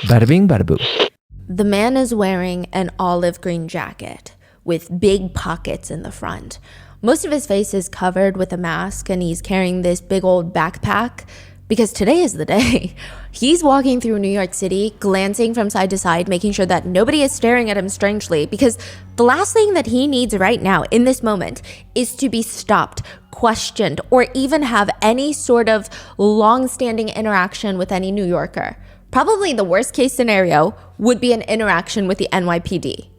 Bada bing, bada boom. The man is wearing an olive green jacket with big pockets in the front. Most of his face is covered with a mask, and he's carrying this big old backpack because today is the day. He's walking through New York City, glancing from side to side, making sure that nobody is staring at him strangely, because the last thing that he needs right now in this moment is to be stopped, questioned, or even have any sort of long-standing interaction with any New Yorker. Probably the worst case scenario would be an interaction with the NYPD.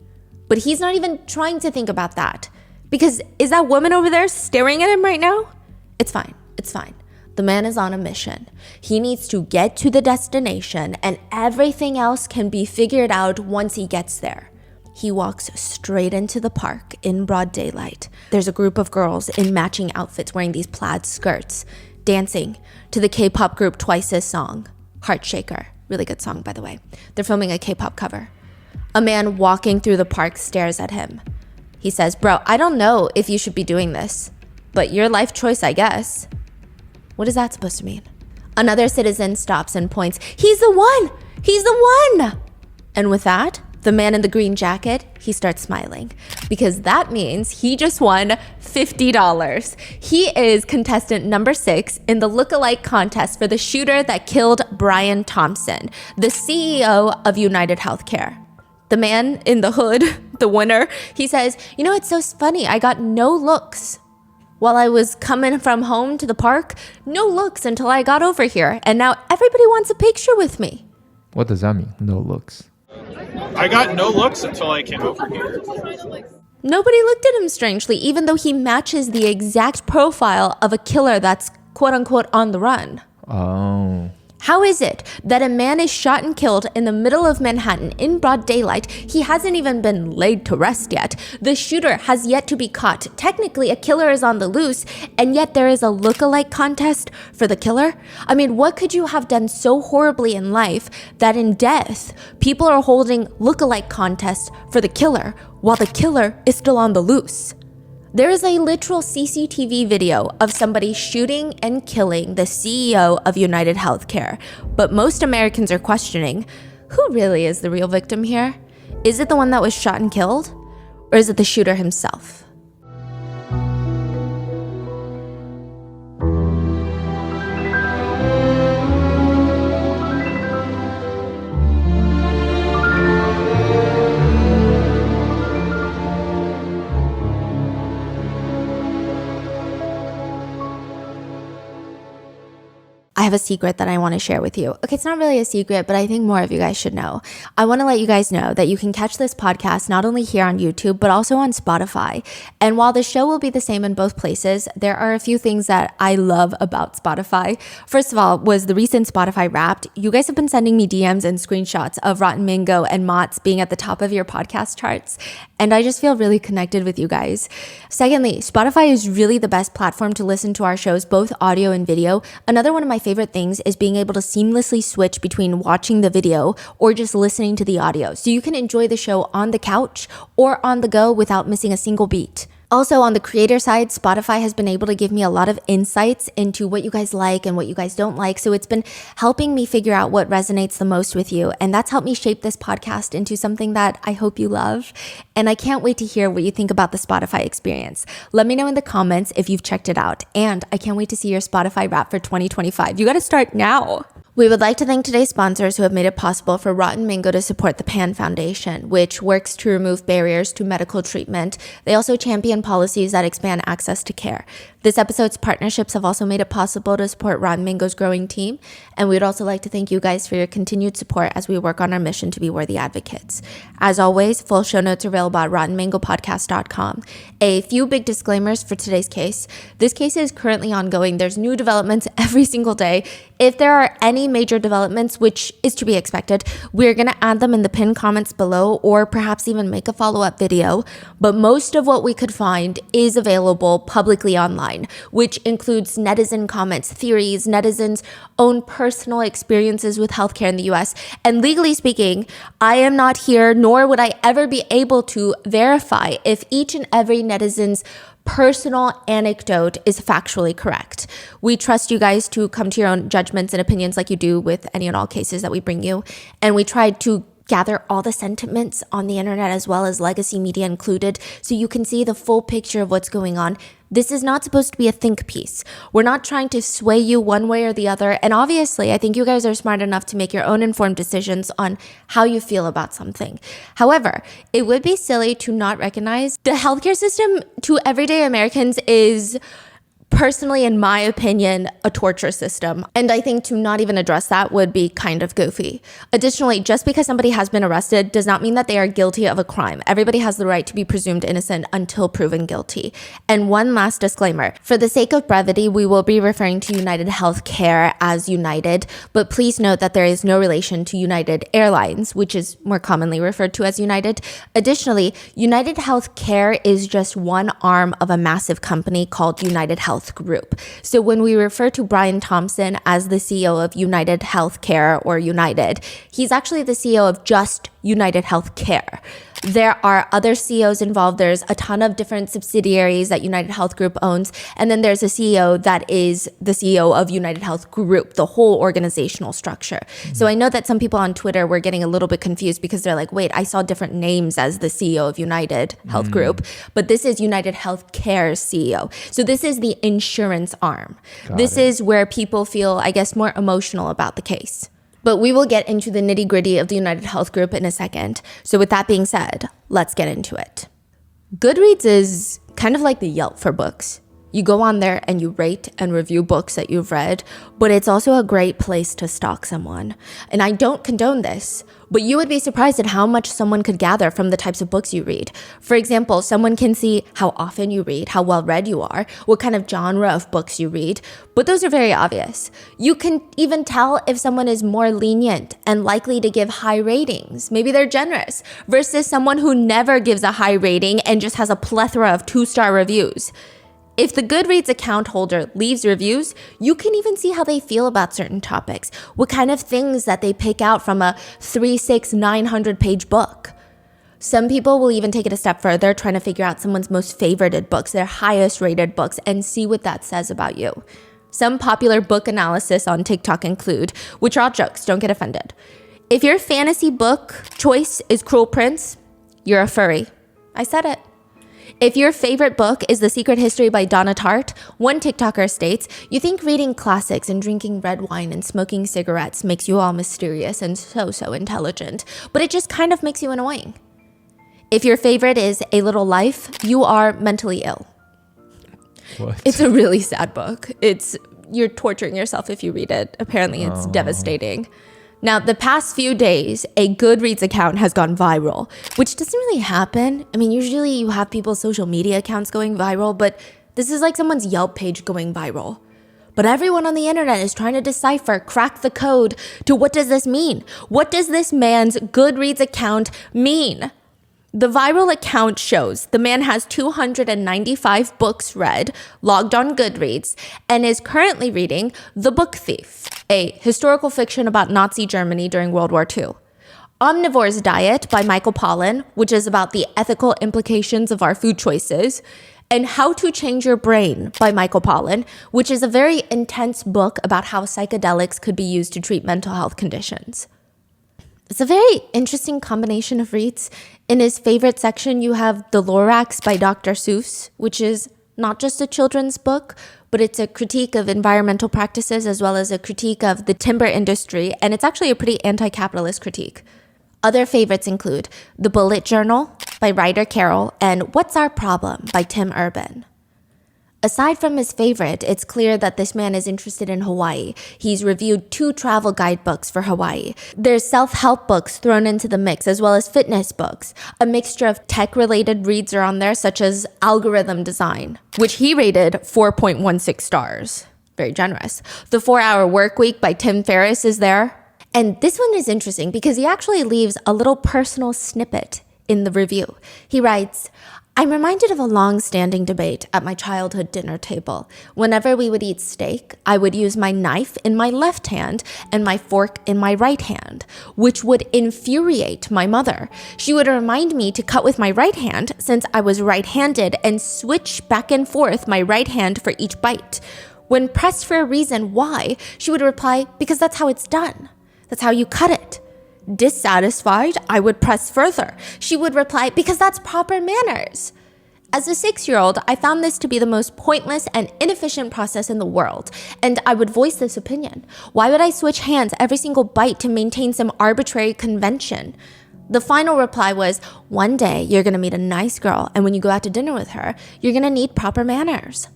But he's not even trying to think about that. Because is that woman over there staring at him right now? It's fine. It's fine. The man is on a mission. He needs to get to the destination, and everything else can be figured out once he gets there. He walks straight into the park in broad daylight. There's a group of girls in matching outfits wearing these plaid skirts, dancing to the K-pop group Twice's song, Heart Shaker. Really good song, by the way. They're filming a K-pop cover. A man walking through the park stares at him. He says, "Bro, I don't know if you should be doing this, but your life choice, I guess." What is that supposed to mean? Another citizen stops and points. "He's the one! He's the one!" And with that, the man in the green jacket, he starts smiling, because that means he just won $50. He is contestant number 6 in the lookalike contest for the shooter that killed Brian Thompson, the CEO of United Healthcare. The man in the hood, the winner, he says, "You know, it's so funny. I got no looks while I was coming from home to the park. No looks until I got over here. And now everybody wants a picture with me." What does that mean? No looks. I got no looks until I came over here. Nobody looked at him strangely, even though he matches the exact profile of a killer that's quote unquote on the run. Oh. How is it that a man is shot and killed in the middle of Manhattan in broad daylight? He hasn't even been laid to rest yet. The shooter has yet to be caught. Technically, a killer is on the loose, and yet there is a lookalike contest for the killer? I mean, what could you have done so horribly in life that in death, people are holding lookalike contests for the killer while the killer is still on the loose? There is a literal CCTV video of somebody shooting and killing the CEO of United Healthcare, but most Americans are questioning, who really is the real victim here? Is it the one that was shot and killed, or is it the shooter himself? I have a secret that I want to share with you. Okay, it's not really a secret, but I think more of you guys should know. I want to let you guys know that you can catch this podcast not only here on YouTube, but also on Spotify. And while the show will be the same in both places, there are a few things that I love about Spotify. First of all, was the recent Spotify Wrapped. You guys have been sending me DMs and screenshots of Rotten Mango and Mott's being at the top of your podcast charts. And I just feel really connected with you guys. Secondly, Spotify is really the best platform to listen to our shows, both audio and video. Another one of my favorite things is being able to seamlessly switch between watching the video or just listening to the audio. So you can enjoy the show on the couch or on the go without missing a single beat. Also, on the creator side, Spotify has been able to give me a lot of insights into what you guys like and what you guys don't like. So it's been helping me figure out what resonates the most with you. And that's helped me shape this podcast into something that I hope you love. And I can't wait to hear what you think about the Spotify experience. Let me know in the comments if you've checked it out. And I can't wait to see your Spotify Wrap for 2025. You got to start now. We would like to thank today's sponsors who have made it possible for Rotten Mango to support the PAN Foundation, which works to remove barriers to medical treatment. They also champion policies that expand access to care. This episode's partnerships have also made it possible to support Rotten Mango's growing team, and we'd also like to thank you guys for your continued support as we work on our mission to be worthy advocates. As always, full show notes are available at rottenmangopodcast.com. A few big disclaimers for today's case. This case is currently ongoing. There's new developments every single day. If there are any major developments, which is to be expected, we're going to add them in the pinned comments below or perhaps even make a follow-up video. But most of what we could find is available publicly online, which includes netizen comments, theories, netizens' own personal experiences with healthcare in the US. And legally speaking, I am not here, nor would I ever be able to verify if each and every netizen's personal anecdote is factually correct. We trust you guys to come to your own judgments and opinions like you do with any and all cases that we bring you. And we try to gather all the sentiments on the internet as well as legacy media included so you can see the full picture of what's going on. This is not supposed to be a think piece. We're not trying to sway you one way or the other. And obviously, I think you guys are smart enough to make your own informed decisions on how you feel about something. However, it would be silly to not recognize the healthcare system to everyday Americans is, personally, in my opinion, a torture system. And I think to not even address that would be kind of goofy. Additionally, just because somebody has been arrested does not mean that they are guilty of a crime. Everybody has the right to be presumed innocent until proven guilty. And one last disclaimer. For the sake of brevity, we will be referring to United Healthcare as United, but please note that there is no relation to United Airlines, which is more commonly referred to as United. Additionally, United Healthcare is just one arm of a massive company called United Health Group. So when we refer to Brian Thompson as the CEO of United Healthcare or United, he's actually the CEO of just United Healthcare. There are other CEOs involved. There's a ton of different subsidiaries that United Health Group owns. And then there's a CEO that is the CEO of United Health Group, the whole organizational structure. So I know that some people on Twitter were getting a little bit confused because they're like, wait, I saw different names as the CEO of United Health Group, but this is United Healthcare's CEO. So this is the insurance arm. This is where people feel, I guess, more emotional about the case. But we will get into the nitty gritty of the United Health Group in a second. So with that being said, let's get into it. Goodreads is kind of like the Yelp for books. You go on there and you rate and review books that you've read, but it's also a great place to stalk someone. And I don't condone this, but you would be surprised at how much someone could gather from the types of books you read. For example, someone can see how often you read, how well read you are, what kind of genre of books you read, but those are very obvious. You can even tell if someone is more lenient and likely to give high ratings. Maybe they're generous versus someone who never gives a high rating and just has a plethora of 2-star reviews. If the Goodreads account holder leaves reviews, you can even see how they feel about certain topics, what kind of things that they pick out from a 900 page book. Some people will even take it a step further, trying to figure out someone's most favorited books, their highest rated books, and see what that says about you. Some popular book analysis on TikTok include, which are all jokes, don't get offended. If your fantasy book choice is Cruel Prince, you're a furry. I said it. If your favorite book is The Secret History by Donna Tartt, one TikToker states, you think reading classics and drinking red wine and smoking cigarettes makes you all mysterious and so intelligent, but it just kind of makes you annoying. If your favorite is A Little Life, you are mentally ill. What? It's a really sad book. You're torturing yourself if you read it. Apparently it's devastating. Now, the past few days, a Goodreads account has gone viral, which doesn't really happen. I mean, usually you have people's social media accounts going viral, but this is like someone's Yelp page going viral. But everyone on the internet is trying to decipher, crack the code to what does this mean? What does this man's Goodreads account mean? The viral account shows the man has 295 books read, logged on Goodreads, and is currently reading The Book Thief, a historical fiction about Nazi Germany during World War II. Omnivore's Diet by Michael Pollan, which is about the ethical implications of our food choices, and How to Change Your Brain by Michael Pollan, which is a very intense book about how psychedelics could be used to treat mental health conditions. It's a very interesting combination of reads. In his favorite section, you have The Lorax by Dr. Seuss, which is not just a children's book, but it's a critique of environmental practices as well as a critique of the timber industry, and it's actually a pretty anti-capitalist critique. Other favorites include The Bullet Journal by Ryder Carroll and What's Our Problem by Tim Urban. Aside from his favorite, it's clear that this man is interested in Hawaii. He's reviewed 2 travel guidebooks for Hawaii. There's self-help books thrown into the mix, as well as fitness books. A mixture of tech-related reads are on there, such as Algorithm Design, which he rated 4.16 stars. Very generous. The 4-Hour Workweek by Tim Ferriss is there. And this one is interesting because he actually leaves a little personal snippet in the review. He writes, I'm reminded of a long-standing debate at my childhood dinner table. Whenever we would eat steak, I would use my knife in my left hand and my fork in my right hand, which would infuriate my mother. She would remind me to cut with my right hand since I was right-handed and switch back and forth my right hand for each bite. When pressed for a reason why, she would reply, because that's how it's done. That's how you cut it. Dissatisfied, I would press further. She would reply, because that's proper manners. As a 6-year-old, I found this to be the most pointless and inefficient process in the world, and I would voice this opinion. Why would I switch hands every single bite to maintain some arbitrary convention? The final reply was, one day you're gonna meet a nice girl, and when you go out to dinner with her, you're gonna need proper manners.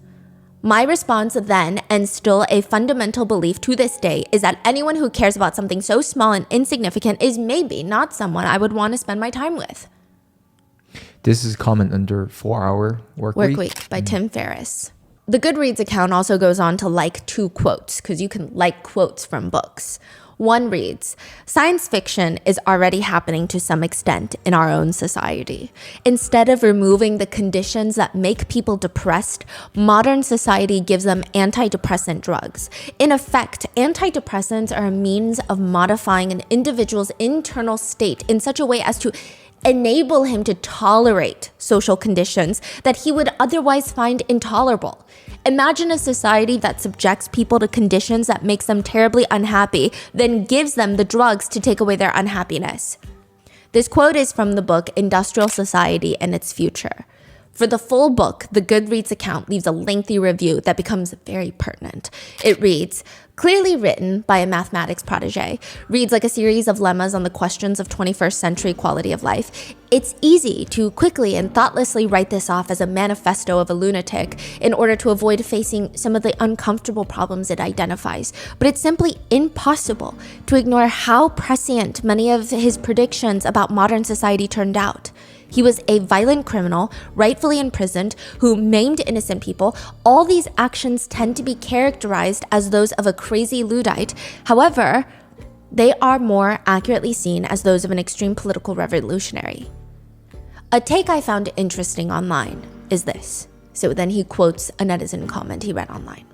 My response then, and still a fundamental belief to this day, is that anyone who cares about something so small and insignificant is maybe not someone I would want to spend my time with. This is common under 4-hour work week by Tim Ferriss. The Goodreads account also goes on to like 2 quotes, because you can like quotes from books. One reads, science fiction is already happening to some extent in our own society. Instead of removing the conditions that make people depressed, modern society gives them antidepressant drugs. In effect, antidepressants are a means of modifying an individual's internal state in such a way as to enable him to tolerate social conditions that he would otherwise find intolerable. Imagine a society that subjects people to conditions that makes them terribly unhappy, then gives them the drugs to take away their unhappiness. This quote is from the book Industrial Society and Its Future. For the full book, the Goodreads account leaves a lengthy review that becomes very pertinent. It reads, clearly written by a mathematics protege, reads like a series of lemmas on the questions of 21st century quality of life. It's easy to quickly and thoughtlessly write this off as a manifesto of a lunatic in order to avoid facing some of the uncomfortable problems it identifies. But it's simply impossible to ignore how prescient many of his predictions about modern society turned out. He was a violent criminal, rightfully imprisoned, who maimed innocent people. All these actions tend to be characterized as those of a crazy Luddite. However, they are more accurately seen as those of an extreme political revolutionary. A take I found interesting online is this. So then he quotes a netizen comment he read online.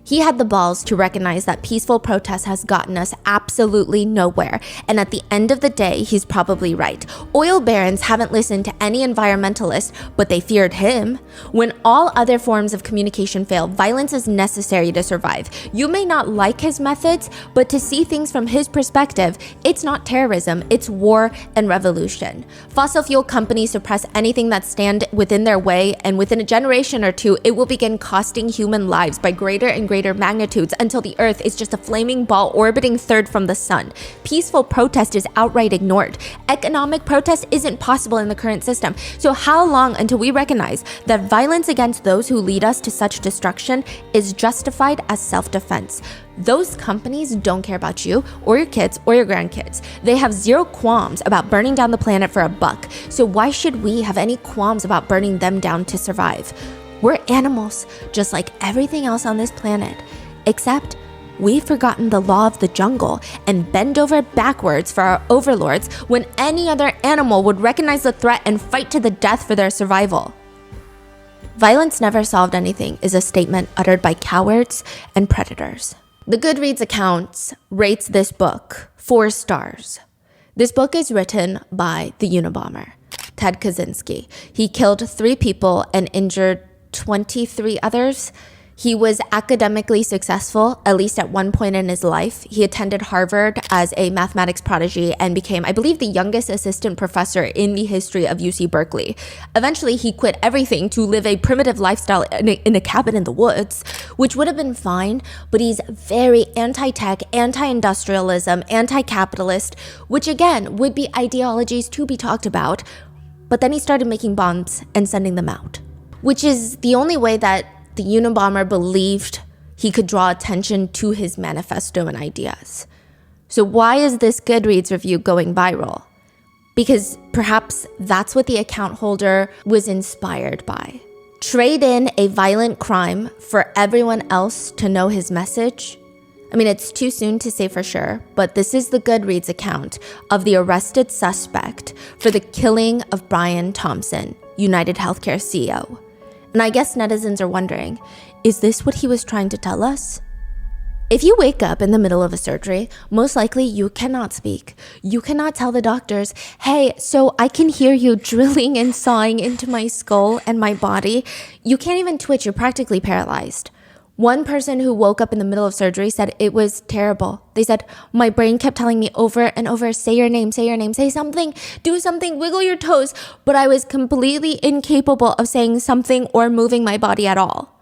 He had the balls to recognize that peaceful protest has gotten us absolutely nowhere, and at the end of the day, he's probably right. Oil barons haven't listened to any environmentalist, but they feared him. When all other forms of communication fail, violence is necessary to survive. You may not like his methods, but to see things from his perspective, it's not terrorism, it's war and revolution. Fossil fuel companies suppress anything that stands within their way, and within a generation or two, it will begin costing human lives by greater and greater magnitudes until the Earth is just a flaming ball orbiting third from the sun. Peaceful protest is outright ignored. Economic protest isn't possible in the current system. So how long until we recognize that violence against those who lead us to such destruction is justified as self-defense? Those companies don't care about you or your kids or your grandkids. They have zero qualms about burning down the planet for a buck. So why should we have any qualms about burning them down to survive? We're animals, just like everything else on this planet, except we've forgotten the law of the jungle and bend over backwards for our overlords when any other animal would recognize the threat and fight to the death for their survival. Violence never solved anything is a statement uttered by cowards and predators. The Goodreads account rates this book 4 stars. This book is written by the Unabomber, Ted Kaczynski. He killed 3 people and injured 23 others. He was academically successful, at least at one point in his life. He attended Harvard as a mathematics prodigy and became, I believe, the youngest assistant professor in the history of UC Berkeley. Eventually, he quit everything to live a primitive lifestyle in a cabin in the woods, which would have been fine, but he's very anti-tech, anti-industrialism, anti-capitalist, which again would be ideologies to be talked about. But then he started making bombs and sending them out, which is the only way that the Unabomber believed he could draw attention to his manifesto and ideas. So why is this Goodreads review going viral? Because perhaps that's what the account holder was inspired by. Trade in a violent crime for everyone else to know his message? I mean, it's too soon to say for sure, but this is the Goodreads account of the arrested suspect for the killing of Brian Thompson United Healthcare CEO. And I guess netizens are wondering, is this what he was trying to tell us? If you wake up in the middle of a surgery, most likely you cannot speak. You cannot tell the doctors, hey, so I can hear you drilling and sawing into my skull and my body. You can't even twitch. You're practically paralyzed. One person who woke up in the middle of surgery said it was terrible. They said, my brain kept telling me over and over, say your name, say something, do something, wiggle your toes. But I was completely incapable of saying something or moving my body at all.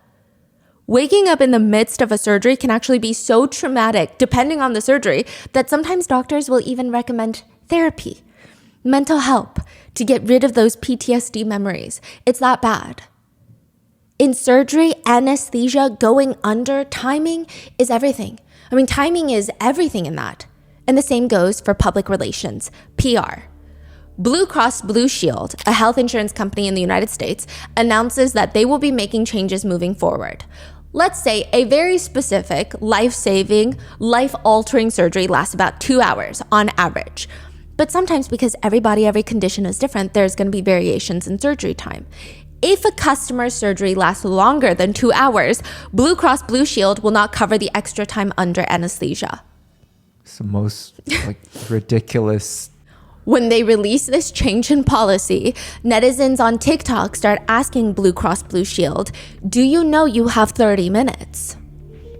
Waking up in the midst of a surgery can actually be so traumatic, depending on the surgery, that sometimes doctors will even recommend therapy, mental help, to get rid of those PTSD memories. It's that bad. In surgery, anesthesia, going under, timing is everything. I mean, timing is everything in that. And the same goes for public relations, PR. Blue Cross Blue Shield, a health insurance company in the United States, announces that they will be making changes moving forward. Let's say a very specific, life-saving, life-altering surgery lasts about 2 hours on average. But sometimes because every condition is different, there's going to be variations in surgery time. If a customer's surgery lasts longer than 2 hours, Blue Cross Blue Shield will not cover the extra time under anesthesia. It's the most ridiculous. When they release this change in policy, netizens on TikTok start asking Blue Cross Blue Shield, do you know you have 30 minutes?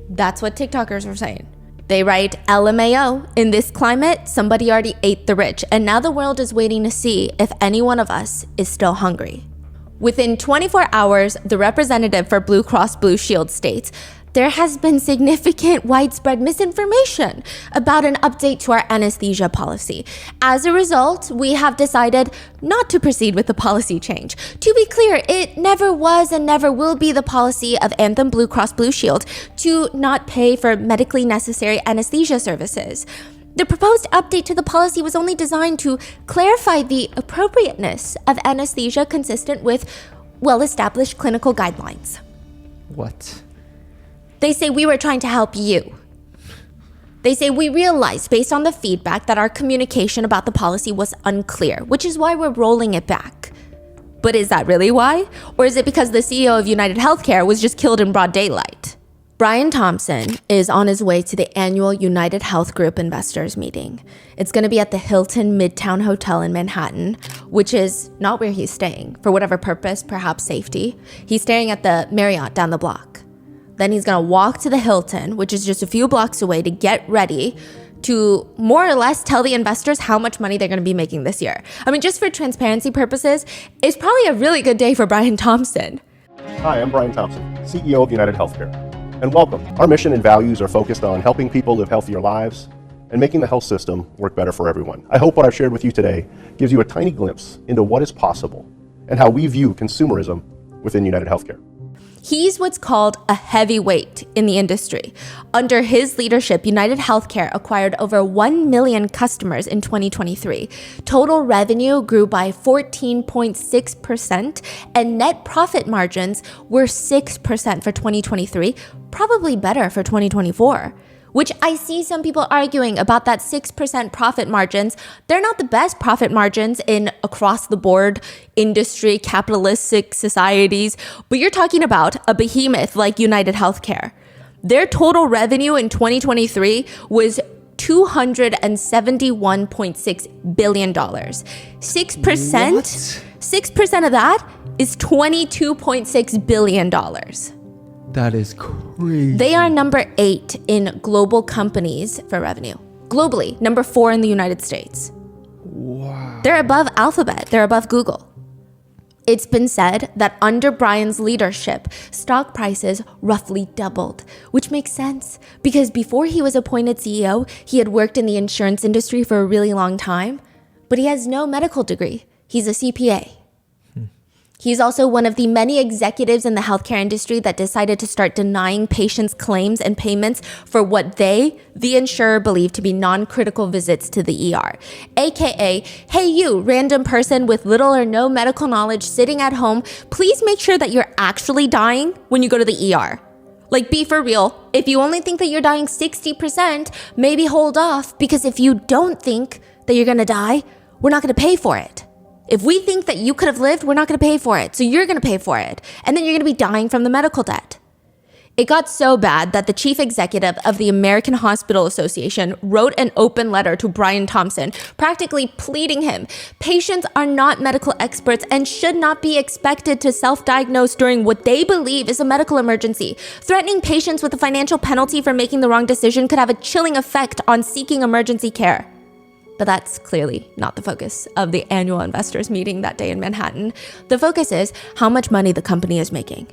That's what TikTokers are saying. They write, LMAO, in this climate, somebody already ate the rich, and now the world is waiting to see if any one of us is still hungry. Within 24 hours, the representative for Blue Cross Blue Shield states, there has been significant widespread misinformation about an update to our anesthesia policy. As a result, we have decided not to proceed with the policy change. To be clear, it never was and never will be the policy of Anthem Blue Cross Blue Shield to not pay for medically necessary anesthesia services. The proposed update to the policy was only designed to clarify the appropriateness of anesthesia consistent with well-established clinical guidelines. What? They say we were trying to help you. They say we realized based on the feedback that our communication about the policy was unclear, which is why we're rolling it back. But is that really why? Or is it because the CEO of United Healthcare was just killed in broad daylight? Brian Thompson is on his way to the annual United Health Group investors meeting. It's going to be at the Hilton Midtown Hotel in Manhattan, which is not where he's staying. For whatever purpose, perhaps safety. He's staying at the Marriott down the block. Then he's going to walk to the Hilton, which is just a few blocks away, to get ready to more or less tell the investors how much money they're going to be making this year. I mean, just for transparency purposes, it's probably a really good day for Brian Thompson. Hi, I'm Brian Thompson, CEO of United Healthcare. And welcome. Our mission and values are focused on helping people live healthier lives and making the health system work better for everyone. I hope what I've shared with you today gives you a tiny glimpse into what is possible and how we view consumerism within United Healthcare. He's what's called a heavyweight in the industry. Under his leadership, United Healthcare acquired over 1 million customers in 2023. Total revenue grew by 14.6%, and net profit margins were 6% for 2023, probably better for 2024. Which I see some people arguing about that 6% profit margins. They're not the best profit margins in across the board industry, capitalistic societies, but you're talking about a behemoth like United Healthcare. Their total revenue in 2023 was $271.6 billion. 6% of that is $22.6 billion. That is crazy. They are number 8 in global companies for revenue. Globally, number 4 in the United States. Wow. They're above Alphabet. They're above Google. It's been said that under Brian's leadership, stock prices roughly doubled, which makes sense because before he was appointed CEO, he had worked in the insurance industry for a really long time, but he has no medical degree. He's a CPA. He's also one of the many executives in the healthcare industry that decided to start denying patients' claims and payments for what they, the insurer, believe to be non-critical visits to the ER. AKA, hey you, random person with little or no medical knowledge sitting at home, please make sure that you're actually dying when you go to the ER. Like, be for real. If you only think that you're dying 60%, maybe hold off, because if you don't think that you're gonna die, we're not gonna pay for it. If we think that you could have lived, we're not going to pay for it. So you're going to pay for it. And then you're going to be dying from the medical debt. It got so bad that the chief executive of the American Hospital Association wrote an open letter to Brian Thompson, practically pleading him. Patients are not medical experts and should not be expected to self-diagnose during what they believe is a medical emergency. Threatening patients with a financial penalty for making the wrong decision could have a chilling effect on seeking emergency care. But that's clearly not the focus of the annual investors meeting that day in Manhattan. The focus is how much money the company is making.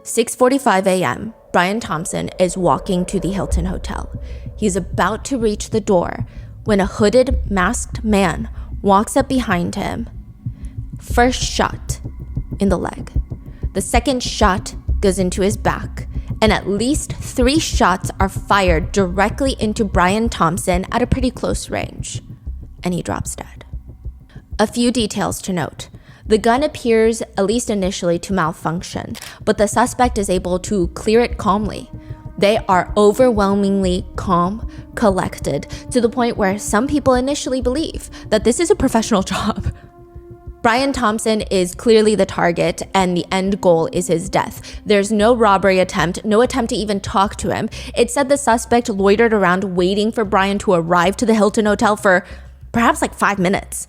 6:45 a.m., Brian Thompson is walking to the Hilton Hotel. He's about to reach the door when a hooded, masked man walks up behind him. First shot in the leg. The second shot goes into his back, and at least 3 shots are fired directly into Brian Thompson at a pretty close range, and he drops dead. A few details to note. The gun appears, at least initially, to malfunction, but the suspect is able to clear it calmly. They are overwhelmingly calm, collected, to the point where some people initially believe that this is a professional job. Brian Thompson is clearly the target, and the end goal is his death. There's no robbery attempt, no attempt to even talk to him. It said the suspect loitered around waiting for Brian to arrive to the Hilton Hotel for perhaps like 5 minutes.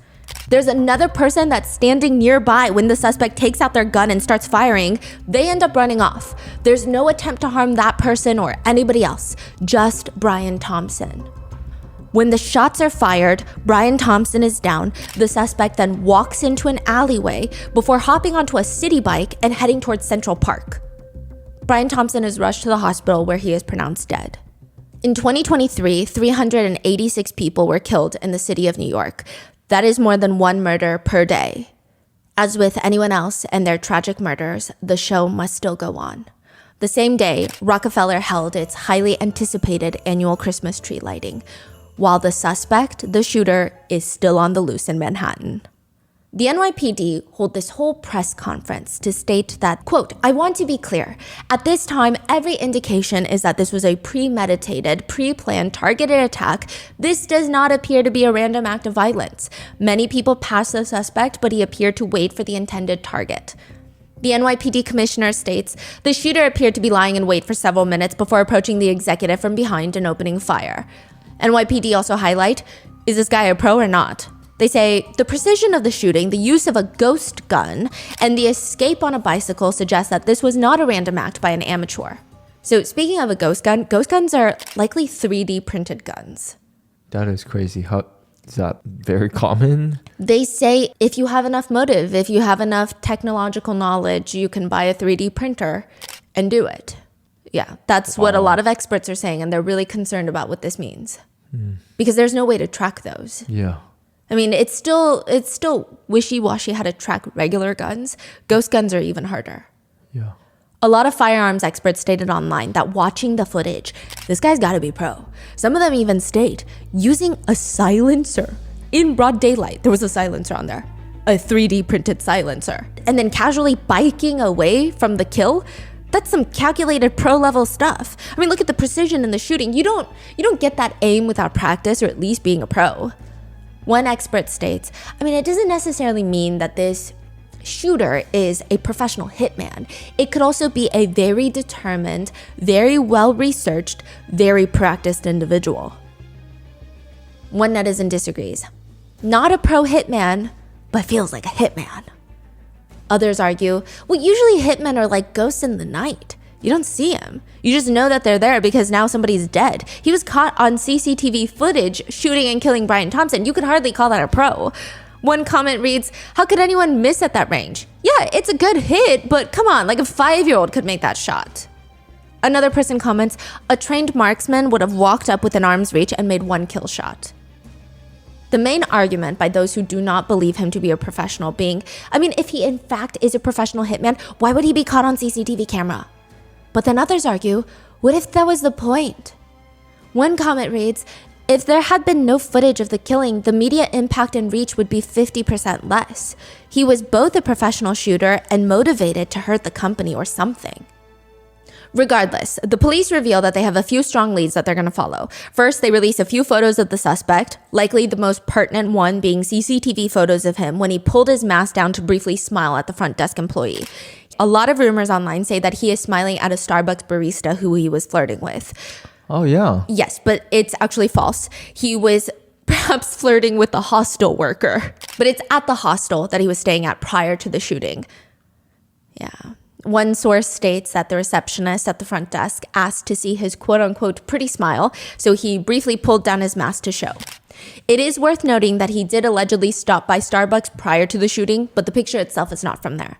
There's another person that's standing nearby when the suspect takes out their gun and starts firing. They end up running off. There's no attempt to harm that person or anybody else, just Brian Thompson. When the shots are fired, Brian Thompson is down. The suspect then walks into an alleyway before hopping onto a city bike and heading towards Central Park. Brian Thompson is rushed to the hospital where he is pronounced dead. In 2023, 386 people were killed in the city of New York. That is more than 1 murder per day. As with anyone else and their tragic murders, the show must still go on. The same day, Rockefeller held its highly anticipated annual Christmas tree lighting, while the suspect, the shooter, is still on the loose in Manhattan. The NYPD hold this whole press conference to state that, quote, "I want to be clear. At this time, every indication is that this was a premeditated, pre-planned, targeted attack. This does not appear to be a random act of violence. Many people passed the suspect, but he appeared to wait for the intended target." The NYPD commissioner states, "The shooter appeared to be lying in wait for several minutes before approaching the executive from behind and opening fire." NYPD also highlight, is this guy a pro or not? They say the precision of the shooting, the use of a ghost gun, and the escape on a bicycle suggest that this was not a random act by an amateur. So speaking of a ghost guns are likely 3D printed guns. That is crazy. How is that very common? They say if you have enough motive, if you have enough technological knowledge, you can buy a 3D printer and do it. Yeah, that's what a lot of experts are saying, and they're really concerned about what this means. Because there's no way to track those. Yeah. I mean, it's still wishy-washy how to track regular guns. Ghost guns are even harder. Yeah. A lot of firearms experts stated online that watching the footage, this guy's got to be pro. Some of them even state using a silencer in broad daylight. There was a silencer on there, a 3D printed silencer, and then casually biking away from the kill. That's some calculated pro level stuff. I mean, look at the precision in the shooting. You don't get that aim without practice or at least being a pro. One expert states, I mean, it doesn't necessarily mean that this shooter is a professional hitman. It could also be a very determined, very well-researched, very practiced individual. One netizen disagrees. Not a pro hitman, but feels like a hitman. Others argue, well, usually hitmen are like ghosts in the night. You don't see them. You just know that they're there because now somebody's dead. He was caught on CCTV footage shooting and killing Brian Thompson. You could hardly call that a pro. One comment reads, how could anyone miss at that range? Yeah, it's a good hit, but come on, like a 5-year-old could make that shot. Another person comments, a trained marksman would have walked up within arm's reach and made 1 kill shot. The main argument by those who do not believe him to be a professional being, I mean, if he in fact is a professional hitman, why would he be caught on CCTV camera? But then others argue, what if that was the point? One comment reads, if there had been no footage of the killing, the media impact and reach would be 50% less. He was both a professional shooter and motivated to hurt the company or something. Regardless, the police reveal that they have a few strong leads that they're going to follow. First, they release a few photos of the suspect, likely the most pertinent one being CCTV photos of him when he pulled his mask down to briefly smile at the front desk employee. A lot of rumors online say that he is smiling at a Starbucks barista who he was flirting with. Oh, yeah. Yes, but it's actually false. He was perhaps flirting with the hostel worker, but it's at the hostel that he was staying at prior to the shooting. Yeah. One source states that the receptionist at the front desk asked to see his quote-unquote pretty smile, so he briefly pulled down his mask to show. It is worth noting that he did allegedly stop by Starbucks prior to the shooting, but the picture itself is not from there.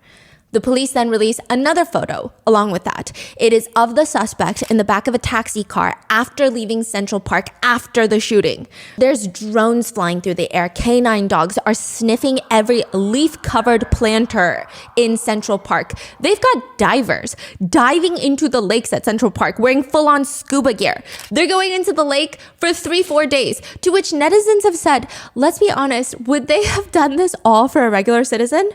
The police then release another photo along with that. It is of the suspect in the back of a taxi car after leaving Central Park after the shooting. There's drones flying through the air. Canine dogs are sniffing every leaf-covered planter in Central Park. They've got divers diving into the lakes at Central Park wearing full-on scuba gear. They're going into the lake for 3-4 days, to which netizens have said, let's be honest, would they have done this all for a regular citizen?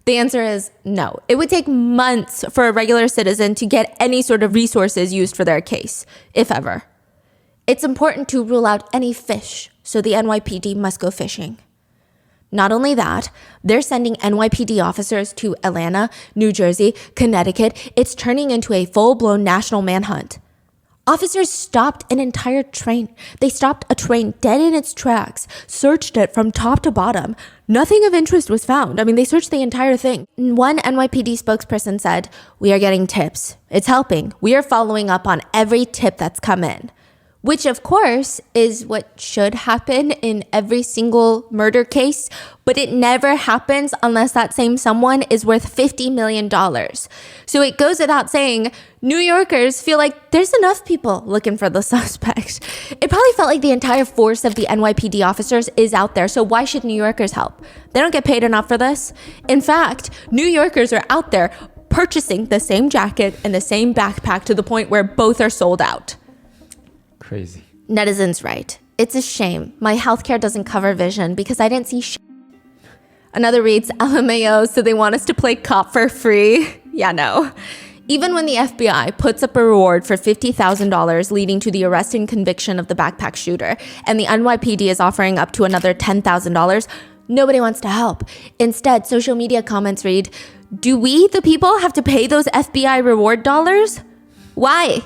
The answer is no. It would take months for a regular citizen to get any sort of resources used for their case, if ever. It's important to rule out any fish, so the NYPD must go fishing. Not only that, they're sending NYPD officers to Atlanta, New Jersey, Connecticut. It's turning into a full-blown national manhunt. Officers stopped an entire train. They stopped a train dead in its tracks, searched it from top to bottom. Nothing of interest was found. I mean, they searched the entire thing. One NYPD spokesperson said, "We are getting tips. It's helping. We are following up on every tip that's come in." Which, of course, is what should happen in every single murder case, but it never happens unless that same someone is worth $50 million. So it goes without saying, New Yorkers feel like there's enough people looking for the suspect. It probably felt like the entire force of the NYPD officers is out there, so why should New Yorkers help? They don't get paid enough for this. In fact, New Yorkers are out there purchasing the same jacket and the same backpack to the point where both are sold out. Crazy. Netizens right. It's a shame. My healthcare doesn't cover vision because I didn't see shit. Another reads, LMAO, so they want us to play cop for free? Yeah, no. Even when the FBI puts up a reward for $50,000 leading to the arrest and conviction of the backpack shooter, and the NYPD is offering up to another $10,000, nobody wants to help. Instead, social media comments read, do we, the people, have to pay those FBI reward dollars? Why?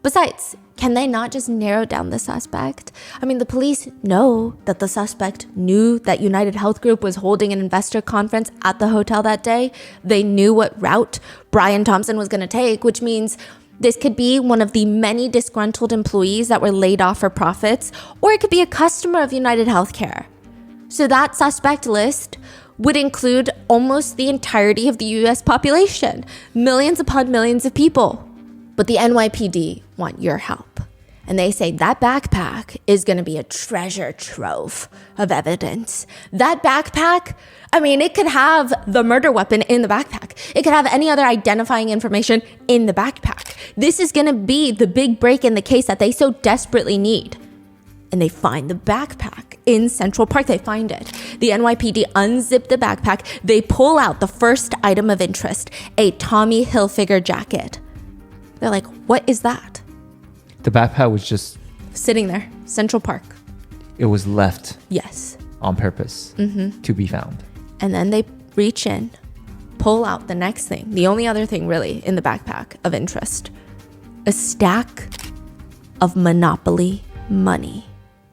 Besides, can they not just narrow down the suspect? I mean, the police know that the suspect knew that United Health Group was holding an investor conference at the hotel that day. They knew what route Brian Thompson was going to take, which means this could be one of the many disgruntled employees that were laid off for profits, or it could be a customer of United Healthcare. So that suspect list would include almost the entirety of the US population, millions upon millions of people. But the NYPD want your help. And they say that backpack is going to be a treasure trove of evidence. That backpack, I mean, it could have the murder weapon in the backpack. It could have any other identifying information in the backpack. This is going to be the big break in the case that they so desperately need. And they find the backpack in Central Park. They find it. The NYPD unzip the backpack. They pull out the first item of interest, a Tommy Hilfiger jacket. They're like, what is that? The backpack was just sitting there, Central Park. It was left. Yes. On purpose to be found. And then they reach in, pull out the next thing, the only other thing really in the backpack of interest, a stack of Monopoly money.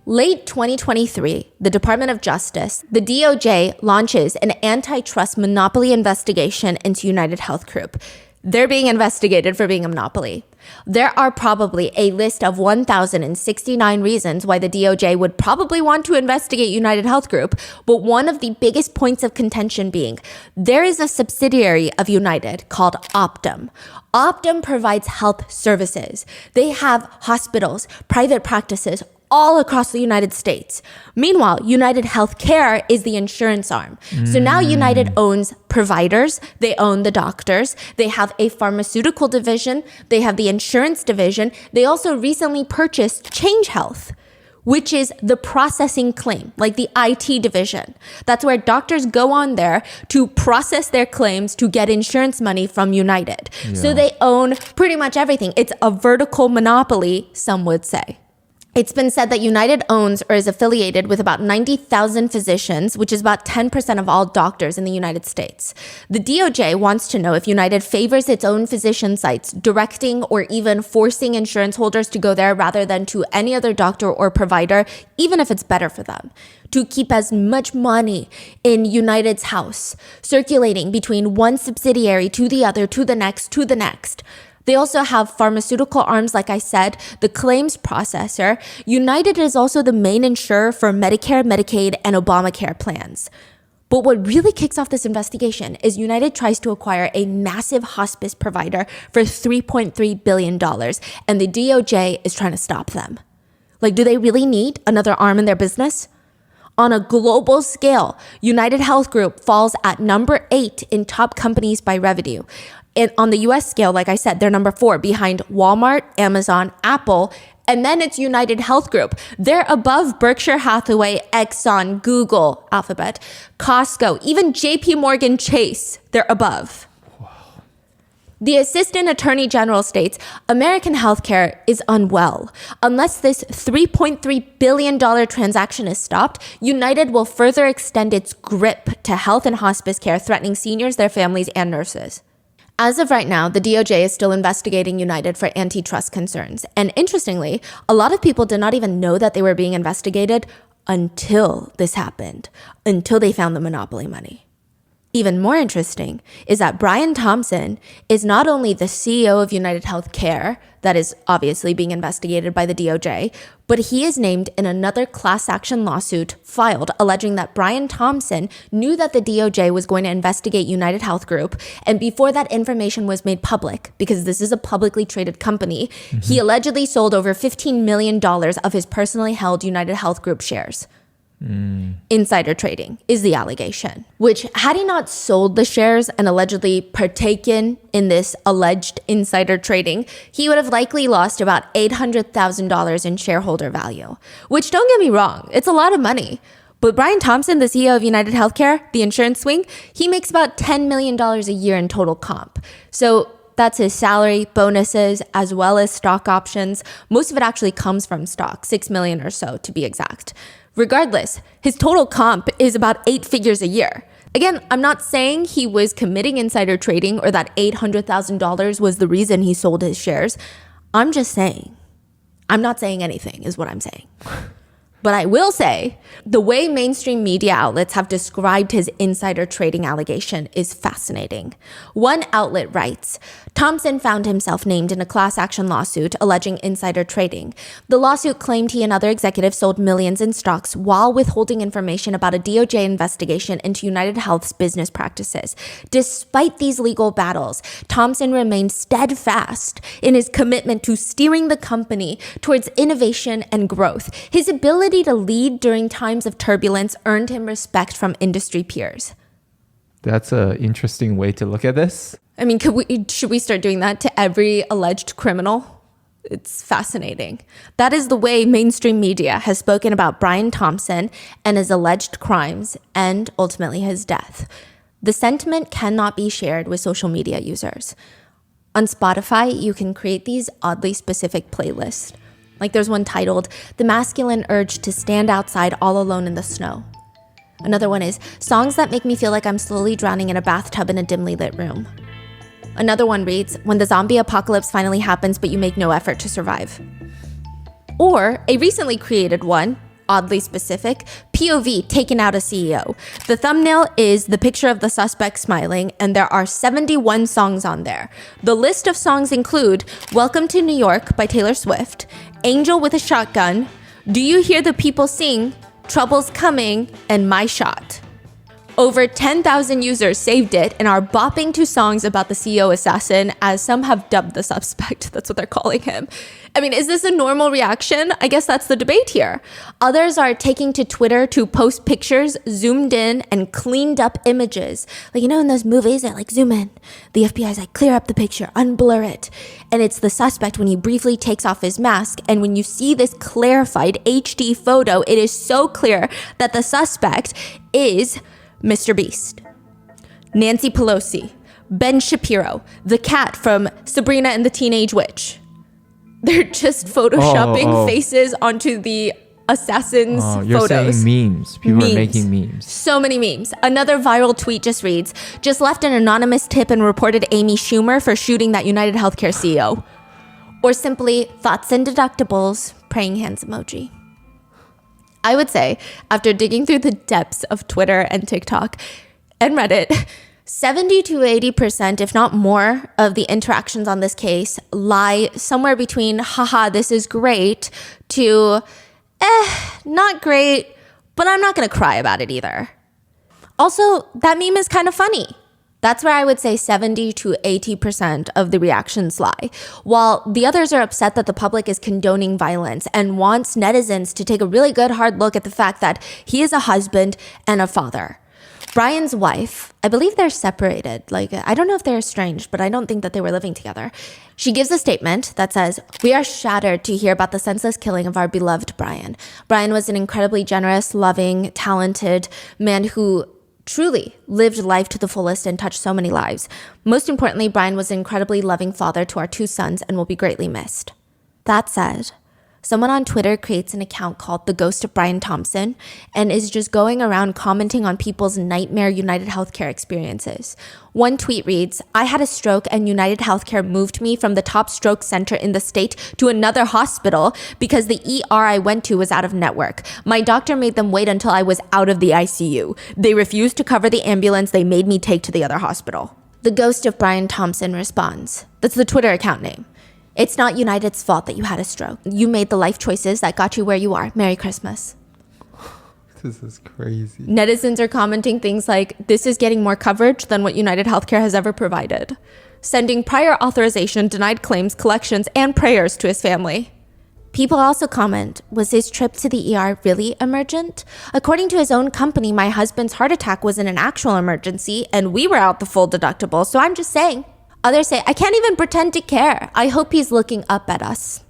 Late 2023, the Department of Justice, the DOJ, launches an antitrust monopoly investigation into United Health Group. They're being investigated for being a monopoly. There are probably a list of 1,069 reasons why the DOJ would probably want to investigate United Health Group, but one of the biggest points of contention being there is a subsidiary of United called Optum. Optum provides health services. They have hospitals, private practices, all across the United States. Meanwhile, United Healthcare is the insurance arm. So now United owns providers, they own the doctors, they have a pharmaceutical division, they have the insurance division. They also recently purchased Change Health, which is the processing claim, like the IT division. That's where doctors go on there to process their claims to get insurance money from United. Yeah. So they own pretty much everything. It's a vertical monopoly, some would say. It's been said that United owns or is affiliated with about 90,000 physicians, which is about 10% of all doctors in the United States. The DOJ wants to know if United favors its own physician sites, directing or even forcing insurance holders to go there rather than to any other doctor or provider, even if it's better for them, to keep as much money in United's house, circulating between one subsidiary to the other, to the next, to the next. They also have pharmaceutical arms, like I said, the claims processor. United is also the main insurer for Medicare, Medicaid, and Obamacare plans. But what really kicks off this investigation is United tries to acquire a massive hospice provider for $3.3 billion, and the DOJ is trying to stop them. Like, do they really need another arm in their business? On a global scale, United Health Group falls at number 8 in top companies by revenue. On the US scale, like I said, they're number 4 behind Walmart, Amazon, Apple, and then it's United Health Group. They're above Berkshire Hathaway, Exxon, Google, Alphabet, Costco, even JP Morgan Chase, they're above. Wow. The Assistant Attorney General states, American healthcare is unwell. Unless this $3.3 billion transaction is stopped, United will further extend its grip to health and hospice care, threatening seniors, their families, and nurses. As of right now, the DOJ is still investigating United for antitrust concerns. And interestingly, a lot of people did not even know that they were being investigated until this happened, until they found the monopoly money. Even more interesting is that Brian Thompson is not only the CEO of United Healthcare, that is obviously being investigated by the DOJ, but he is named in another class action lawsuit filed alleging that Brian Thompson knew that the DOJ was going to investigate United Health Group, and before that information was made public, because this is a publicly traded company, he allegedly sold over $15 million of his personally held United Health Group shares. Insider trading is the allegation, which had he not sold the shares and allegedly partaken in this alleged insider trading, he would have likely lost about $800,000 in shareholder value, which, don't get me wrong, it's a lot of money. But Brian Thompson, the CEO of United Healthcare, the insurance swing, he makes about $10 million a year in total comp. So that's his salary, bonuses, as well as stock options. Most of it actually comes from stock, 6 million or so to be exact. Regardless, his total comp is about 8 figures a year. Again, I'm not saying he was committing insider trading or that $800,000 was the reason he sold his shares. I'm just saying. I'm not saying anything is what I'm saying. But I will say, the way mainstream media outlets have described his insider trading allegation is fascinating. One outlet writes, Thompson found himself named in a class action lawsuit alleging insider trading. The lawsuit claimed he and other executives sold millions in stocks while withholding information about a DOJ investigation into United Health's business practices. Despite these legal battles, Thompson remained steadfast in his commitment to steering the company towards innovation and growth. His ability to lead during times of turbulence earned him respect from industry peers. That's an interesting way to look at this. I mean, should we start doing that to every alleged criminal? It's fascinating. That is the way mainstream media has spoken about Brian Thompson and his alleged crimes and ultimately his death. The sentiment cannot be shared with social media users. On Spotify, you can create these oddly specific playlists. Like there's one titled, The Masculine Urge to Stand Outside All Alone in the Snow. Another one is, Songs That Make Me Feel Like I'm Slowly Drowning in a Bathtub in a Dimly Lit Room. Another one reads, When the Zombie Apocalypse Finally Happens but You Make No Effort to Survive. Or a recently created one, oddly specific, POV taken out a CEO. The thumbnail is the picture of the suspect smiling, and there are 71 songs on there. The list of songs include Welcome to New York by Taylor Swift, Angel with a Shotgun, Do You Hear the People Sing, Trouble's Coming, and My Shot. Over 10,000 users saved it and are bopping to songs about the CEO assassin, as some have dubbed the suspect. That's what they're calling him. I mean, is this a normal reaction? I guess that's the debate here. Others are taking to Twitter to post pictures, zoomed in, and cleaned up images. Like, you know, in those movies, they like zoom in. The FBI's like, clear up the picture, unblur it. And it's the suspect when he briefly takes off his mask. And when you see this clarified HD photo, it is so clear that the suspect is Mr. Beast, Nancy Pelosi, Ben Shapiro, the cat from Sabrina and the Teenage Witch. They're just photoshopping faces onto the assassin's You're photos. saying memes. People are making memes. So many memes. Another viral tweet just reads, just left an anonymous tip and reported Amy Schumer for shooting that United Healthcare CEO. Or simply, thoughts and deductibles, praying hands emoji. I would say, after digging through the depths of Twitter and TikTok and Reddit, 70 to 80%, if not more, of the interactions on this case lie somewhere between, haha, this is great, to, not great, but I'm not going to cry about it either. Also, that meme is kind of funny. That's where I would say 70 to 80% of the reactions lie, while the others are upset that the public is condoning violence and wants netizens to take a really good hard look at the fact that he is a husband and a father. Brian's wife, I believe they're separated. Like, I don't know if they're estranged, but I don't think that they were living together. She gives a statement that says, "We are shattered to hear about the senseless killing of our beloved Brian. Brian was an incredibly generous, loving, talented man who truly lived life to the fullest and touched so many lives. Most importantly, Brian was an incredibly loving father to our 2 sons and will be greatly missed." That said, someone on Twitter creates an account called The Ghost of Brian Thompson and is just going around commenting on people's nightmare United Healthcare experiences. One tweet reads, "I had a stroke and United Healthcare moved me from the top stroke center in the state to another hospital because the ER I went to was out of network. My doctor made them wait until I was out of the ICU. They refused to cover the ambulance they made me take to the other hospital." The Ghost of Brian Thompson responds, that's the Twitter account name, "It's not United's fault that you had a stroke. You made the life choices that got you where you are. Merry Christmas." This is crazy. Netizens are commenting things like, "This is getting more coverage than what United Healthcare has ever provided," sending prior authorization, denied claims, collections, and prayers to his family. People also comment, "Was his trip to the ER really emergent? According to his own company, my husband's heart attack wasn't an actual emergency, and we were out the full deductible, so I'm just saying." Others say, "I can't even pretend to care. I hope he's looking up at us."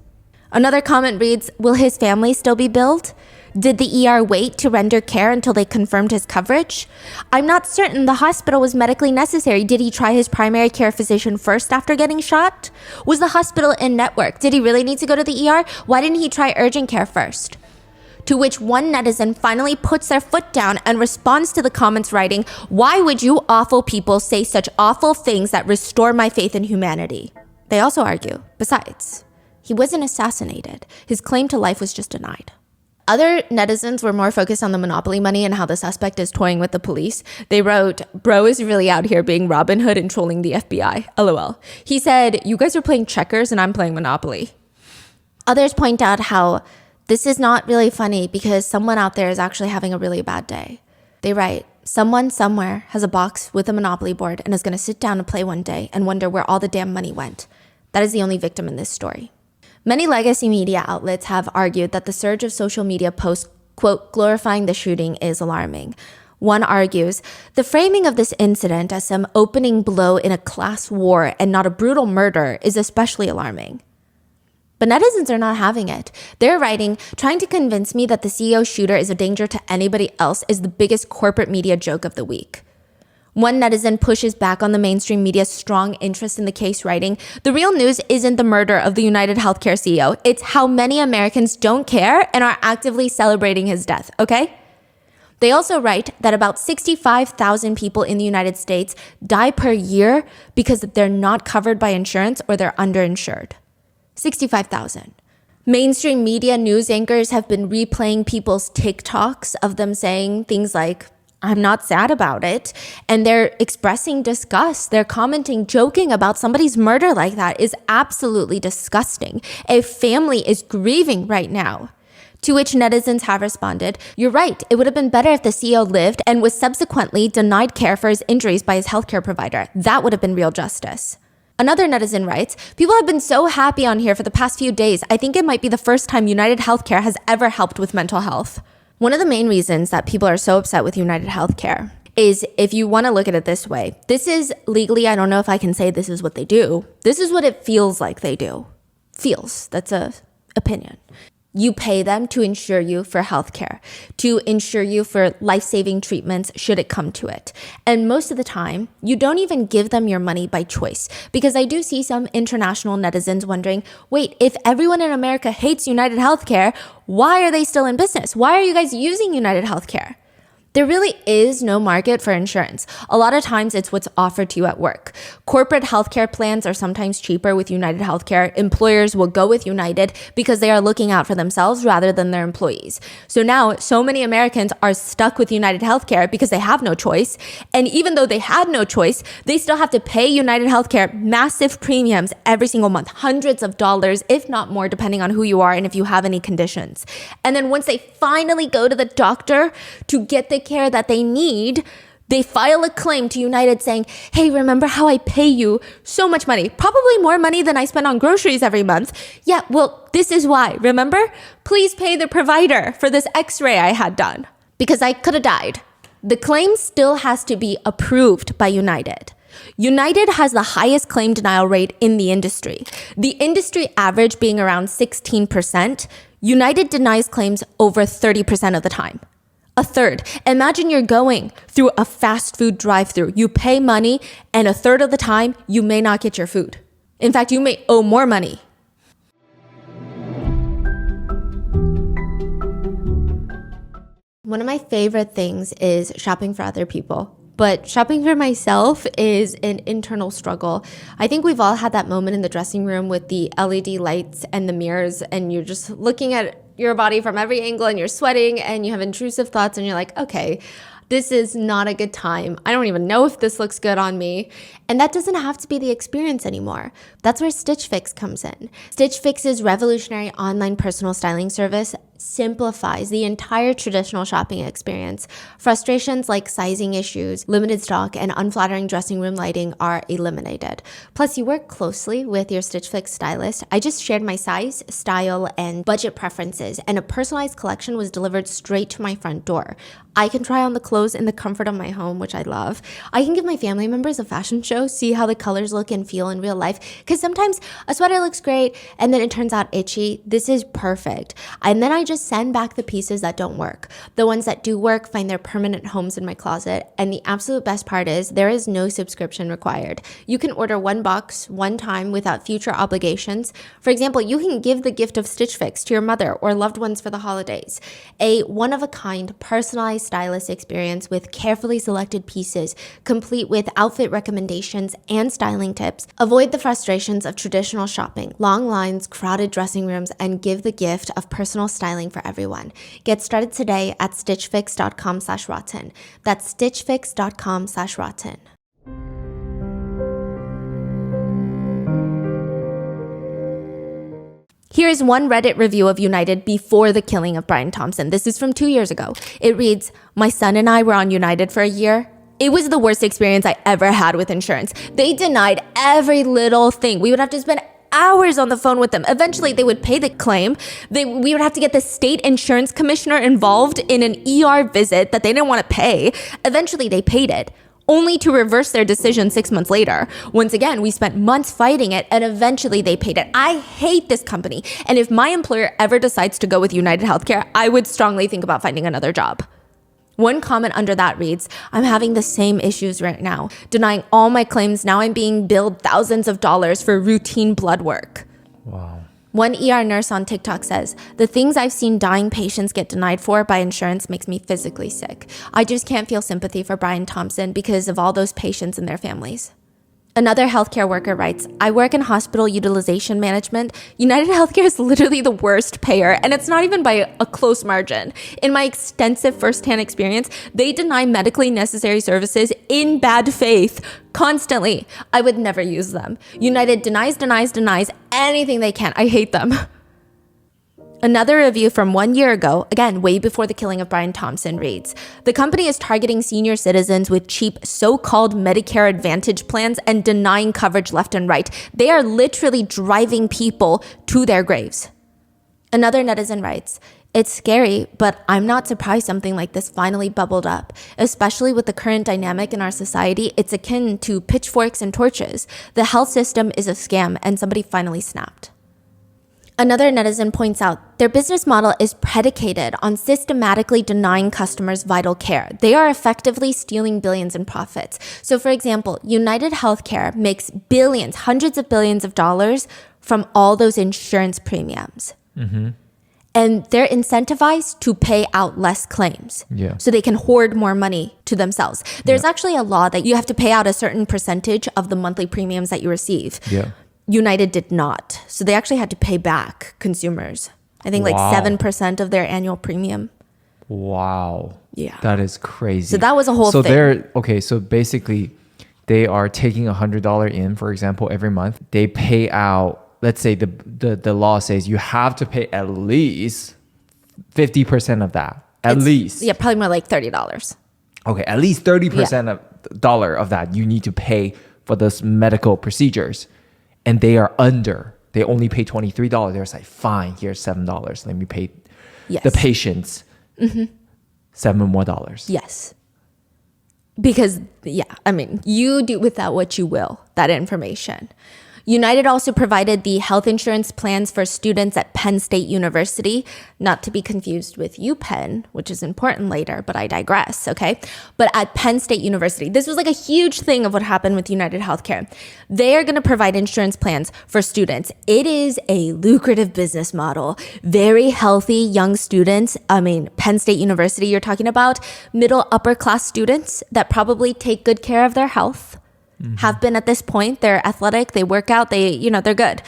Another comment reads, "Will his family still be billed? Did the ER wait to render care until they confirmed his coverage? I'm not certain the hospital was medically necessary. Did he try his primary care physician first after getting shot? Was the hospital in network? Did he really need to go to the ER? Why didn't he try urgent care first?" To which one netizen finally puts their foot down and responds to the comments writing, "Why would you awful people say such awful things that restore my faith in humanity?" They also argue, besides, he wasn't assassinated. His claim to life was just denied. Other netizens were more focused on the monopoly money and how the suspect is toying with the police. They wrote, "Bro is really out here being Robin Hood and trolling the FBI. LOL. He said, you guys are playing checkers and I'm playing Monopoly." Others point out how this is not really funny because someone out there is actually having a really bad day. They write, "Someone somewhere has a box with a Monopoly board and is going to sit down and play one day and wonder where all the damn money went. That is the only victim in this story." Many legacy media outlets have argued that the surge of social media posts, quote, glorifying the shooting is alarming. One argues, the framing of this incident as some opening blow in a class war and not a brutal murder is especially alarming. But netizens are not having it. They're writing, "Trying to convince me that the CEO shooter is a danger to anybody else is the biggest corporate media joke of the week." One netizen pushes back on the mainstream media's strong interest in the case, writing, "The real news isn't the murder of the United Healthcare CEO. It's how many Americans don't care and are actively celebrating his death, okay?" They also write that about 65,000 people in the United States die per year because they're not covered by insurance or they're underinsured. 65,000. Mainstream media news anchors have been replaying people's TikToks of them saying things like, "I'm not sad about it." And they're expressing disgust. They're commenting, joking about somebody's murder like that is absolutely disgusting. A family is grieving right now. To which netizens have responded, "You're right, it would have been better if the CEO lived and was subsequently denied care for his injuries by his healthcare provider. That would have been real justice." Another netizen writes, "People have been so happy on here for the past few days. I think it might be the first time United Healthcare has ever helped with mental health." One of the main reasons that people are so upset with United Healthcare is, if you want to look at it this way, this is legally, I don't know if I can say this is what they do. This is what it feels like they do. Feels, that's a opinion. You pay them to insure you for healthcare, to insure you for life-saving treatments should it come to it. And most of the time, you don't even give them your money by choice. Because I do see some international netizens wondering, wait, if everyone in America hates United Healthcare, why are they still in business? Why are you guys using United Healthcare? There really is no market for insurance. A lot of times it's what's offered to you at work. Corporate healthcare plans are sometimes cheaper with United Healthcare. Employers will go with United because they are looking out for themselves rather than their employees. So now so many Americans are stuck with United Healthcare because they have no choice. And even though they had no choice, they still have to pay United Healthcare massive premiums every single month, hundreds of dollars, if not more, depending on who you are and if you have any conditions. And then once they finally go to the doctor to get the care that they need, they file a claim to United saying, "Hey, remember how I pay you so much money? Probably more money than I spend on groceries every month. Yeah, well, this is why. Remember? Please pay the provider for this x-ray I had done because I could have died." The claim still has to be approved by United. United has the highest claim denial rate in the industry. The industry average being around 16%, United denies claims over 30% of the time. A third. Imagine you're going through a fast food drive-thru. You pay money, and a third of the time, you may not get your food. In fact, you may owe more money. One of my favorite things is shopping for other people. But shopping for myself is an internal struggle. I think we've all had that moment in the dressing room with the LED lights and the mirrors, and you're just looking at your body from every angle and you're sweating and you have intrusive thoughts and you're like, okay, this is not a good time. I don't even know if this looks good on me. And that doesn't have to be the experience anymore. That's where Stitch Fix comes in. Stitch Fix's revolutionary online personal styling service simplifies the entire traditional shopping experience. Frustrations like sizing issues, limited stock, and unflattering dressing room lighting are eliminated. Plus, you work closely with your Stitch Fix stylist. I just shared my size, style, and budget preferences, and a personalized collection was delivered straight to my front door. I can try on the clothes in the comfort of my home, which I love. I can give my family members a fashion show, see how the colors look and feel in real life, because sometimes a sweater looks great and then it turns out itchy. This is perfect. And then I just send back the pieces that don't work. The ones that do work find their permanent homes in my closet. And the absolute best part is there is no subscription required. You can order one box, one time without future obligations. For example, you can give the gift of Stitch Fix to your mother or loved ones for the holidays. A one-of-a-kind, personalized stylist experience with carefully selected pieces, complete with outfit recommendations and styling tips. Avoid the frustrations of traditional shopping, long lines, crowded dressing rooms, and give the gift of personal styling for everyone. Get started today at stitchfix.com/rotten. That's stitchfix.com/rotten. Here is one Reddit review of United before the killing of Brian Thompson. This is from 2 years ago. It reads, "My son and I were on United for a year. It was the worst experience I ever had with insurance. They denied every little thing. We would have to spend hours on the phone with them. Eventually, they would pay the claim. We would have to get the state insurance commissioner involved in an ER visit that they didn't want to pay. Eventually, they paid it, only to reverse their decision 6 months later. Once again, we spent months fighting it, and eventually they paid it. I hate this company, and if my employer ever decides to go with United Healthcare, I would strongly think about finding another job." One comment under that reads, "I'm having the same issues right now. Denying all my claims, now I'm being billed thousands of dollars for routine blood work." Wow. One ER nurse on TikTok says, "The things I've seen dying patients get denied for by insurance makes me physically sick. I just can't feel sympathy for Brian Thompson because of all those patients and their families." Another healthcare worker writes, "I work in hospital utilization management. United Healthcare is literally the worst payer, and it's not even by a close margin. In my extensive firsthand experience, they deny medically necessary services in bad faith constantly. I would never use them. United denies anything they can. I hate them." Another review from 1 year ago, again, way before the killing of Brian Thompson, reads, the company is targeting senior citizens with cheap so-called Medicare Advantage plans and denying coverage left and right. They are literally driving people to their graves. Another netizen writes, it's scary, but I'm not surprised something like this finally bubbled up. Especially with the current dynamic in our society, it's akin to pitchforks and torches. The health system is a scam, and somebody finally snapped. Another netizen points out, their business model is predicated on systematically denying customers vital care. They are effectively stealing billions in profits. So for example, United Healthcare makes billions, hundreds of billions of dollars from all those insurance premiums. Mm-hmm. And they're incentivized to pay out less claims. Yeah. So they can hoard more money to themselves. There's actually a law that you have to pay out a certain percentage of the monthly premiums that you receive. Yeah. United did not. So they actually had to pay back consumers. I think like 7% of their annual premium. Wow. Yeah. That is crazy. So that was a whole thing. So basically they are taking $100 in, for example, every month. They pay out, let's say the law says you have to pay at least 50% of that. At least. Yeah, probably more like $30. Okay, at least 30% of that you need to pay for those medical procedures. And they are under. They only pay $23. They're like, fine, here's $7. Let me pay the patients $7 more. Yes. Because, you do with that what you will, that information. United also provided the health insurance plans for students at Penn State University, not to be confused with UPenn, which is important later, but I digress, okay? But at Penn State University, this was like a huge thing of what happened with United Healthcare. They are going to provide insurance plans for students. It is a lucrative business model. Very healthy young students. Penn State University, you're talking about middle upper class students that probably take good care of their health. Have been at this point. They're athletic, they work out, they're good.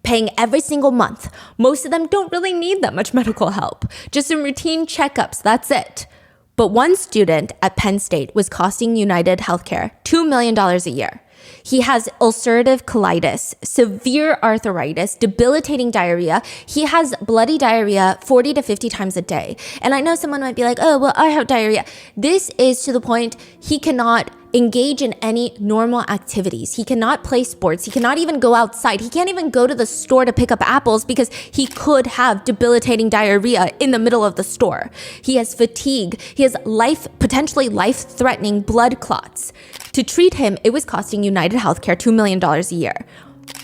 Paying every single month. Most of them don't really need that much medical help. Just some routine checkups, that's it. But one student at Penn State was costing United Healthcare $2 million a year. He has ulcerative colitis, severe arthritis, debilitating diarrhea. He has bloody diarrhea 40 to 50 times a day. And I know someone might be like, oh, well, I have diarrhea. This is to the point he cannot engage in any normal activities. He cannot play sports. He cannot even go outside. He can't even go to the store to pick up apples because he could have debilitating diarrhea in the middle of the store. He has fatigue. He has potentially life-threatening blood clots. To treat him, it was costing United Healthcare $2 million a year.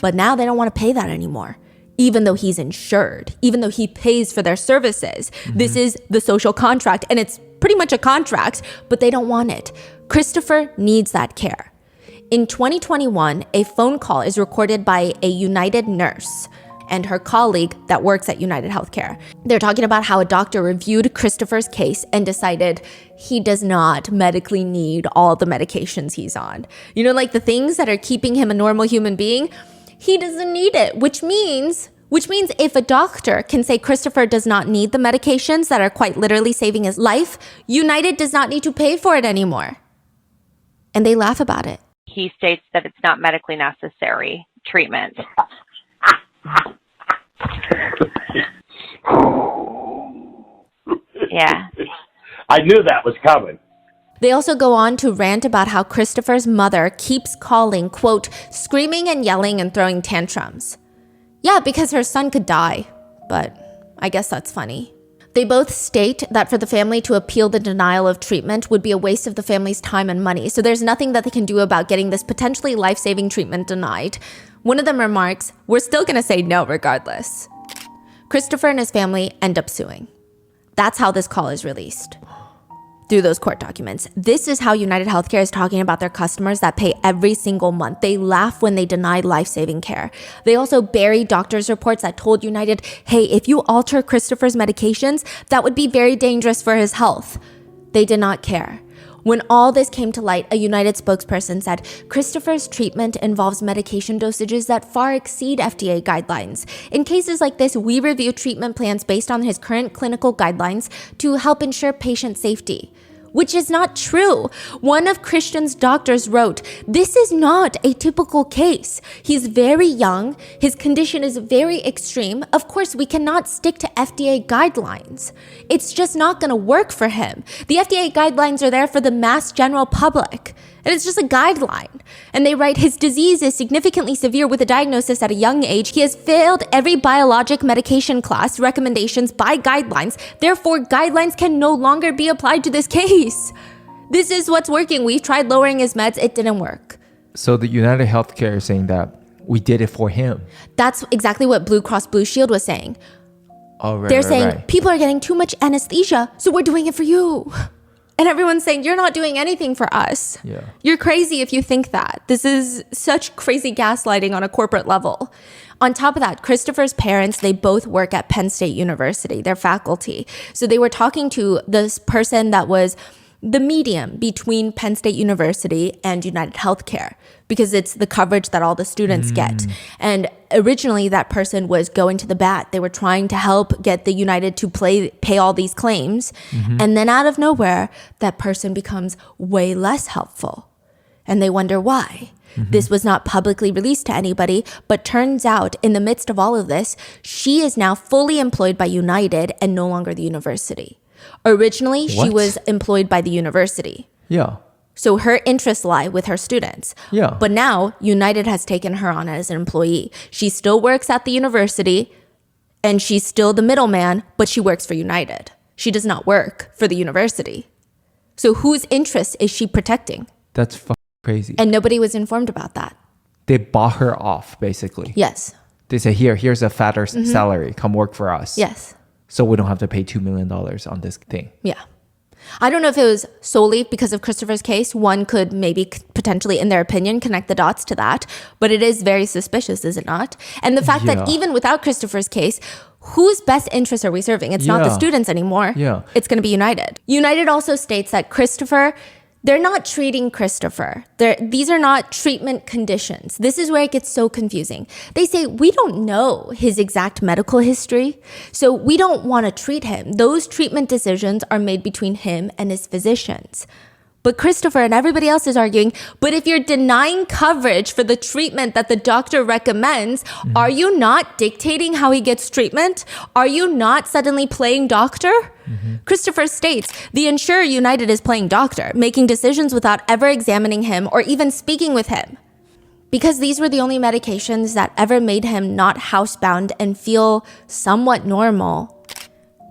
But now they don't want to pay that anymore. Even though he's insured, even though he pays for their services. This is the social contract, and it's pretty much a contract, but they don't want it. Christopher needs that care. In 2021, a phone call is recorded by a United nurse and her colleague that works at United Healthcare. They're talking about how a doctor reviewed Christopher's case and decided he does not medically need all the medications he's on. Like the things that are keeping him a normal human being, he doesn't need it, which means if a doctor can say Christopher does not need the medications that are quite literally saving his life, United does not need to pay for it anymore. And they laugh about it. He states that it's not medically necessary treatment. Yeah. I knew that was coming. They also go on to rant about how Christopher's mother keeps calling, quote, screaming and yelling and throwing tantrums. Yeah, because her son could die, but I guess that's funny. They both state that for the family to appeal the denial of treatment would be a waste of the family's time and money, so there's nothing that they can do about getting this potentially life-saving treatment denied. One of them remarks, we're still gonna say no regardless. Christopher and his family end up suing. That's how this call is released. Through those court documents. This is how United Healthcare is talking about their customers that pay every single month. They laugh when they deny life-saving care. They also bury doctors' reports that told United, hey, if you alter Christopher's medications, that would be very dangerous for his health. They did not care. When all this came to light, a United spokesperson said, Christopher's treatment involves medication dosages that far exceed FDA guidelines. In cases like this, we review treatment plans based on his current clinical guidelines to help ensure patient safety. which is not true. One of Christian's doctors wrote, "This is not a typical case. He's very young. His condition is very extreme. Of course, we cannot stick to FDA guidelines. It's just not going to work for him. The FDA guidelines are there for the mass general public. And it's just a guideline." And they write, "His disease is significantly severe with a diagnosis at a young age. He has failed every biologic medication class recommendations by guidelines. Therefore, guidelines can no longer be applied to this case. This is what's working. We've tried lowering his meds. It didn't work." So the United Healthcare is saying that we did it for him. That's exactly what Blue Cross Blue Shield was saying. Oh, right, They're right, saying, right. people are getting too much anesthesia, so we're doing it for you. And everyone's saying, you're not doing anything for us. Yeah. You're crazy if you think that. This is such crazy gaslighting on a corporate level. On top of that, Christopher's parents, they both work at Penn State University. They're faculty. So they were talking to this person that was the medium between Penn State University and United Healthcare, because it's the coverage that all the students get. And originally that person was going to the bat. They were trying to help get the United to pay all these claims. And then out of nowhere, that person becomes way less helpful. And they wonder why. This was not publicly released to anybody, but turns out in the midst of all of this, she is now fully employed by United and no longer the university. Originally, she What? was employed by the university. Yeah. So her interests lie with her students. Yeah. But now United has taken her on as an employee. She still works at the university and she's still the middleman, but she works for United. She does not work for the university. So whose interests is she protecting? That's fucking crazy. And nobody was informed about that. They bought her off, basically. Yes. They say, here's a fatter salary. Come work for us. Yes. So we don't have to pay $2 million on this thing. Yeah. I don't know if it was solely because of Christopher's case. One could maybe potentially, in their opinion, connect the dots to that. But it is very suspicious, is it not? And the fact that even without Christopher's case, whose best interests are we serving? It's not the students anymore. Yeah. It's going to be United. United also states that Christopher, they're not treating Christopher. These are not treatment conditions. This is where it gets so confusing. They say, we don't know his exact medical history, so we don't want to treat him. Those treatment decisions are made between him and his physicians. But Christopher and everybody else is arguing, but if you're denying coverage for the treatment that the doctor recommends, are you not dictating how he gets treatment? Are you not suddenly playing doctor? Christopher states, the insurer United is playing doctor, making decisions without ever examining him or even speaking with him. Because these were the only medications that ever made him not housebound and feel somewhat normal.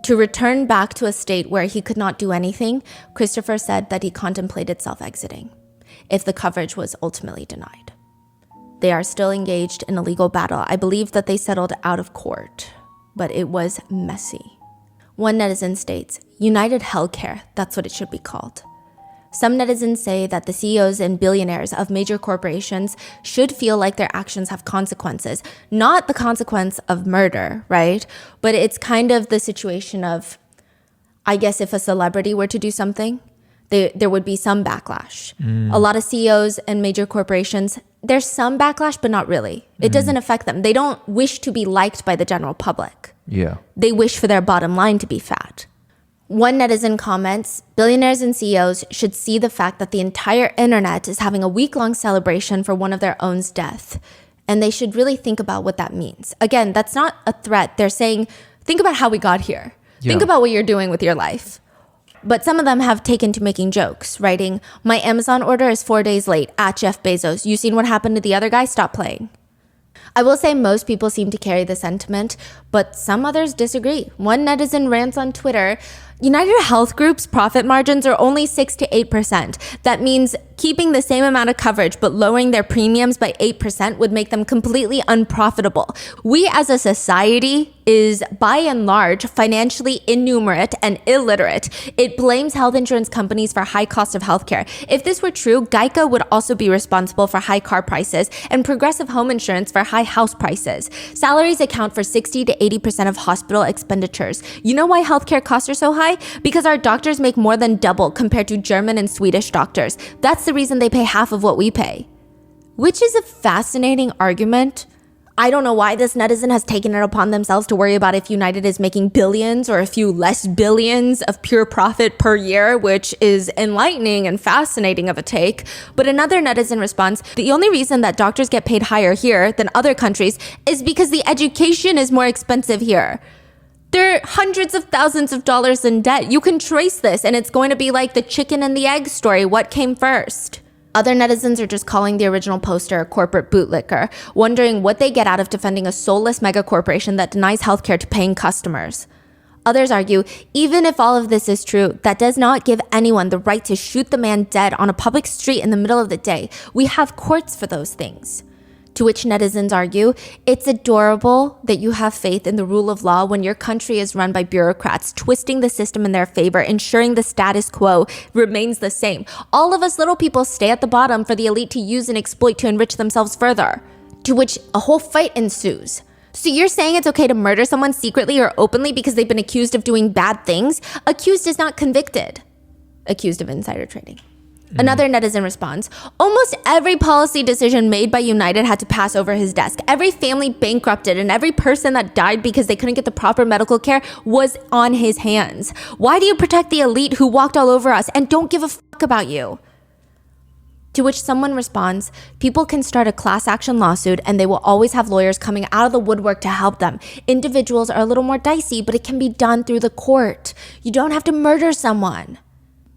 To return back to a state where he could not do anything, Christopher said that he contemplated self-exiting if the coverage was ultimately denied. They are still engaged in a legal battle. I believe that they settled out of court, but it was messy. One netizen states, United Healthcare, that's what it should be called. Some netizens say that the CEOs and billionaires of major corporations should feel like their actions have consequences. Not the consequence of murder, right? But it's kind of the situation of, I guess if a celebrity were to do something, there would be some backlash. A lot of CEOs and major corporations, there's some backlash, but not really. It doesn't affect them. They don't wish to be liked by the general public. Yeah. They wish for their bottom line to be fat. One netizen comments, billionaires and CEOs should see the fact that the entire internet is having a week-long celebration for one of their own's death. And they should really think about what that means. Again, that's not a threat. They're saying, think about how we got here. Yeah. Think about what you're doing with your life. But some of them have taken to making jokes, writing, my Amazon order is 4 days late, at Jeff Bezos. You seen what happened to the other guy? Stop playing. I will say most people seem to carry the sentiment, but some others disagree. One netizen rants on Twitter, United Health Group's profit margins are only 6 to 8%. That means keeping the same amount of coverage but lowering their premiums by 8% would make them completely unprofitable. We as a society is by and large financially innumerate and illiterate. It blames health insurance companies for high cost of healthcare. If this were true, Geico would also be responsible for high car prices and Progressive Home Insurance for high house prices. Salaries account for 60 to 80% of hospital expenditures. You know why healthcare costs are so high? Because our doctors make more than double compared to German and Swedish doctors. That's the reason they pay half of what we pay. Which is a fascinating argument. I don't know why this netizen has taken it upon themselves to worry about if United is making billions or a few less billions of pure profit per year, which is enlightening and fascinating of a take. But another netizen responds, the only reason that doctors get paid higher here than other countries is because the education is more expensive here. They're hundreds of thousands of dollars in debt. You can trace this, and it's going to be like the chicken and the egg story. What came first? Other netizens are just calling the original poster a corporate bootlicker, wondering what they get out of defending a soulless mega corporation that denies healthcare to paying customers. Others argue, even if all of this is true, that does not give anyone the right to shoot the man dead on a public street in the middle of the day. We have courts for those things. To which netizens argue, it's adorable that you have faith in the rule of law when your country is run by bureaucrats, twisting the system in their favor, ensuring the status quo remains the same. All of us little people stay at the bottom for the elite to use and exploit to enrich themselves further. To which a whole fight ensues. So you're saying it's okay to murder someone secretly or openly because they've been accused of doing bad things? Accused is not convicted. Accused of insider trading. Another netizen responds, almost every policy decision made by United had to pass over his desk. Every family bankrupted and every person that died because they couldn't get the proper medical care was on his hands. Why do you protect the elite who walked all over us and don't give a fuck about you? To which someone responds, people can start a class action lawsuit and they will always have lawyers coming out of the woodwork to help them. Individuals are a little more dicey, but it can be done through the court. You don't have to murder someone.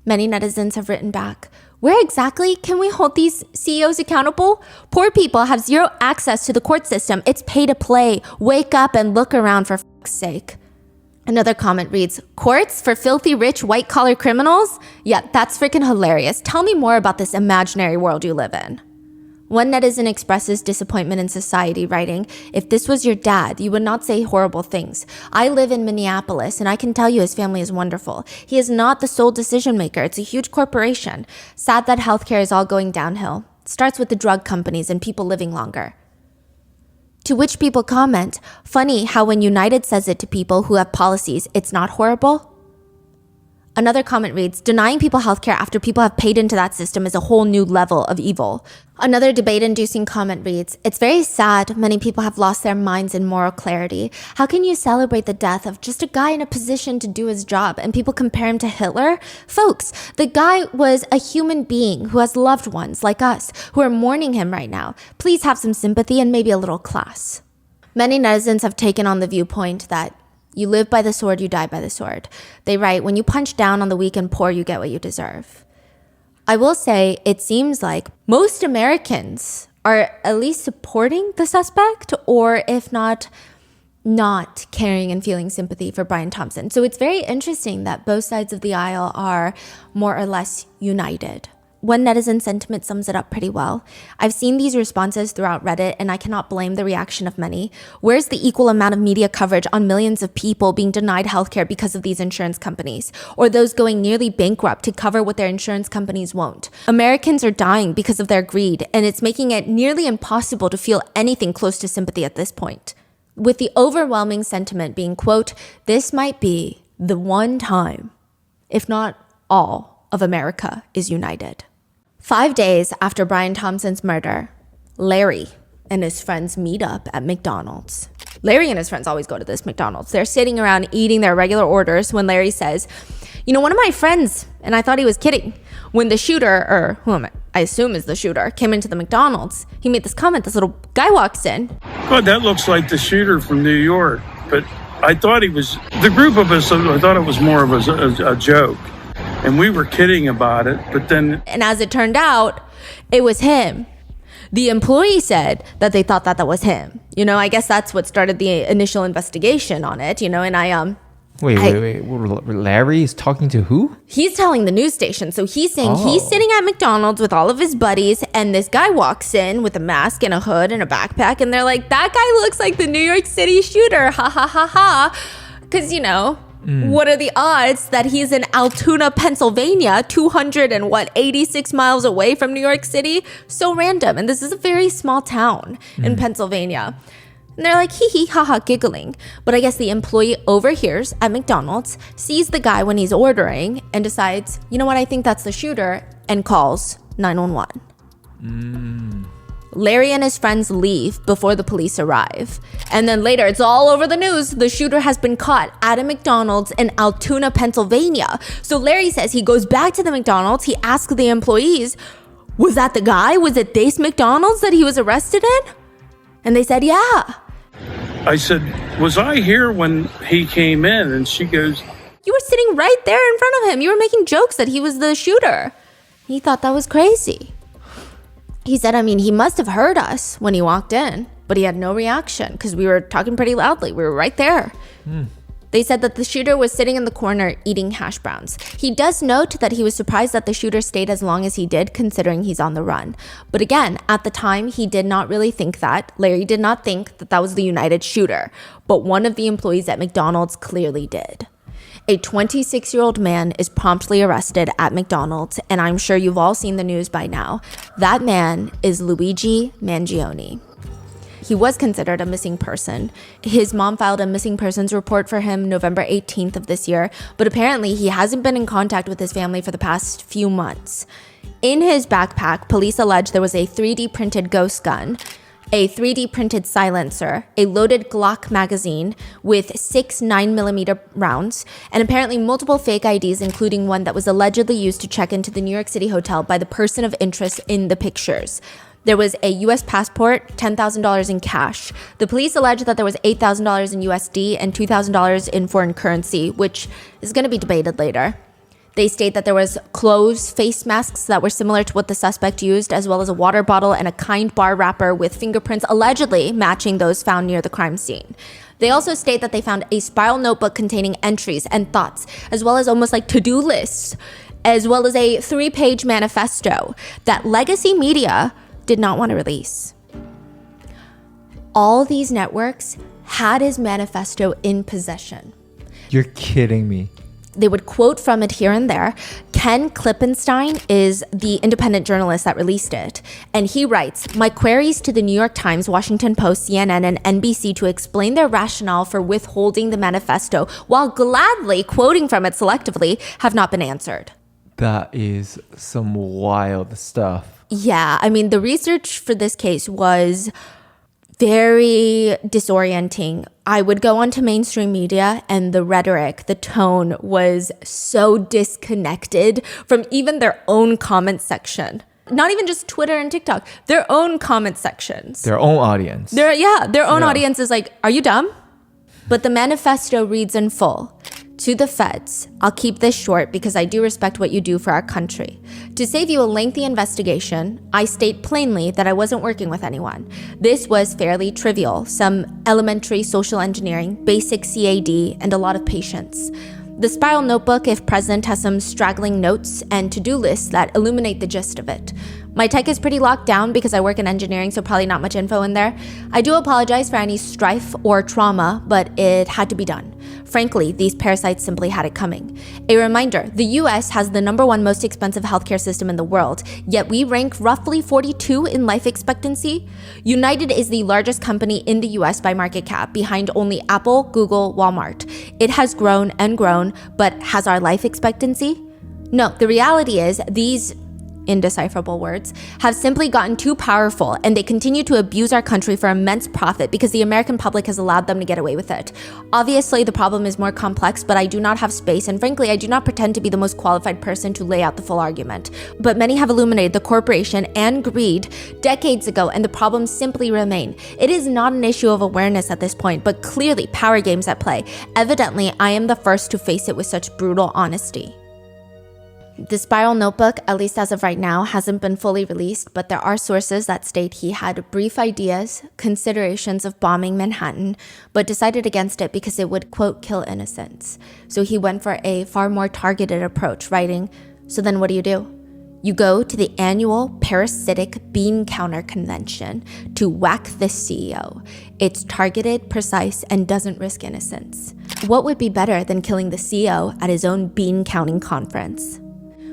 Many netizens have written back, where exactly can we hold these CEOs accountable? Poor people have zero access to the court system. It's pay to play. Wake up and look around for fuck's sake. Another comment reads, courts for filthy rich white collar criminals? Yeah, that's freaking hilarious. Tell me more about this imaginary world you live in. One netizen expresses disappointment in society, writing, if this was your dad, you would not say horrible things. I live in Minneapolis, and I can tell you his family is wonderful. He is not the sole decision maker. It's a huge corporation. Sad that healthcare is all going downhill. It starts with the drug companies and people living longer. To which people comment, funny how when United says it to people who have policies, it's not horrible. Another comment reads, denying people healthcare after people have paid into that system is a whole new level of evil. Another debate-inducing comment reads, it's very sad many people have lost their minds in moral clarity. How can you celebrate the death of just a guy in a position to do his job and people compare him to Hitler? Folks, the guy was a human being who has loved ones like us who are mourning him right now. Please have some sympathy and maybe a little class. Many netizens have taken on the viewpoint that you live by the sword, you die by the sword. They write, when you punch down on the weak and poor, you get what you deserve. I will say, it seems like most Americans are at least supporting the suspect, or if not caring and feeling sympathy for Brian Thompson. So it's very interesting that both sides of the aisle are more or less united. One netizen sentiment sums it up pretty well. I've seen these responses throughout Reddit, and I cannot blame the reaction of many. Where's the equal amount of media coverage on millions of people being denied healthcare because of these insurance companies, or those going nearly bankrupt to cover what their insurance companies won't? Americans are dying because of their greed, and it's making it nearly impossible to feel anything close to sympathy at this point. With the overwhelming sentiment being, quote, this might be the one time, if not all, of America is united. 5 days after Brian Thompson's murder, Larry and his friends meet up at McDonald's. Larry and his friends always go to this McDonald's. They're sitting around eating their regular orders when Larry says, you know, one of my friends, and I thought he was kidding, when the shooter, or who I assume is the shooter, came into the McDonald's, he made this comment, this little guy walks in. God, that looks like the shooter from New York. But I thought he was, the group of us, I thought it was more of a joke. And we were kidding about it, but then... And as it turned out, it was him. The employee said that they thought that was him. You know, I guess that's what started the initial investigation on it, you know, and Wait. Larry is talking to who? He's telling the news station. So he's saying he's sitting at McDonald's with all of his buddies, and this guy walks in with a mask and a hood and a backpack, and they're like, that guy looks like the New York City shooter, ha ha ha ha. Because, you know... What are the odds that he's in Altoona, Pennsylvania, 86 miles away from New York City? So random. And this is a very small town in Pennsylvania. And they're like, hee hee, ha ha, giggling. But I guess the employee overhears at McDonald's, sees the guy when he's ordering, and decides, you know what, I think that's the shooter, and calls 911. Larry and his friends leave before the police arrive. And then later, it's all over the news. The shooter has been caught at a McDonald's in Altoona, Pennsylvania. So Larry says he goes back to the McDonald's. He asks the employees, was that the guy? Was it this McDonald's that he was arrested in? And they said, yeah. I said, was I here when he came in? And she goes, You were sitting right there in front of him. You were making jokes that he was the shooter. He thought that was crazy. He said, I mean, he must have heard us when he walked in, but he had no reaction because we were talking pretty loudly. We were right there. They said that the shooter was sitting in the corner eating hash browns. He does note that he was surprised that the shooter stayed as long as he did, considering he's on the run. But again, at the time, he did not really think that. Larry did not think that that was the United shooter, but one of the employees at McDonald's clearly did. A 26-year-old man is promptly arrested at McDonald's, and I'm sure you've all seen the news by now. That man is Luigi Mangione. He was considered a missing person. His mom filed a missing persons report for him November 18th of this year, but apparently he hasn't been in contact with his family for the past few months. In his backpack, police allege there was a 3D printed ghost gun, a 3D printed silencer, a loaded Glock magazine with 6 9mm rounds, and apparently multiple fake IDs, including one that was allegedly used to check into the New York City hotel by the person of interest in the pictures. There was a US passport, $10,000 in cash. The police allege that there was $8,000 in USD and $2,000 in foreign currency, which is going to be debated later. They state that there was clothes, face masks that were similar to what the suspect used, as well as a water bottle and a Kind bar wrapper with fingerprints allegedly matching those found near the crime scene. They also state that they found a spiral notebook containing entries and thoughts, as well as almost like to-do lists, as well as a 3-page manifesto that legacy media did not want to release. All these networks had his manifesto in possession. You're kidding me. They would quote from it here and there. Ken Klippenstein is the independent journalist that released it. And he writes, my queries to the New York Times, Washington Post, CNN, and NBC to explain their rationale for withholding the manifesto while gladly quoting from it selectively have not been answered. That is some wild stuff. Yeah, I mean, the research for this case was very disorienting. I would go onto mainstream media and the rhetoric, the tone was so disconnected from even their own comment section. Not even just Twitter and TikTok, their own comment sections. Their own audience. Their own audience is like, are you dumb? But the manifesto reads in full. To the feds, I'll keep this short because I do respect what you do for our country. To save you a lengthy investigation, I state plainly that I wasn't working with anyone. This was fairly trivial, some elementary social engineering, basic CAD, and a lot of patience. The spiral notebook, if present, has some straggling notes and to-do lists that illuminate the gist of it. My tech is pretty locked down because I work in engineering, so probably not much info in there. I do apologize for any strife or trauma, but it had to be done. Frankly, these parasites simply had it coming. A reminder, the US has the #1 most expensive healthcare system in the world, yet we rank roughly 42 in life expectancy. United is the largest company in the US by market cap, behind only Apple, Google, Walmart. It has grown and grown, but has our life expectancy? No, the reality is these indecipherable words, have simply gotten too powerful and they continue to abuse our country for immense profit because the American public has allowed them to get away with it. Obviously, the problem is more complex, but I do not have space, and frankly, I do not pretend to be the most qualified person to lay out the full argument. But many have illuminated the corporation and greed decades ago, and the problems simply remain. It is not an issue of awareness at this point, but clearly power games at play. Evidently, I am the first to face it with such brutal honesty. The spiral notebook, at least as of right now, hasn't been fully released, but there are sources that state he had brief ideas, considerations of bombing Manhattan, but decided against it because it would, quote, kill innocents. So he went for a far more targeted approach, writing, so then what do? You go to the annual parasitic bean counter convention to whack the CEO. It's targeted, precise, and doesn't risk innocence. What would be better than killing the CEO at his own bean counting conference?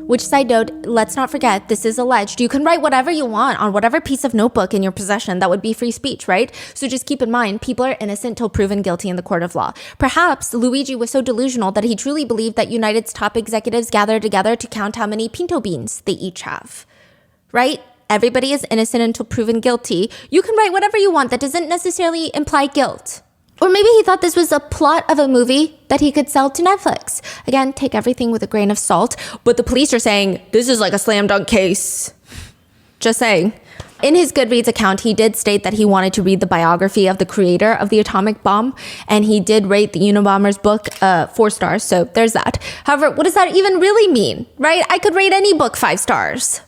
Which, side note, let's not forget, this is alleged. You can write whatever you want on whatever piece of notebook in your possession. That would be free speech, right? So just keep in mind, people are innocent till proven guilty in the court of law. Perhaps Luigi was so delusional that he truly believed that United's top executives gather together to count how many pinto beans they each have, right? everybody is innocent until proven guilty. You can write whatever you want that doesn't necessarily imply guilt. Or maybe he thought this was a plot of a movie that he could sell to Netflix. Again, take everything with a grain of salt. But the police are saying, this is like a slam dunk case. Just saying. In his Goodreads account, he did state that he wanted to read the biography of the creator of the atomic bomb, and he did rate the Unabomber's book 4 stars, so there's that. However, what does that even really mean, right? I could rate any book 5 stars.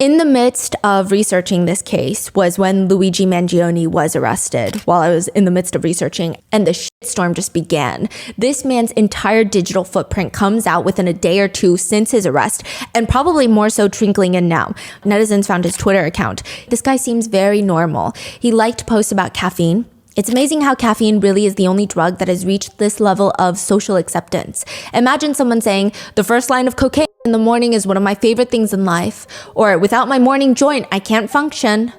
In the midst of researching this case was when Luigi Mangione was arrested while I was in the midst of researching, and the shitstorm just began. This man's entire digital footprint comes out within a day or two since his arrest, and probably more so trickling in now. Netizens found his Twitter account. This guy seems very normal. He liked posts about caffeine. It's amazing how caffeine really is the only drug that has reached this level of social acceptance. Imagine someone saying, the first line of cocaine in the morning is one of my favorite things in life. Or, without my morning joint, I can't function.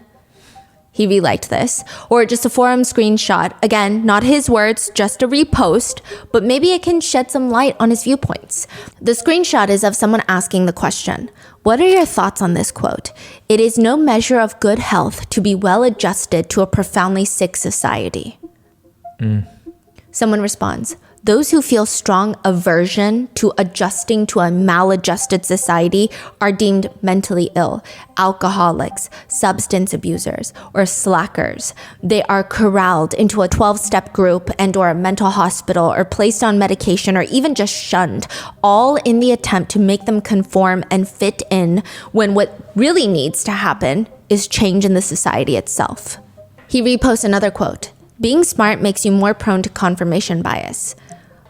He reliked this. Or just a forum screenshot. Again, not his words, just a repost, but maybe it can shed some light on his viewpoints. The screenshot is of someone asking the question, what are your thoughts on this quote? It is no measure of good health to be well adjusted to a profoundly sick society. Someone responds, those who feel strong aversion to adjusting to a maladjusted society are deemed mentally ill, alcoholics, substance abusers, or slackers. They are corralled into a 12-step group and or a mental hospital or placed on medication or even just shunned, all in the attempt to make them conform and fit in when what really needs to happen is change in the society itself. He reposts another quote, being smart makes you more prone to confirmation bias.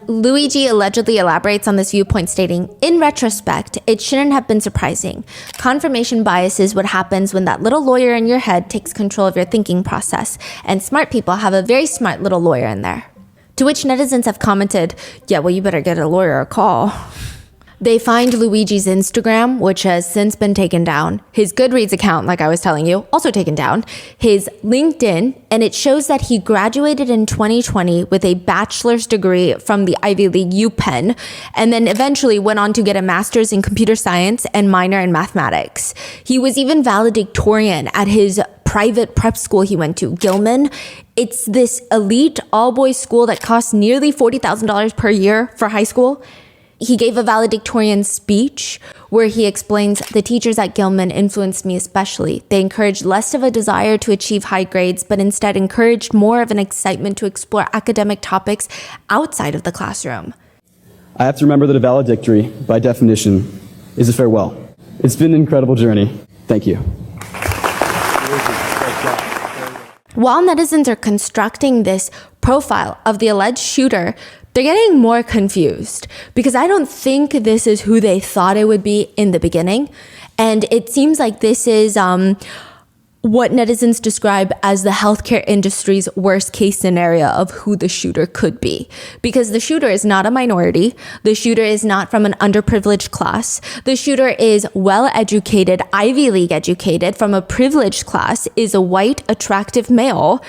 Luigi allegedly elaborates on this viewpoint stating, in retrospect, it shouldn't have been surprising. Confirmation bias is what happens when that little lawyer in your head takes control of your thinking process, and smart people have a very smart little lawyer in there. To which netizens have commented, yeah, well, you better get a lawyer a call. They find Luigi's Instagram, which has since been taken down, his Goodreads account, like I was telling you, also taken down, his LinkedIn, and it shows that he graduated in 2020 with a bachelor's degree from the Ivy League UPenn, and then eventually went on to get a master's in computer science and minor in mathematics. He was even valedictorian at his private prep school he went to, Gilman. It's this elite all-boys school that costs nearly $40,000 per year for high school. He gave a valedictorian speech where he explains, the teachers at Gilman influenced me especially. They encouraged less of a desire to achieve high grades, but instead encouraged more of an excitement to explore academic topics outside of the classroom. I have to remember that a valedictory, by definition, is a farewell. It's been an incredible journey. Thank you. While netizens are constructing this profile of the alleged shooter, they're getting more confused because I don't think this is who they thought it would be in the beginning. And it seems like this is what netizens describe as the healthcare industry's worst case scenario of who the shooter could be. Because the shooter is not a minority. The shooter is not from an underprivileged class. The shooter is well-educated, Ivy League educated, from a privileged class, is a white, attractive male.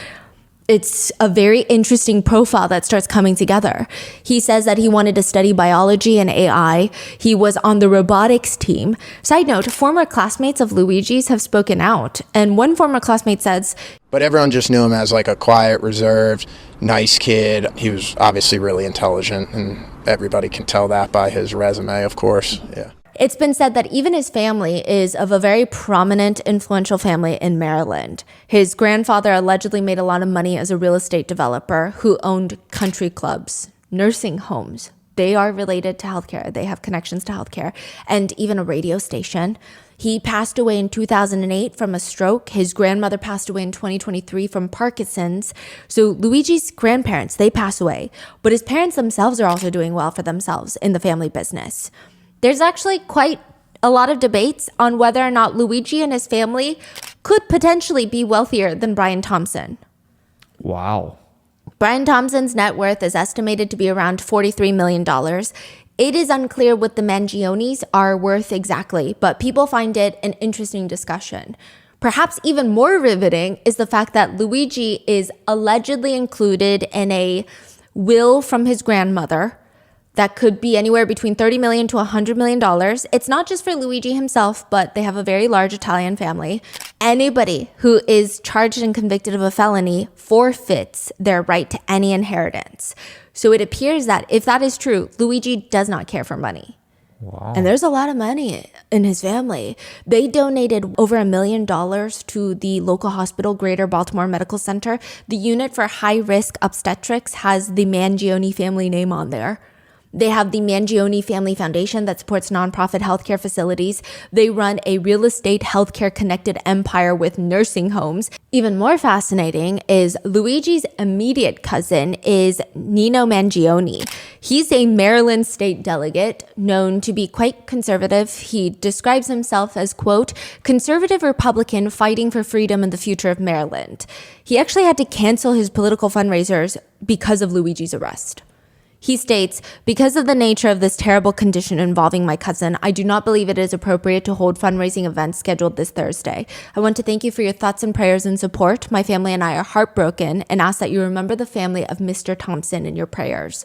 It's a very interesting profile that starts coming together. He says that he wanted to study biology and AI. He was on the robotics team. Side note, former classmates of Luigi's have spoken out. And one former classmate says, but everyone just knew him as like a quiet, reserved, nice kid. He was obviously really intelligent, and everybody can tell that by his resume, of course. Yeah. It's been said that even his family is of a very prominent, influential family in Maryland. His grandfather allegedly made a lot of money as a real estate developer who owned country clubs, nursing homes. They are related to healthcare. They have connections to healthcare, and even a radio station. He passed away in 2008 from a stroke. His grandmother passed away in 2023 from Parkinson's. So Luigi's grandparents, they pass away, but his parents themselves are also doing well for themselves in the family business. There's actually quite a lot of debates on whether or not Luigi and his family could potentially be wealthier than Brian Thompson. Wow. Brian Thompson's net worth is estimated to be around $43 million. It is unclear what the Mangiones are worth exactly, but people find it an interesting discussion. Perhaps even more riveting is the fact that Luigi is allegedly included in a will from his grandmother that could be anywhere between $30 million to $100 million. It's not just for Luigi himself, but they have a very large Italian family. Anybody who is charged and convicted of a felony forfeits their right to any inheritance. So it appears that if that is true, Luigi does not care for money. Wow. And there's a lot of money in his family. They donated over $1 million to the local hospital, Greater Baltimore Medical Center. The unit for high-risk obstetrics has the Mangione family name on there. They have the Mangione Family Foundation that supports nonprofit healthcare facilities. They run a real estate healthcare connected empire with nursing homes. Even more fascinating is Luigi's immediate cousin is Nino Mangione. He's a Maryland state delegate known to be quite conservative. He describes himself as, quote, conservative Republican fighting for freedom and the future of Maryland. He actually had to cancel his political fundraisers because of Luigi's arrest. He states, because of the nature of this terrible condition involving my cousin, I do not believe it is appropriate to hold fundraising events scheduled this Thursday. I want to thank you for your thoughts and prayers and support. My family and I are heartbroken and ask that you remember the family of Mr. Thompson in your prayers.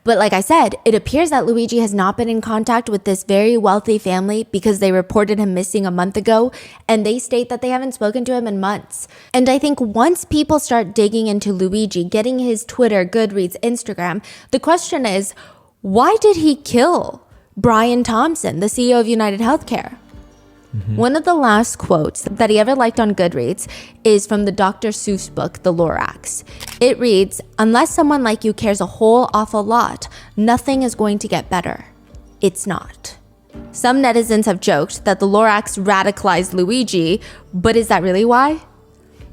But like I said, it appears that Luigi has not been in contact with this very wealthy family because they reported him missing a month ago, and they state that they haven't spoken to him in months. And I think once people start digging into Luigi, getting his Twitter, Goodreads, Instagram, the question is, why did he kill Brian Thompson, the CEO of United Healthcare? One of the last quotes that he ever liked on Goodreads is from the Dr. Seuss book, The Lorax. It reads, unless someone like you cares a whole awful lot, nothing is going to get better. It's not. Some netizens have joked that the Lorax radicalized Luigi, but is that really why?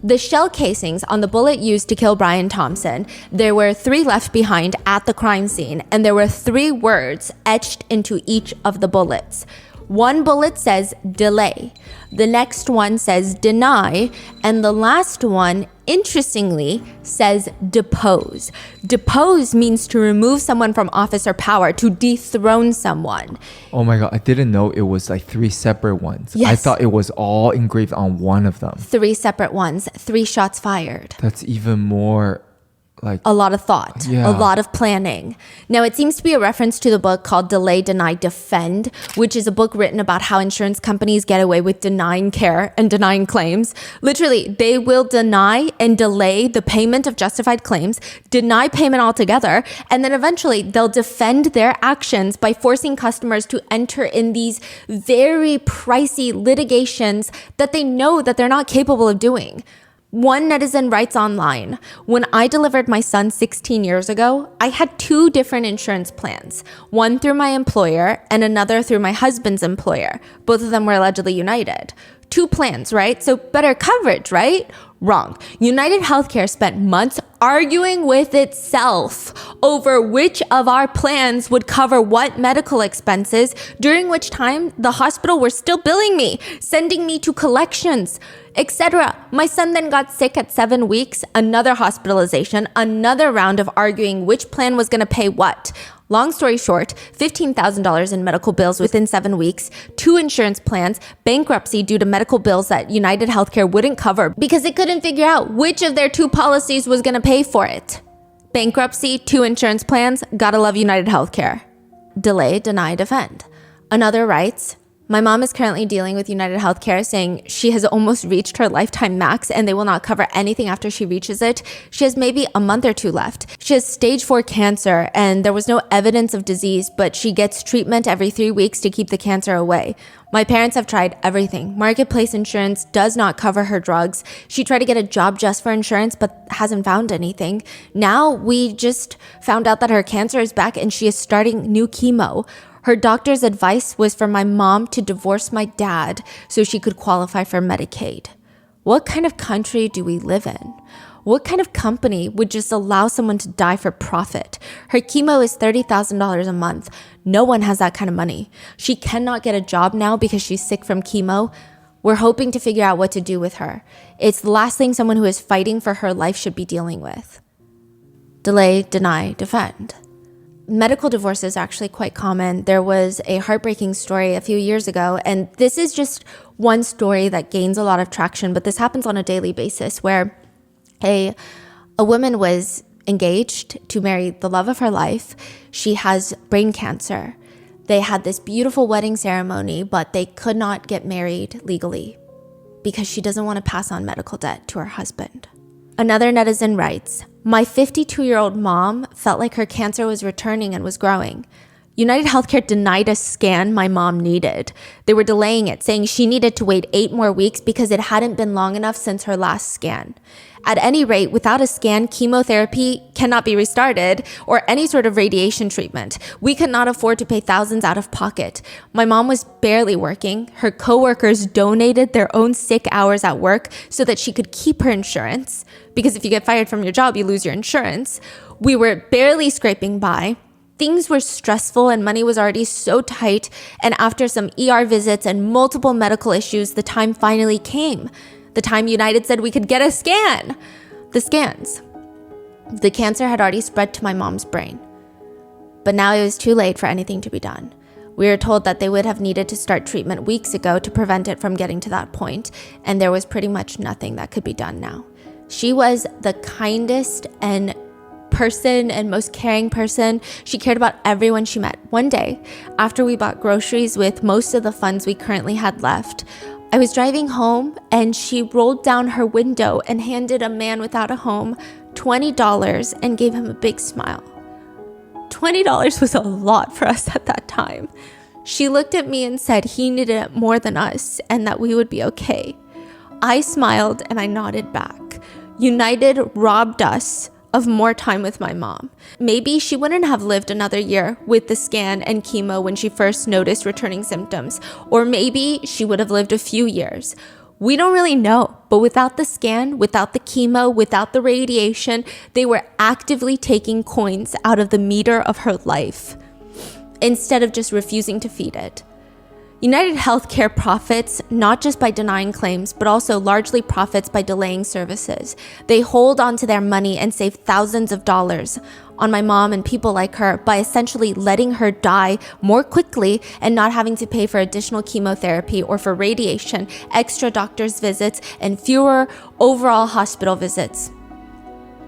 The shell casings on the bullet used to kill Brian Thompson, there were 3 left behind at the crime scene, and there were 3 words etched into each of the bullets. One bullet says delay, the next one says deny, and the last one, interestingly, says depose. Depose means to remove someone from office or power, to dethrone someone. Oh my God, I didn't know it was like 3 separate ones. Yes. I thought it was all engraved on one of them. 3 separate ones, 3 shots fired. That's even more like a lot of thought, yeah. A lot of planning. Now, it seems to be a reference to the book called Delay, Deny, Defend, which is a book written about how insurance companies get away with denying care and denying claims. Literally, they will deny and delay the payment of justified claims, deny payment altogether, and then eventually they'll defend their actions by forcing customers to enter in these very pricey litigations that they know that they're not capable of doing. One netizen writes online, when I delivered my son 16 years ago, I had 2 different insurance plans, one through my employer and another through my husband's employer. Both of them were allegedly United. 2 plans, right? So better coverage, right? Wrong. United Healthcare spent months arguing with itself over which of our plans would cover what medical expenses, during which time the hospital were still billing me, sending me to collections, etc. My son then got sick at 7 weeks, another hospitalization, another round of arguing which plan was going to pay what. Long story short, $15,000 in medical bills within 7 weeks, 2 insurance plans, bankruptcy due to medical bills that United Healthcare wouldn't cover because it couldn't figure out which of their 2 policies was going to pay for it. Bankruptcy, 2 insurance plans, gotta love United Healthcare. Delay, deny, defend. Another writes, my mom is currently dealing with United Healthcare, saying she has almost reached her lifetime max and they will not cover anything after she reaches it. She has maybe a month or 2 left. She has stage 4 cancer and there was no evidence of disease, but she gets treatment every 3 weeks to keep the cancer away. My parents have tried everything. Marketplace insurance does not cover her drugs. She tried to get a job just for insurance, but hasn't found anything. Now we just found out that her cancer is back and she is starting new chemo. Her doctor's advice was for my mom to divorce my dad so she could qualify for Medicaid. What kind of country do we live in? What kind of company would just allow someone to die for profit? Her chemo is $30,000 a month. No one has that kind of money. She cannot get a job now because she's sick from chemo. We're hoping to figure out what to do with her. It's the last thing someone who is fighting for her life should be dealing with. Delay, deny, defend. Medical divorce is actually quite common. There was a heartbreaking story a few years ago, and this is just one story that gains a lot of traction, but this happens on a daily basis where a woman was engaged to marry the love of her life. She has brain cancer. They had this beautiful wedding ceremony, but they could not get married legally because she doesn't want to pass on medical debt to her husband. Another netizen writes, "My 52-year-old mom felt like her cancer was returning and was growing. United Healthcare denied a scan my mom needed. They were delaying it, saying she needed to wait 8 more weeks because it hadn't been long enough since her last scan. At any rate, without a scan, chemotherapy cannot be restarted or any sort of radiation treatment. We could not afford to pay thousands out of pocket. My mom was barely working. Her coworkers donated their own sick hours at work so that she could keep her insurance, because if you get fired from your job, you lose your insurance. We were barely scraping by. Things were stressful and money was already so tight, and after some ER visits and multiple medical issues, the time finally came. The time United said we could get a scan. The scans. The cancer had already spread to my mom's brain. But now it was too late for anything to be done. We were told that they would have needed to start treatment weeks ago to prevent it from getting to that point, and there was pretty much nothing that could be done now. She was the kindest and most caring person. She cared about everyone she met. One day, after we bought groceries with most of the funds we currently had left, I was driving home and she rolled down her window and handed a man without a home $20 and gave him a big smile. $20 was a lot for us at that time. She looked at me and said he needed it more than us and that we would be okay. I smiled and I nodded back. United robbed us of more time with my mom. Maybe she wouldn't have lived another year with the scan and chemo when she first noticed returning symptoms, or maybe she would have lived a few years. We don't really know, but without the scan, without the chemo, without the radiation, they were actively taking coins out of the meter of her life instead of just refusing to feed it. United Healthcare profits not just by denying claims, but also largely profits by delaying services. They hold on to their money and save thousands of dollars on my mom and people like her by essentially letting her die more quickly and not having to pay for additional chemotherapy or for radiation, extra doctor's visits, and fewer overall hospital visits.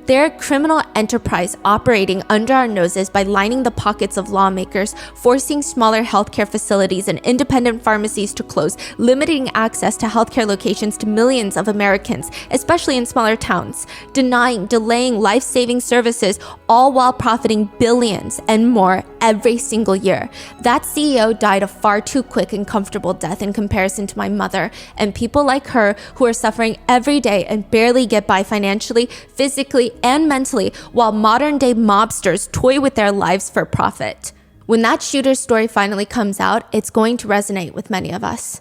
They're a criminal enterprise operating under our noses by lining the pockets of lawmakers, forcing smaller healthcare facilities and independent pharmacies to close, limiting access to healthcare locations to millions of Americans, especially in smaller towns, delaying life-saving services, all while profiting billions and more every single year. That CEO died a far too quick and comfortable death in comparison to my mother and people like her who are suffering every day and barely get by financially, physically, and mentally, while modern-day mobsters toy with their lives for profit. When that shooter's story finally comes out, it's going to resonate with many of us.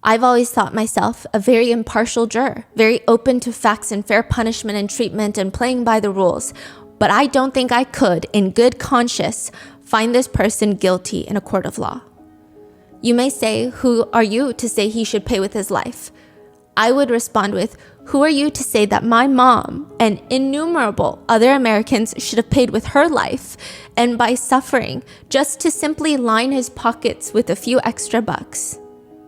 I've always thought myself a very impartial juror, very open to facts and fair punishment and treatment and playing by the rules. But I don't think I could, in good conscience, find this person guilty in a court of law. You may say, who are you to say he should pay with his life? I would respond with, who are you to say that my mom and innumerable other Americans should have paid with her life and by suffering just to simply line his pockets with a few extra bucks?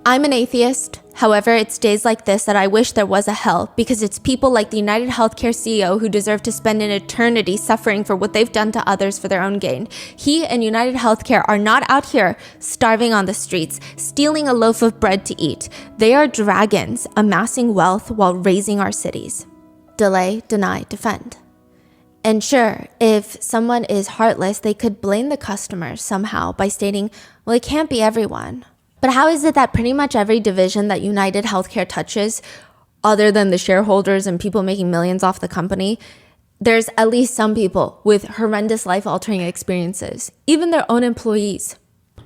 I'm an atheist. However, it's days like this that I wish there was a hell, because it's people like the United Healthcare CEO who deserve to spend an eternity suffering for what they've done to others for their own gain. He and United Healthcare are not out here starving on the streets, stealing a loaf of bread to eat. They are dragons amassing wealth while raising our cities. Delay, deny, defend. And sure, if someone is heartless, they could blame the customers somehow by stating, well, it can't be everyone. But how is it that pretty much every division that United Healthcare touches, other than the shareholders and people making millions off the company, there's at least some people with horrendous life-altering experiences, even their own employees?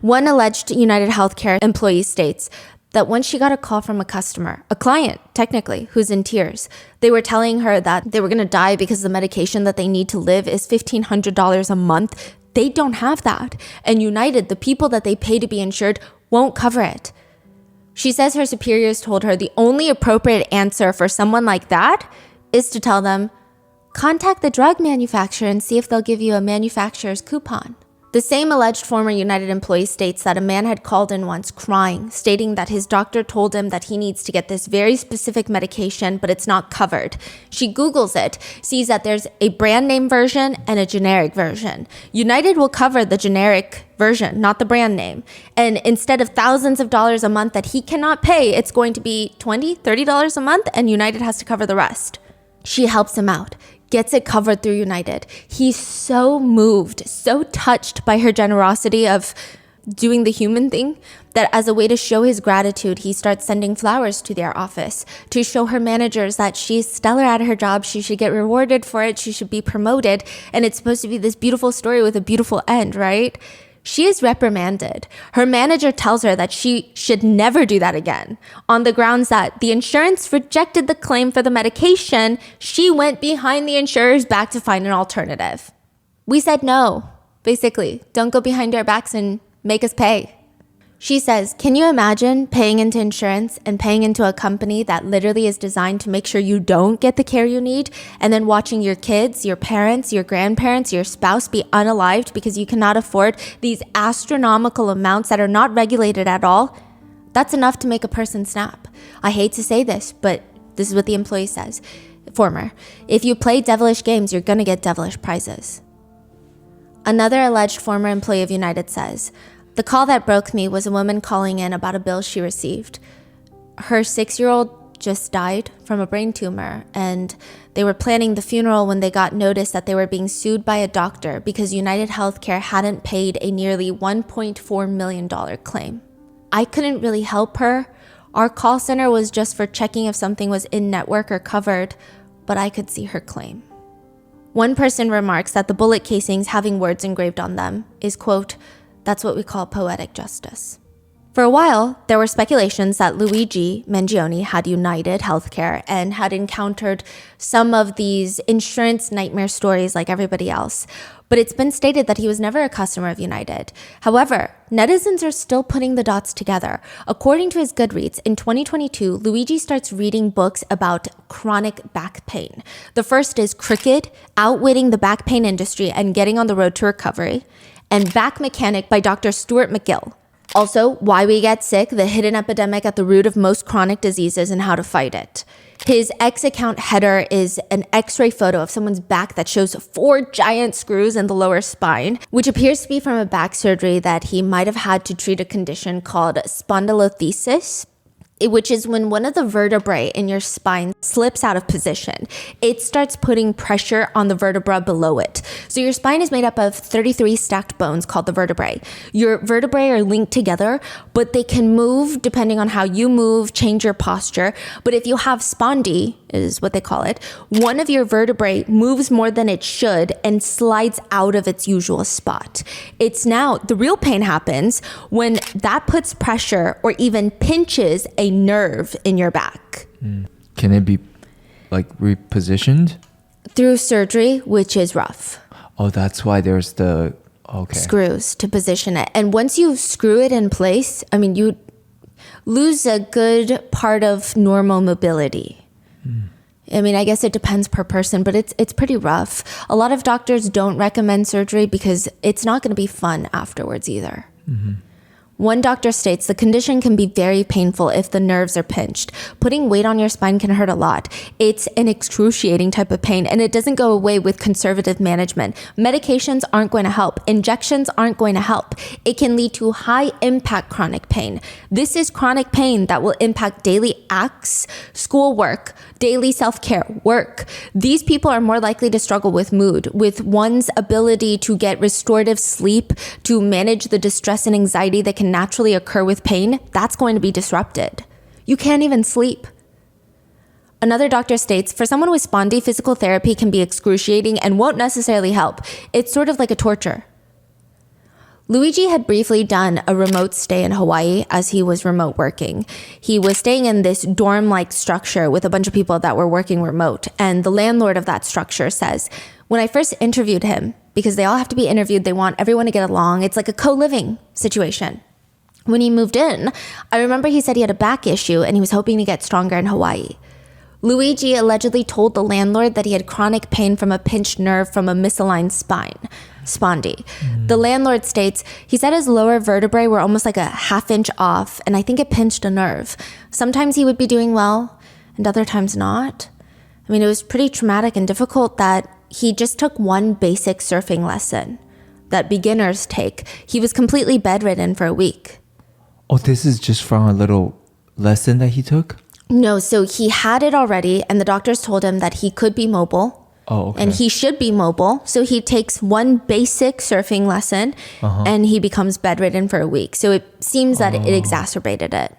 One alleged United Healthcare employee states that once she got a call from a customer, a client technically, who's in tears, they were telling her that they were going to die because the medication that they need to live is $1,500 a month. They don't have that. And United, the people that they pay to be insured, won't cover it. She says her superiors told her the only appropriate answer for someone like that is to tell them, contact the drug manufacturer and see if they'll give you a manufacturer's coupon. The same alleged former United employee states that a man had called in once crying, stating that his doctor told him that he needs to get this very specific medication, but it's not covered. She Googles it, sees that there's a brand name version and a generic version. United will cover the generic version, not the brand name. And instead of thousands of dollars a month that he cannot pay, it's going to be $20, $30 a month, and United has to cover the rest. She helps him out, gets it covered through United. He's so moved, so touched by her generosity of doing the human thing, that as a way to show his gratitude, he starts sending flowers to their office to show her managers that she's stellar at her job, she should get rewarded for it, she should be promoted, and it's supposed to be this beautiful story with a beautiful end, right? She is reprimanded. Her manager tells her that she should never do that again on the grounds that the insurance rejected the claim for the medication. She went behind the insurer's back to find an alternative. We said no, basically. Don't go behind our backs and make us pay. She says, can you imagine paying into insurance and paying into a company that literally is designed to make sure you don't get the care you need, and then watching your kids, your parents, your grandparents, your spouse be unalived because you cannot afford these astronomical amounts that are not regulated at all? That's enough to make a person snap. I hate to say this, but this is what the employee says. Former, if you play devilish games, you're going to get devilish prizes. Another alleged former employee of United says, the call that broke me was a woman calling in about a bill she received. Her 6-year-old just died from a brain tumor, and they were planning the funeral when they got notice that they were being sued by a doctor because United Healthcare hadn't paid a nearly $1.4 million claim. I couldn't really help her. Our call center was just for checking if something was in network or covered, but I could see her claim. One person remarks that the bullet casings having words engraved on them is, quote, that's what we call poetic justice. For a while, there were speculations that Luigi Mangione had United Healthcare and had encountered some of these insurance nightmare stories like everybody else. But it's been stated that he was never a customer of United. However, netizens are still putting the dots together. According to his Goodreads, in 2022, Luigi starts reading books about chronic back pain. The first is Crooked, Outwitting the Back Pain Industry and Getting on the Road to Recovery, and Back Mechanic by Dr. Stuart McGill. Also, Why We Get Sick, the hidden epidemic at the root of most chronic diseases and how to fight it. His X account header is an x-ray photo of someone's back that shows 4 giant screws in the lower spine, which appears to be from a back surgery that he might have had to treat a condition called spondylolisthesis, which is when one of the vertebrae in your spine slips out of position. It starts putting pressure on the vertebra below it. So your spine is made up of 33 stacked bones called the vertebrae. Your vertebrae are linked together, but they can move depending on how you move, change your posture. But if you have spondy, is what they call it, one of your vertebrae moves more than it should and slides out of its usual spot. It's now, the real pain happens when that puts pressure or even pinches a nerve in your back. Can it be like repositioned? Through surgery, which is rough. Oh, that's why there's the screws to position it. And once you screw it in place, I mean, you lose a good part of normal mobility. I mean, I guess it depends per person, but it's pretty rough. A lot of doctors don't recommend surgery because it's not going to be fun afterwards either. One doctor states the condition can be very painful if the nerves are pinched. Putting weight on your spine can hurt a lot. It's an excruciating type of pain, and it doesn't go away with conservative management. Medications aren't going to help. Injections aren't going to help. It can lead to high impact chronic pain. This is chronic pain that will impact daily acts, schoolwork, daily self-care, work. These people are more likely to struggle with mood, with one's ability to get restorative sleep, to manage the distress and anxiety that can naturally occur with pain. That's going to be disrupted. You can't even sleep. Another doctor states, for someone with spondy, physical therapy can be excruciating and won't necessarily help. It's sort of like a torture. Luigi had briefly done a remote stay in Hawaii as he was remote working. He was staying in this dorm-like structure with a bunch of people that were working remote. And the landlord of that structure says, when I first interviewed him, because they all have to be interviewed, they want everyone to get along. It's like a co-living situation. When he moved in, I remember he said he had a back issue and he was hoping to get stronger in Hawaii. Luigi allegedly told the landlord that he had chronic pain from a pinched nerve from a misaligned spine. spondy. The landlord states, he said his lower vertebrae were almost like a half inch off, and I think it pinched a nerve. Sometimes he would be doing well, and other times not. I mean, it was pretty traumatic and difficult that he just took one basic surfing lesson that beginners take. He was completely bedridden for a week. Oh, this is just from a little lesson that he took? No, so he had it already, and the doctors told him that he could be mobile. Oh, okay. And he should be mobile. So he takes one basic surfing lesson, and he becomes bedridden for a week. So it seems that it exacerbated it.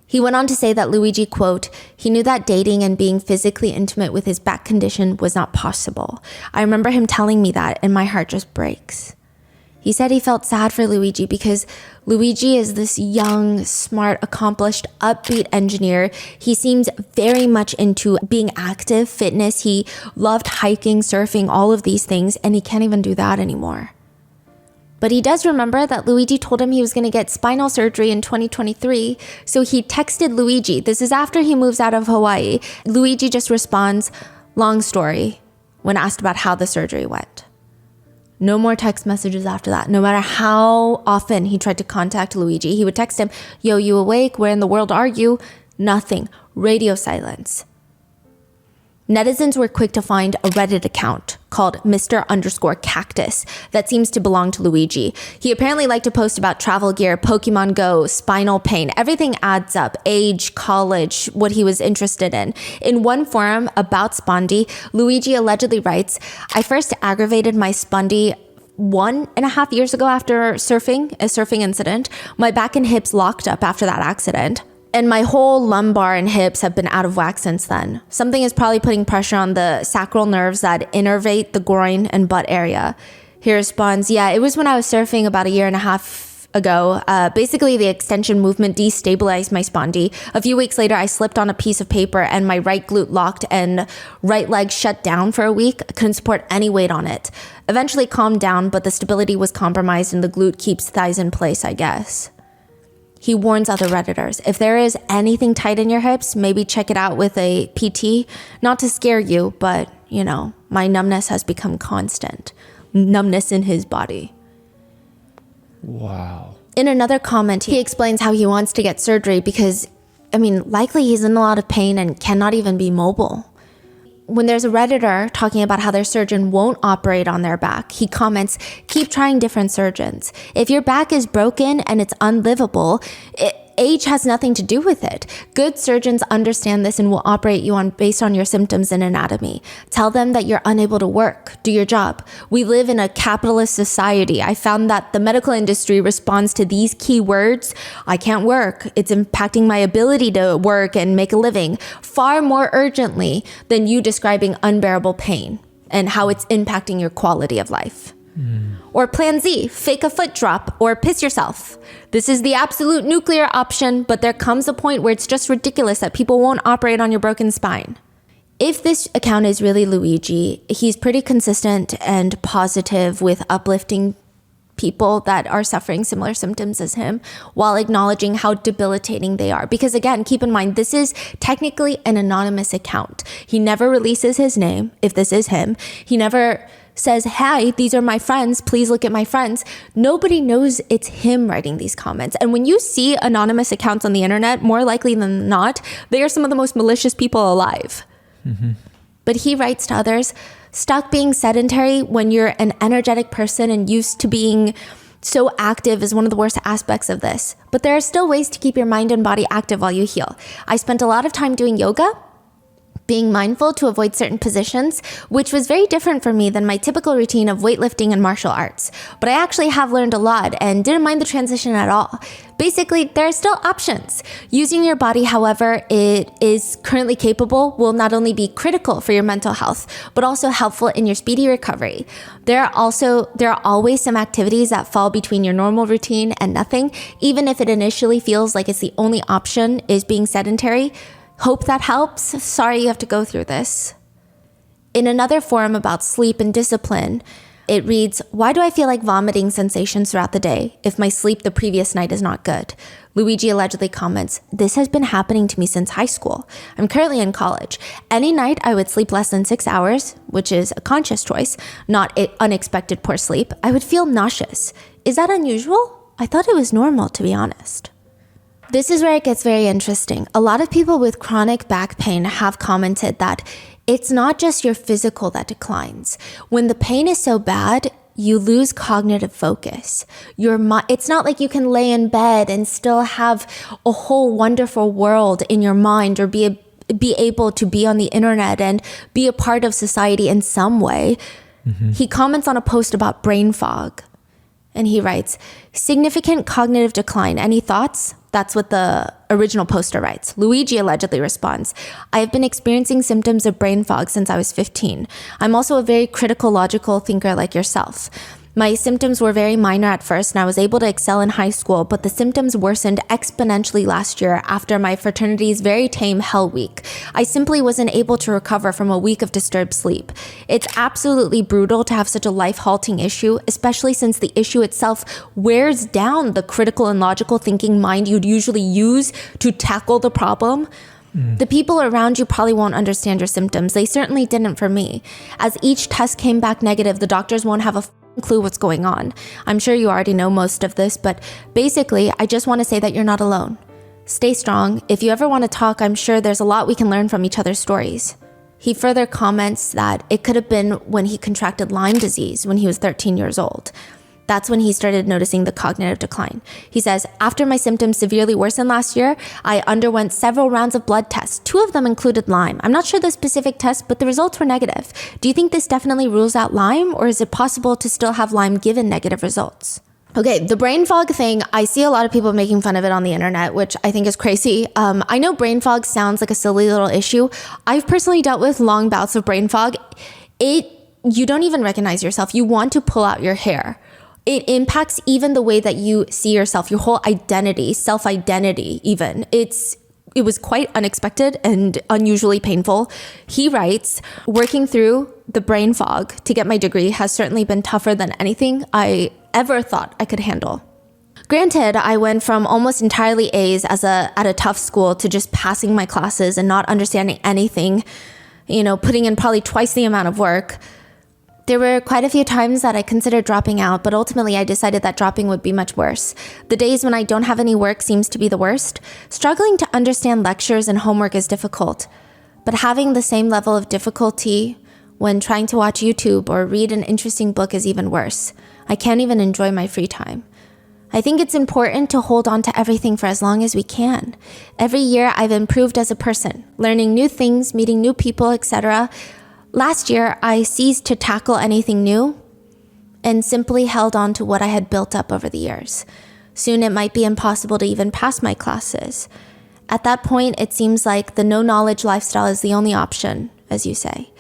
He went on to say that Luigi, quote, he knew that dating and being physically intimate with his back condition was not possible. I remember him telling me that, and my heart just breaks. He said he felt sad for Luigi because Luigi is this young, smart, accomplished, upbeat engineer. He seems very much into being active, fitness. He loved hiking, surfing, all of these things, and he can't even do that anymore. But he does remember that Luigi told him he was going to get spinal surgery in 2023. So he texted Luigi. This is after he moves out of Hawaii. Luigi just responds, long story, when asked about how the surgery went. No more text messages after that. No matter how often he tried to contact Luigi, he would text him, yo, you awake? Where in the world are you? Nothing. Radio silence. Netizens were quick to find a Reddit account called Mr_Cactus that seems to belong to Luigi. He apparently liked to post about travel gear, Pokemon Go, spinal pain. Everything adds up. Age, college, what he was interested in. In one forum about spondy, Luigi allegedly writes, I first aggravated my spondy 1.5 years ago after a surfing incident. My back and hips locked up after that accident. And my whole lumbar and hips have been out of whack since then. Something is probably putting pressure on the sacral nerves that innervate the groin and butt area. He responds, yeah, it was when I was surfing about 1.5 years ago. Basically, the extension movement destabilized my spondy. A few weeks later, I slipped on a piece of paper and my right glute locked and right leg shut down for a week. I couldn't support any weight on it. Eventually calmed down, but the stability was compromised and the glute keeps thighs in place, I guess. He warns other Redditors, if there is anything tight in your hips, maybe check it out with a PT. Not to scare you, but, you know, my numbness has become constant. Numbness in his body. Wow. In another comment, he explains how he wants to get surgery because, likely he's in a lot of pain and cannot even be mobile. When there's a Redditor talking about how their surgeon won't operate on their back, he comments, keep trying different surgeons. If your back is broken and it's unlivable, age has nothing to do with it. Good surgeons understand this and will operate you based on your symptoms and anatomy. Tell them that you're unable to work. Do your job. We live in a capitalist society. I found that the medical industry responds to these key words. I can't work. It's impacting my ability to work and make a living far more urgently than you describing unbearable pain and how it's impacting your quality of life. Or plan Z, fake a foot drop or piss yourself. This is the absolute nuclear option, but there comes a point where it's just ridiculous that people won't operate on your broken spine. If this account is really Luigi, he's pretty consistent and positive with uplifting people that are suffering similar symptoms as him while acknowledging how debilitating they are. Because again, keep in mind, this is technically an anonymous account. He never releases his name, if this is him. He never says, hi, these are my friends, please look at my friends. Nobody knows it's him writing these comments. And when you see anonymous accounts on the internet, more likely than not, they are some of the most malicious people alive. But he writes to others, stuck being sedentary when you're an energetic person and used to being so active is one of the worst aspects of this. But there are still ways to keep your mind and body active while you heal. I spent a lot of time doing yoga, being mindful to avoid certain positions, which was very different for me than my typical routine of weightlifting and martial arts. But I actually have learned a lot and didn't mind the transition at all. Basically, there are still options. Using your body however it is currently capable will not only be critical for your mental health, but also helpful in your speedy recovery. There are always some activities that fall between your normal routine and nothing, even if it initially feels like it's the only option is being sedentary. Hope that helps. Sorry you have to go through this. In another forum about sleep and discipline, It reads, why do I feel like vomiting sensations throughout the day if my sleep the previous night is not good? Luigi allegedly comments, this has been happening to me since high school. I'm currently in college. Any night I would sleep less than 6 hours, which is a conscious choice, not unexpected poor sleep, I would feel nauseous. Is that unusual? I thought it was normal, to be honest. This is where it gets very interesting. A lot of people with chronic back pain have commented that it's not just your physical that declines. When the pain is so bad, you lose cognitive focus. It's not like you can lay in bed and still have a whole wonderful world in your mind, or be able to be on the internet and be a part of society in some way. He comments on a post about brain fog, and he writes, significant cognitive decline. Any thoughts? That's what the original poster writes. Luigi allegedly responds, I have been experiencing symptoms of brain fog since I was 15. I'm also a very critical, logical thinker like yourself. My symptoms were very minor at first, and I was able to excel in high school, but the symptoms worsened exponentially last year after my fraternity's very tame Hell Week. I simply wasn't able to recover from a week of disturbed sleep. It's absolutely brutal to have such a life-halting issue, especially since the issue itself wears down the critical and logical thinking mind you'd usually use to tackle the problem. The people around you probably won't understand your symptoms. They certainly didn't for me. As each test came back negative, the doctors won't have a clue what's going on. I'm sure you already know most of this, but basically, I just want to say that you're not alone. Stay strong. If you ever want to talk, I'm sure there's a lot we can learn from each other's stories. He further comments that it could have been when he contracted Lyme disease when he was 13 years old. That's when he started noticing the cognitive decline. He says, after my symptoms severely worsened last year, I underwent several rounds of blood tests. 2 of them included Lyme. I'm not sure the specific test, but the results were negative. Do you think this definitely rules out Lyme, or is it possible to still have Lyme given negative results? Okay, the brain fog thing, I see a lot of people making fun of it on the internet, which I think is crazy. I know brain fog sounds like a silly little issue. I've personally dealt with long bouts of brain fog. You don't even recognize yourself. You want to pull out your hair. It impacts even the way that you see yourself, your whole identity, self-identity even. It was quite unexpected and unusually painful. He writes, working through the brain fog to get my degree has certainly been tougher than anything I ever thought I could handle. Granted, I went from almost entirely A's at a tough school to just passing my classes and not understanding anything, putting in probably twice the amount of work. There were quite a few times that I considered dropping out, but ultimately I decided that dropping would be much worse. The days when I don't have any work seems to be the worst. Struggling to understand lectures and homework is difficult, but having the same level of difficulty when trying to watch YouTube or read an interesting book is even worse. I can't even enjoy my free time. I think it's important to hold on to everything for as long as we can. Every year I've improved as a person, learning new things, meeting new people, etc. Last year, I ceased to tackle anything new and simply held on to what I had built up over the years. Soon it might be impossible to even pass my classes. At that point, it seems like the no-knowledge lifestyle is the only option, as you say.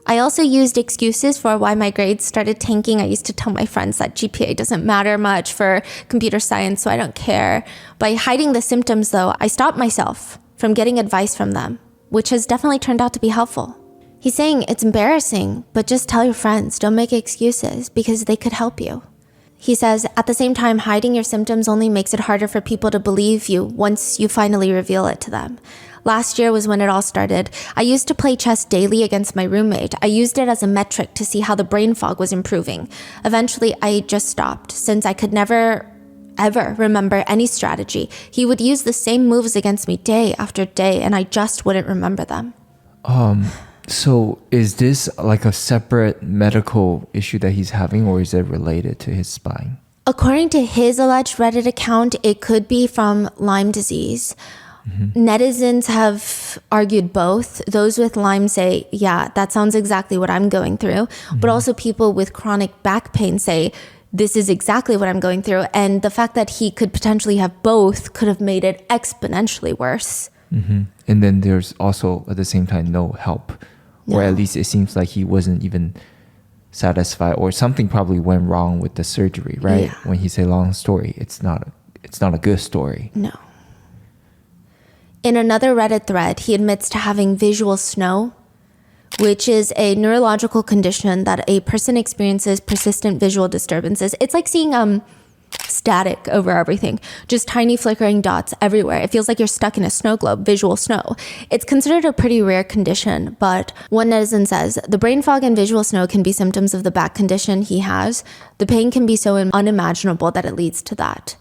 I also used excuses for why my grades started tanking. I used to tell my friends that GPA doesn't matter much for computer science, so I don't care. By hiding the symptoms, though, I stopped myself from getting advice from them, which has definitely turned out to be helpful. He's saying it's embarrassing, but just tell your friends, don't make excuses, because they could help you. He says, at the same time, hiding your symptoms only makes it harder for people to believe you once you finally reveal it to them. Last year was when it all started. I used to play chess daily against my roommate. I used it as a metric to see how the brain fog was improving. Eventually, I just stopped, since I could never ever remember any strategy. He would use the same moves against me day after day, and I just wouldn't remember them. So is this like a separate medical issue that he's having, or is it related to his spine? According to his alleged Reddit account, it could be from Lyme disease. Netizens have argued both. Those with Lyme say, yeah, that sounds exactly what I'm going through. But also people with chronic back pain say, this is exactly what I'm going through. And the fact that he could potentially have both could have made it exponentially worse. And then there's also, at the same time, no help. Or at least it seems like he wasn't even satisfied, or something probably went wrong with the surgery, right? Yeah. When he say long story, it's not a good story. No. In another Reddit thread, he admits to having visual snow, which is a neurological condition that a person experiences persistent visual disturbances. It's like seeing static over everything, just tiny flickering dots everywhere. It feels like you're stuck in a snow globe, visual snow. It's considered a pretty rare condition, but one netizen says, the brain fog and visual snow can be symptoms of the back condition he has. The pain can be so unimaginable that it leads to that.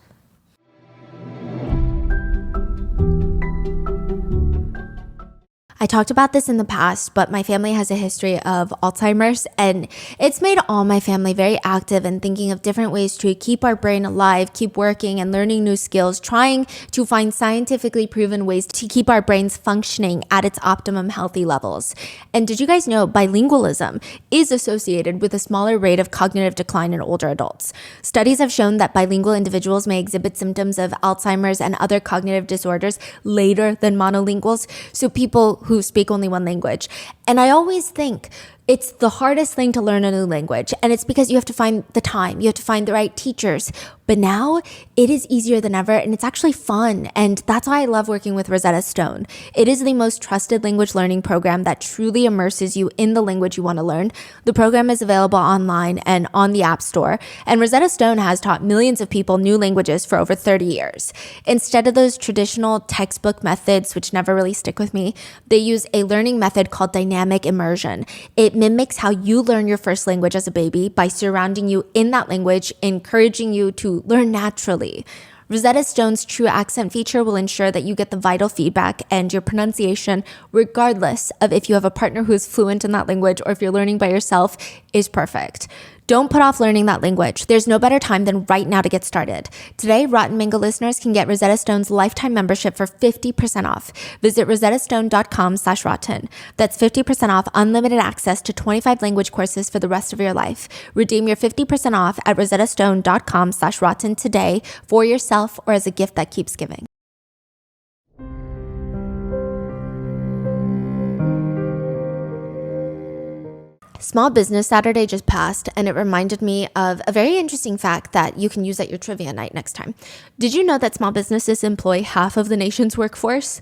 I talked about this in the past, but my family has a history of Alzheimer's, and it's made all my family very active in thinking of different ways to keep our brain alive, keep working and learning new skills, trying to find scientifically proven ways to keep our brains functioning at its optimum healthy levels. And did you guys know bilingualism is associated with a smaller rate of cognitive decline in older adults? Studies have shown that bilingual individuals may exhibit symptoms of Alzheimer's and other cognitive disorders later than monolinguals, so people who speak only one language. And I always think it's the hardest thing to learn a new language, and it's because you have to find the time, you have to find the right teachers. But now it is easier than ever, and it's actually fun. And that's why I love working with Rosetta Stone. It is the most trusted language learning program that truly immerses you in the language you want to learn. The program is available online and on the App Store, and Rosetta Stone has taught millions of people new languages for over 30 years. Instead of those traditional textbook methods, which never really stick with me, they use a learning method called dynamic immersion. It mimics how you learn your first language as a baby by surrounding you in that language, encouraging you to learn naturally. Rosetta Stone's True Accent feature will ensure that you get the vital feedback and your pronunciation, regardless of if you have a partner who is fluent in that language or if you're learning by yourself, is perfect. Don't put off learning that language. There's no better time than right now to get started. Today, Rotten Mango listeners can get Rosetta Stone's lifetime membership for 50% off. Visit rosettastone.com/rotten. That's 50% off unlimited access to 25 language courses for the rest of your life. Redeem your 50% off at rosettastone.com/rotten today for yourself or as a gift that keeps giving. Small Business Saturday just passed, and it reminded me of a very interesting fact that you can use at your trivia night next time. Did you know that small businesses employ half of the nation's workforce?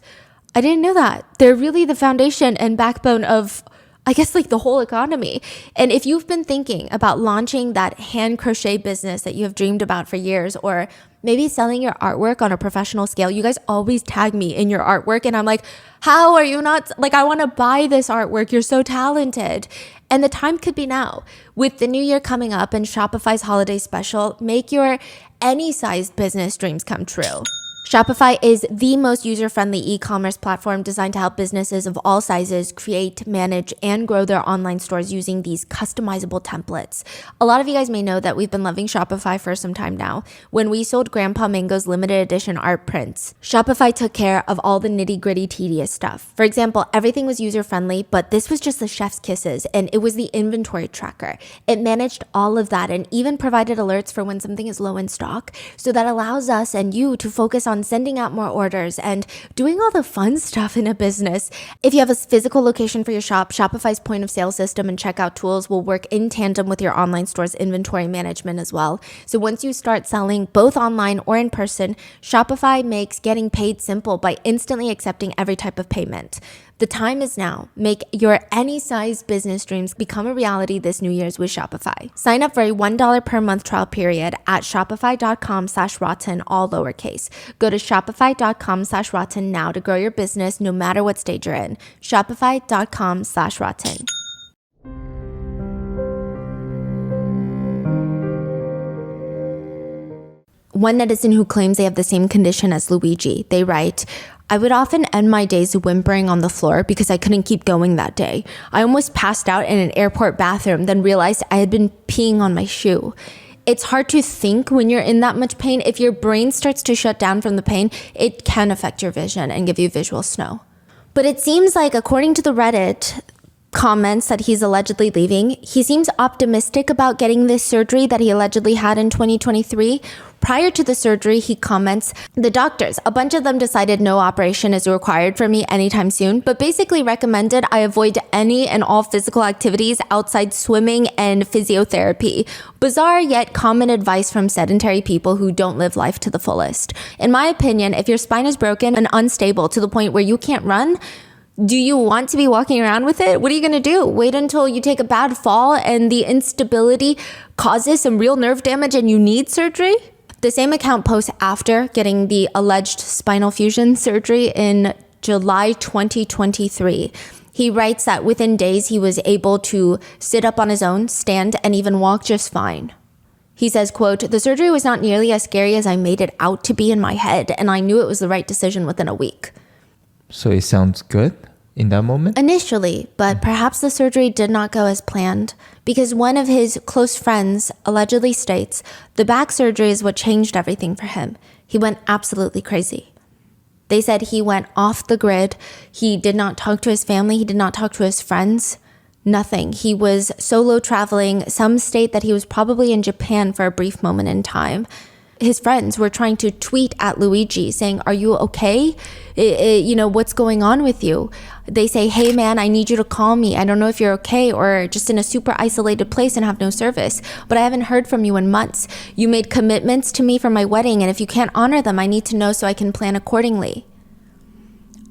I didn't know that. They're really the foundation and backbone of, I guess, like the whole economy. And if you've been thinking about launching that hand crochet business that you have dreamed about for years, or maybe selling your artwork on a professional scale, you guys always tag me in your artwork, and I'm like, how are you not, like, I want to buy this artwork. You're so talented. And the time could be now. With the new year coming up and Shopify's holiday special, make your any sized business dreams come true. Shopify is the most user-friendly e-commerce platform designed to help businesses of all sizes create, manage, and grow their online stores using these customizable templates. A lot of you guys may know that we've been loving Shopify for some time now. When we sold Grandpa Mango's limited edition art prints, Shopify took care of all the nitty-gritty tedious stuff. For example, everything was user-friendly, but this was just the chef's kisses, and it was the inventory tracker. It managed all of that and even provided alerts for when something is low in stock, so that allows us and you to focus on sending out more orders and doing all the fun stuff in a business. If you have a physical location for your shop, Shopify's point of sale system and checkout tools will work in tandem with your online store's inventory management as well. So once you start selling both online or in person, Shopify makes getting paid simple by instantly accepting every type of payment. The time is now. Make your any size business dreams become a reality this New Year's with Shopify. Sign up for a $1 per month trial period at shopify.com/rotten, all lowercase. Go to shopify.com/rotten now to grow your business no matter what stage you're in. Shopify.com/rotten. One netizen who claims they have the same condition as Luigi, they write, I would often end my days whimpering on the floor because I couldn't keep going that day. I almost passed out in an airport bathroom, then realized I had been peeing on my shoe. It's hard to think when you're in that much pain. If your brain starts to shut down from the pain, it can affect your vision and give you visual snow. But it seems like, according to the Reddit comments that he's allegedly leaving, he seems optimistic about getting this surgery that he allegedly had in 2023. Prior to the surgery, he comments, the doctors, a bunch of them decided no operation is required for me anytime soon, but basically recommended I avoid any and all physical activities outside swimming and physiotherapy. Bizarre yet common advice from sedentary people who don't live life to the fullest. In my opinion, if your spine is broken and unstable to the point where you can't run, Do you want to be walking around with it? What are you going to do? Wait until you take a bad fall and the instability causes some real nerve damage and you need surgery? The same account posts after getting the alleged spinal fusion surgery in July 2023. He writes that within days he was able to sit up on his own, stand, and even walk just fine. He says, quote, "The surgery was not nearly as scary as I made it out to be in my head, and I knew it was the right decision within a week." So it sounds good in that moment? Initially, but perhaps the surgery did not go as planned because one of his close friends allegedly states the back surgery is what changed everything for him. He went absolutely crazy. They said he went off the grid. He did not talk to his family. He did not talk to his friends. Nothing. He was solo traveling. Some state that he was probably in Japan for a brief moment in time. His friends were trying to tweet at Luigi saying, "Are you okay? What's going on with you?" They say, "Hey man, I need you to call me. I don't know if you're okay or just in a super isolated place and have no service, but I haven't heard from you in months. You made commitments to me for my wedding, and if you can't honor them, I need to know so I can plan accordingly."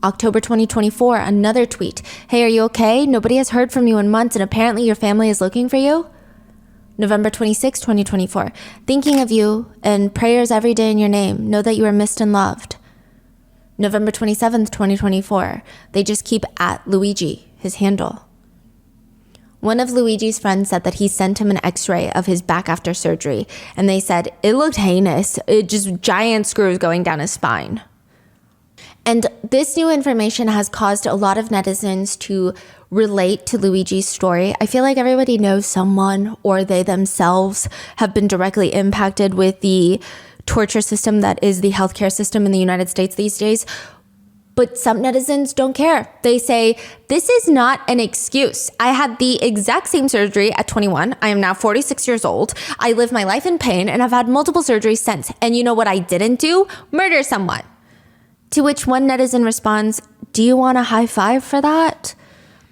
October 2024, another tweet. "Hey, are you okay? Nobody has heard from you in months, and apparently your family is looking for you." November 26, 2024. "Thinking of you and prayers every day in your name. Know that you are missed and loved." November 27th, 2024. They just keep at Luigi, his handle. One of Luigi's friends said that he sent him an x-ray of his back after surgery, and they said it looked heinous. It just giant screws going down his spine. And this new information has caused a lot of netizens to relate to Luigi's story. I feel like everybody knows someone or they themselves have been directly impacted with the torture system that is the healthcare system in the United States these days. But some netizens don't care. They say, "This is not an excuse. I had the exact same surgery at 21. I am now 46 years old. I live my life in pain and I've had multiple surgeries since. And you know what I didn't do? Murder someone." To which one netizen responds, "Do you want a high five for that?"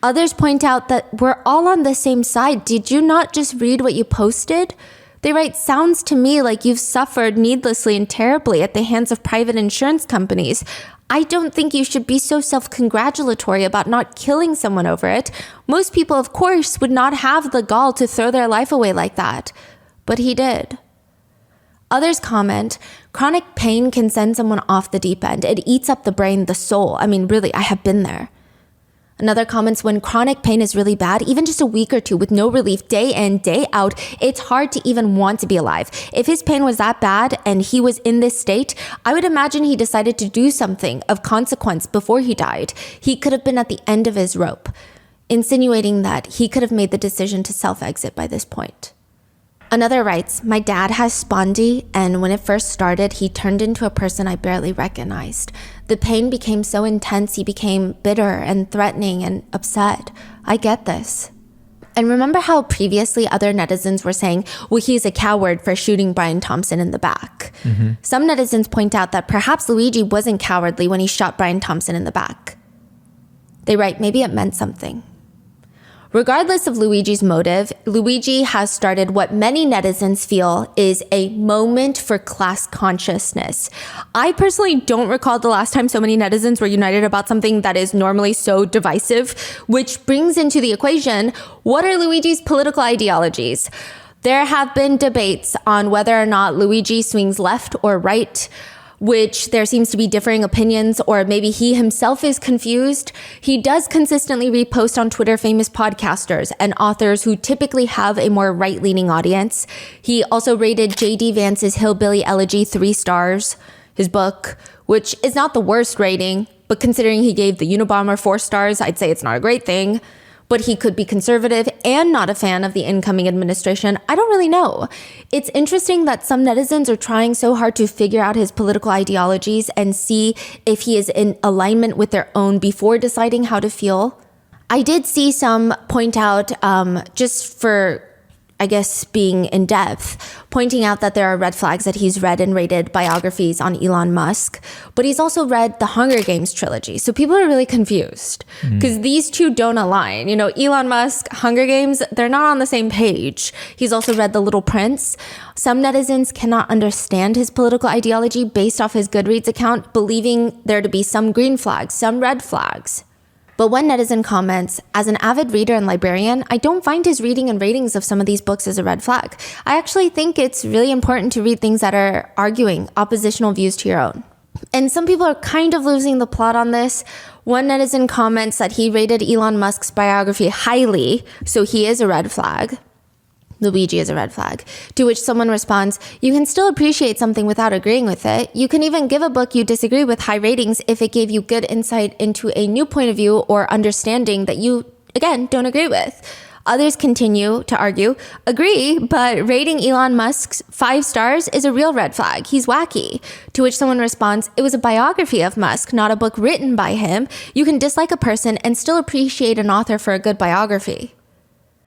Others point out that we're all on the same side. Did you not just read what you posted? They write, "Sounds to me like you've suffered needlessly and terribly at the hands of private insurance companies. I don't think you should be so self-congratulatory about not killing someone over it. Most people, of course, would not have the gall to throw their life away like that. But he did." Others comment, "Chronic pain can send someone off the deep end. It eats up the brain, the soul. I mean, really, I have been there." Another comments, "When chronic pain is really bad, even just a week or two with no relief day in, day out, it's hard to even want to be alive. If his pain was that bad and he was in this state, I would imagine he decided to do something of consequence before he died. He could have been at the end of his rope," insinuating that he could have made the decision to self-exit by this point. Another writes, "My dad has spondy, and when it first started, he turned into a person I barely recognized. The pain became so intense, he became bitter and threatening and upset. I get this." And remember how previously other netizens were saying, "Well, he's a coward for shooting Brian Thompson in the back." Mm-hmm. Some netizens point out that perhaps Luigi wasn't cowardly when he shot Brian Thompson in the back. They write, "Maybe it meant something." Regardless of Luigi's motive, Luigi has started what many netizens feel is a moment for class consciousness. I personally don't recall the last time so many netizens were united about something that is normally so divisive, which brings into the equation, what are Luigi's political ideologies? There have been debates on whether or not Luigi swings left or right, which there seems to be differing opinions, or maybe he himself is confused. He does consistently repost on Twitter famous podcasters and authors who typically have a more right-leaning audience. He also rated J.D. Vance's Hillbilly Elegy 3 stars, his book, which is not the worst rating, but considering he gave the Unabomber 4 stars, I'd say it's not a great thing. But he could be conservative and not a fan of the incoming administration. I don't really know. It's interesting that some netizens are trying so hard to figure out his political ideologies and see if he is in alignment with their own before deciding how to feel. I did see some point out, just for, I guess, being in depth, pointing out that there are red flags that he's read and rated biographies on Elon Musk, but he's also read the Hunger Games trilogy. So people are really confused because these two don't align. You know, Elon Musk, Hunger Games, they're not on the same page. He's also read The Little Prince. Some netizens cannot understand his political ideology based off his Goodreads account, believing there to be some green flags, some red flags. But one netizen comments, as an avid reader and librarian, I don't find his reading and ratings of some of these books as a red flag. I actually think it's really important to read things that are arguing oppositional views to your own. And some people are kind of losing the plot on this. One netizen comments that he rated Elon Musk's biography highly, so he is a red flag. Luigi is a red flag. To which someone responds, you can still appreciate something without agreeing with it. You can even give a book you disagree with high ratings if it gave you good insight into a new point of view or understanding that you, again, don't agree with. Others continue to argue, agree, but rating Elon Musk's 5 stars is a real red flag. He's wacky. To which someone responds, it was a biography of Musk, not a book written by him. You can dislike a person and still appreciate an author for a good biography.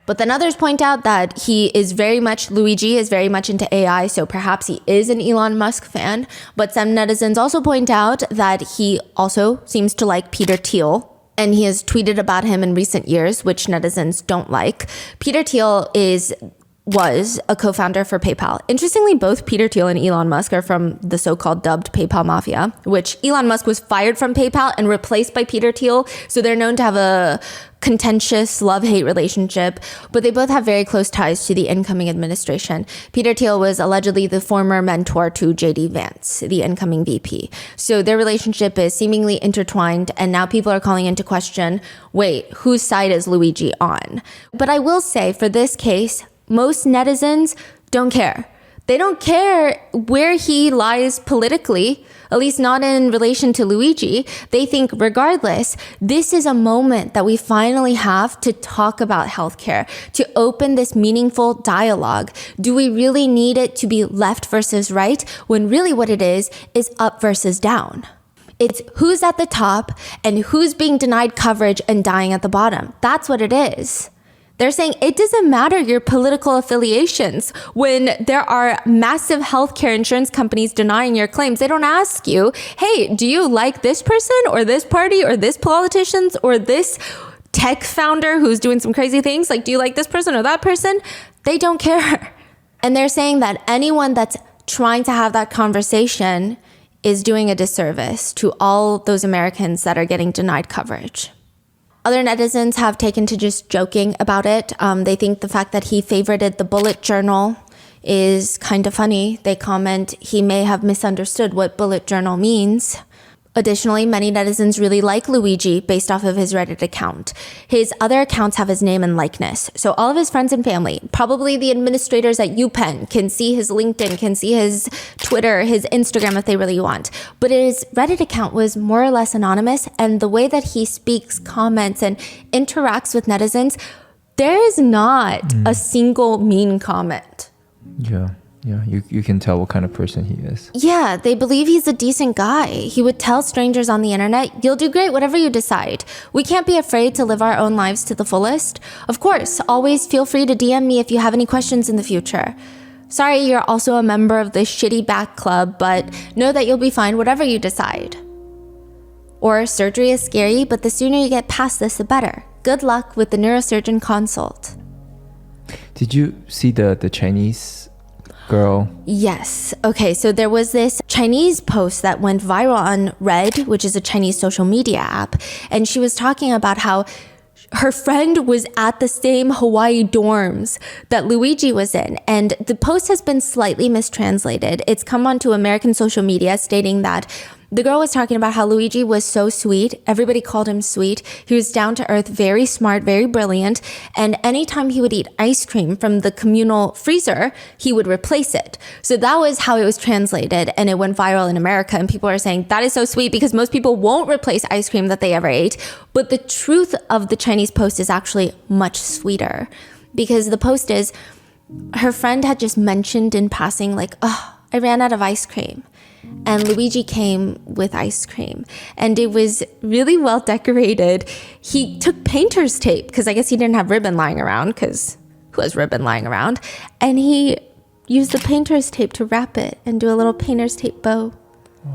But then others point out that Luigi is very much into AI, so perhaps he is an Elon Musk fan. But some netizens also point out that he also seems to like Peter Thiel, and he has tweeted about him in recent years, which netizens don't like. Peter Thiel was a co-founder for PayPal. Interestingly, both Peter Thiel and Elon Musk are from the so-called dubbed PayPal mafia, which Elon Musk was fired from PayPal and replaced by Peter Thiel. So they're known to have a contentious love-hate relationship, but they both have very close ties to the incoming administration. Peter Thiel was allegedly the former mentor to JD Vance, the incoming VP. So their relationship is seemingly intertwined, and now people are calling into question, wait, whose side is Luigi on? But I will say, for this case, most netizens don't care. They don't care where he lies politically, at least not in relation to Luigi. They think regardless, this is a moment that we finally have to talk about healthcare, to open this meaningful dialogue. Do we really need it to be left versus right, when really what it is up versus down? It's who's at the top and who's being denied coverage and dying at the bottom. That's what it is. They're saying it doesn't matter your political affiliations when there are massive healthcare insurance companies denying your claims. They don't ask you, hey, do you like this person or this party or this politicians or this tech founder who's doing some crazy things? Like, do you like this person or that person? They don't care. And they're saying that anyone that's trying to have that conversation is doing a disservice to all those Americans that are getting denied coverage. Other netizens have taken to just joking about it. They think the fact that he favorited the bullet journal is kind of funny. They comment he may have misunderstood what bullet journal means. Additionally, many netizens really like Luigi based off of his Reddit account. His other accounts have his name and likeness. So all of his friends and family, probably the administrators at UPenn, can see his LinkedIn, can see his Twitter, his Instagram if they really want. But his Reddit account was more or less anonymous, and the way that he speaks, comments, and interacts with netizens, there is not a single mean comment. Yeah, you can tell what kind of person he is. Yeah, they believe he's a decent guy. He would tell strangers on the internet, you'll do great, whatever you decide. We can't be afraid to live our own lives to the fullest. Of course, always feel free to DM me if you have any questions in the future. Sorry, you're also a member of this shitty back club, but know that you'll be fine, whatever you decide. Or surgery is scary, but the sooner you get past this, the better. Good luck with the neurosurgeon consult. Did you see the Chinese girl? Yes. Okay, so there was this Chinese post that went viral on Red, which is a Chinese social media app, and she was talking about how her friend was at the same Hawaii dorms that Luigi was in, and the post has been slightly mistranslated. It's come onto American social media stating that the girl was talking about how Luigi was so sweet. Everybody called him sweet. He was down to earth, very smart, very brilliant. And anytime he would eat ice cream from the communal freezer, he would replace it. So that was how it was translated. And it went viral in America. And people are saying that is so sweet because most people won't replace ice cream that they ever ate. But the truth of the Chinese post is actually much sweeter, because the post is her friend had just mentioned in passing, like, oh, I ran out of ice cream. And Luigi came with ice cream, and it was really well decorated. He took painter's tape, because I guess he didn't have ribbon lying around, because who has ribbon lying around? And he used the painter's tape to wrap it and do a little painter's tape bow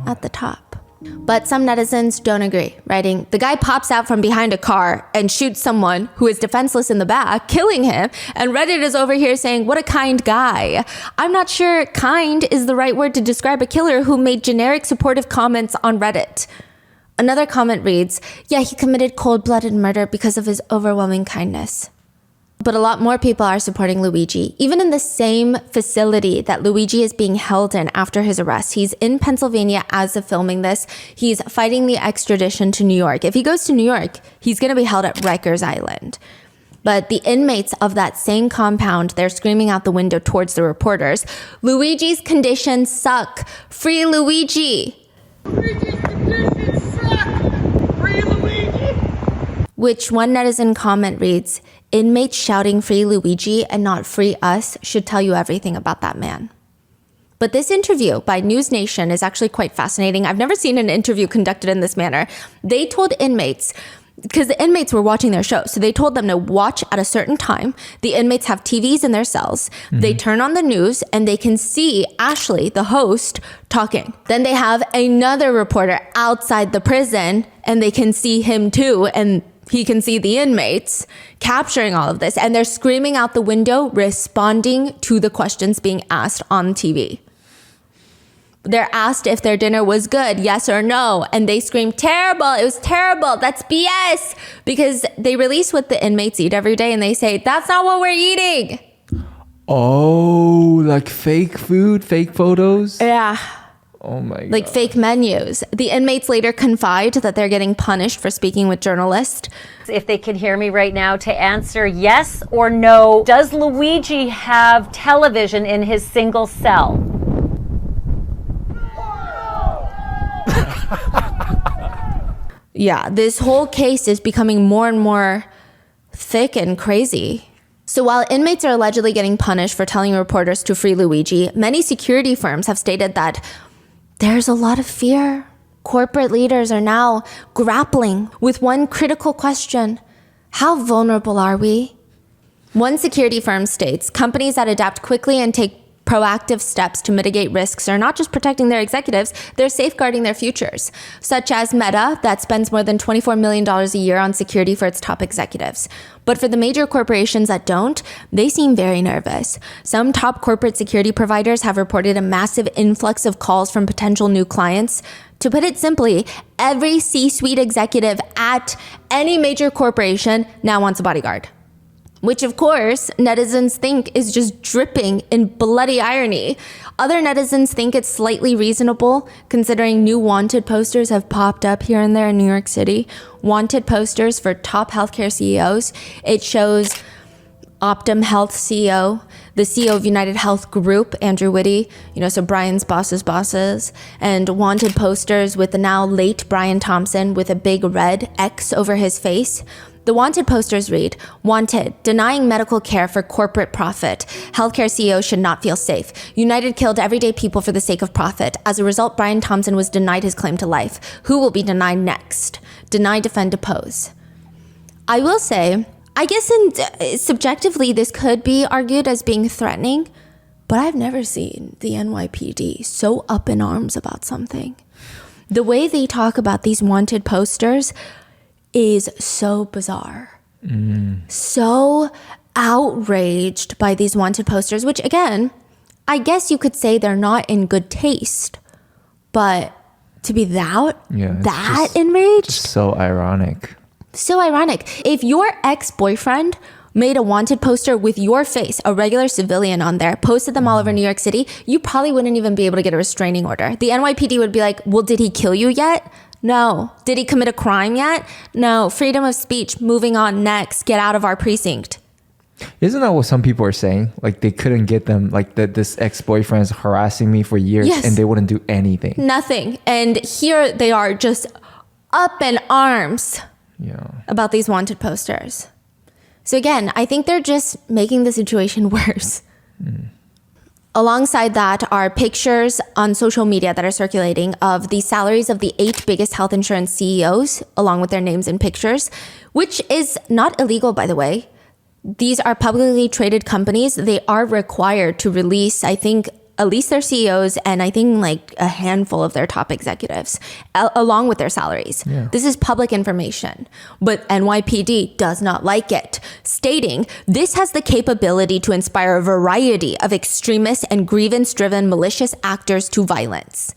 at the top. But some netizens don't agree, writing, the guy pops out from behind a car and shoots someone who is defenseless in the back, killing him. And Reddit is over here saying, what a kind guy. I'm not sure kind is the right word to describe a killer who made generic supportive comments on Reddit. Another comment reads, yeah, he committed cold-blooded murder because of his overwhelming kindness. But a lot more people are supporting Luigi. Even in the same facility that Luigi is being held in after his arrest. He's in Pennsylvania as of filming this. He's fighting the extradition to New York. If he goes to New York, he's going to be held at Rikers Island. But the inmates of that same compound, they're screaming out the window towards the reporters, Luigi's conditions suck. Free Luigi. Luigi's conditions suck. Free Luigi. Which one netizen comment reads, inmates shouting free Luigi and not free us should tell you everything about that man. But this interview by News Nation is actually quite fascinating. I've never seen an interview conducted in this manner. They told inmates, because the inmates were watching their show, so they told them to watch at a certain time. The inmates have TVs in their cells. They turn on the news and they can see Ashley, the host, talking. Then they have another reporter outside the prison and they can see him too, and he can see the inmates capturing all of this, and they're screaming out the window, responding to the questions being asked on TV. They're asked if their dinner was good, yes or no, and they scream, terrible, it was terrible, that's BS, because they release what the inmates eat every day, and they say, that's not what we're eating. Oh, like fake food, fake photos? Yeah. Oh my God. Like fake menus. The inmates later confide that they're getting punished for speaking with journalists. If they can hear me right now, to answer yes or no, does Luigi have television in his single cell? Yeah, this whole case is becoming more and more thick and crazy. So while inmates are allegedly getting punished for telling reporters to free Luigi, many security firms have stated that there's a lot of fear. Corporate leaders are now grappling with one critical question. How vulnerable are we? One security firm states, companies that adapt quickly and take proactive steps to mitigate risks are not just protecting their executives, they're safeguarding their futures, such as Meta, that spends more than $24 million a year on security for its top executives. But for the major corporations that don't, they seem very nervous. Some top corporate security providers have reported a massive influx of calls from potential new clients. To put it simply, every C-suite executive at any major corporation now wants a bodyguard. Which, of course, netizens think is just dripping in bloody irony. Other netizens think it's slightly reasonable, considering new wanted posters have popped up here and there in New York City. Wanted posters for top healthcare CEOs. It shows Optum Health CEO, the CEO of United Health Group, Andrew Whitty, so Brian's boss's bosses, and wanted posters with the now late Brian Thompson with a big red X over his face. The wanted posters read, wanted, denying medical care for corporate profit. Healthcare CEOs should not feel safe. United killed everyday people for the sake of profit. As a result, Brian Thompson was denied his claim to life. Who will be denied next? Deny, defend, depose. I will say, I guess subjectively this could be argued as being threatening, but I've never seen the NYPD so up in arms about something. The way they talk about these wanted posters is so bizarre. So outraged by these wanted posters, which again, I guess you could say they're not in good taste, but to be that enraged? Just so ironic. So ironic. If your ex-boyfriend made a wanted poster with your face, a regular civilian on there, posted them all over New York City, you probably wouldn't even be able to get a restraining order. The NYPD would be like, well, did he kill you yet? No. Did he commit a crime yet? No. Freedom of speech. Moving on. Next. Get out of our precinct. Isn't that what some people are saying? Like they couldn't get them, like that this ex-boyfriend is harassing me for years and they wouldn't do anything. Nothing. And here they are just up in arms about these wanted posters. So again, I think they're just making the situation worse. Alongside that are pictures on social media that are circulating of the salaries of the 8 biggest health insurance CEOs, along with their names and pictures, which is not illegal, by the way. These are publicly traded companies. They are required to release, I think, at least their CEOs and I think like a handful of their top executives, along with their salaries. This is public information, but NYPD does not like it, stating this has the capability to inspire a variety of extremist and grievance-driven malicious actors to violence.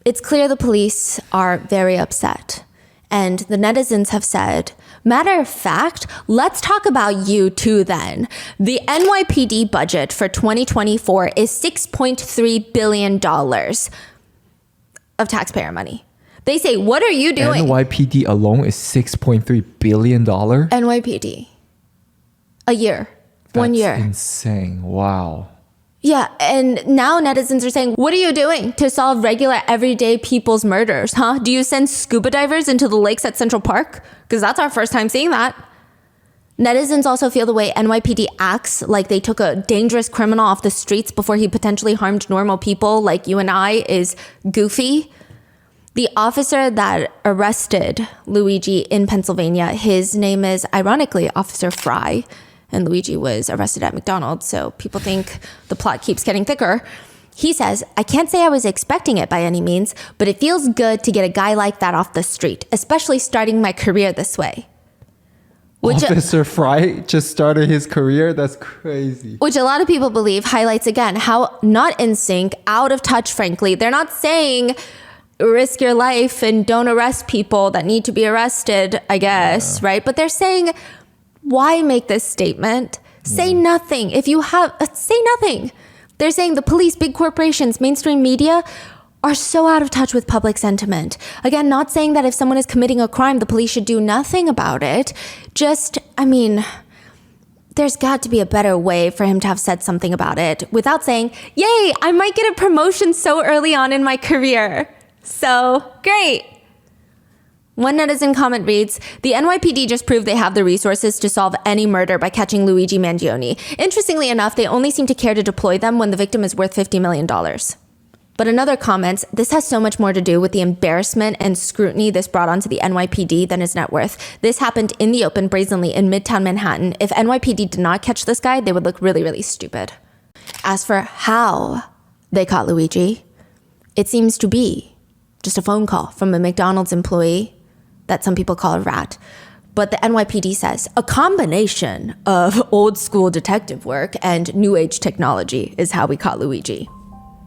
It's clear the police are very upset. And the netizens have said, matter of fact, let's talk about you too then. The NYPD budget for 2024 is $6.3 billion of taxpayer money. They say, what are you doing? NYPD alone is $6.3 billion? NYPD. A year. 1 year. That's insane. Wow. Yeah, and now netizens are saying, what are you doing to solve regular everyday people's murders, huh? Do you send scuba divers into the lakes at Central Park? Because that's our first time seeing that. Netizens also feel the way NYPD acts like they took a dangerous criminal off the streets before he potentially harmed normal people like you and I is goofy. The officer that arrested Luigi in Pennsylvania, his name is ironically Officer Fry, and Luigi was arrested at McDonald's, so people think the plot keeps getting thicker. He says, I can't say I was expecting it by any means, but it feels good to get a guy like that off the street, especially starting my career this way. Officer Fry just started his career? That's crazy. Which a lot of people believe highlights, again, how not in sync, out of touch, frankly. They're not saying risk your life and don't arrest people that need to be arrested, I guess, right? But they're saying, why make this statement? Say nothing. If you have, say nothing. They're saying the police, big corporations, mainstream media are so out of touch with public sentiment. Again, not saying that if someone is committing a crime, the police should do nothing about it. Just, I mean, there's got to be a better way for him to have said something about it without saying, yay, I might get a promotion so early on in my career. So great. One netizen comment reads, the NYPD just proved they have the resources to solve any murder by catching Luigi Mangione. Interestingly enough, they only seem to care to deploy them when the victim is worth $50 million. But another comments, this has so much more to do with the embarrassment and scrutiny this brought onto the NYPD than his net worth. This happened in the open brazenly in Midtown Manhattan. If NYPD did not catch this guy, they would look really, really stupid. As for how they caught Luigi, it seems to be just a phone call from a McDonald's employee that some people call a rat. But the NYPD says a combination of old school detective work and new age technology is how we caught Luigi.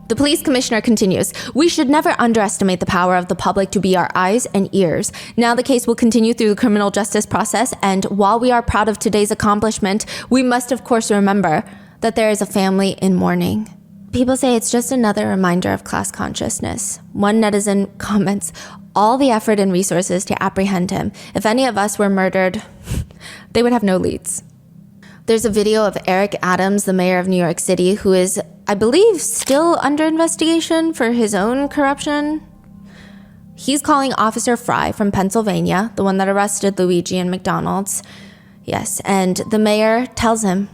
The police commissioner continues, we should never underestimate the power of the public to be our eyes and ears. Now the case will continue through the criminal justice process, and while we are proud of today's accomplishment, we must of course remember that there is a family in mourning. People say it's just another reminder of class consciousness. One netizen comments, all the effort and resources to apprehend him. If any of us were murdered, they would have no leads. There's a video of Eric Adams, the mayor of New York City, who is, I believe, still under investigation for his own corruption. He's calling Officer Fry from Pennsylvania, the one that arrested Luigi in McDonald's. Yes, and the mayor tells him,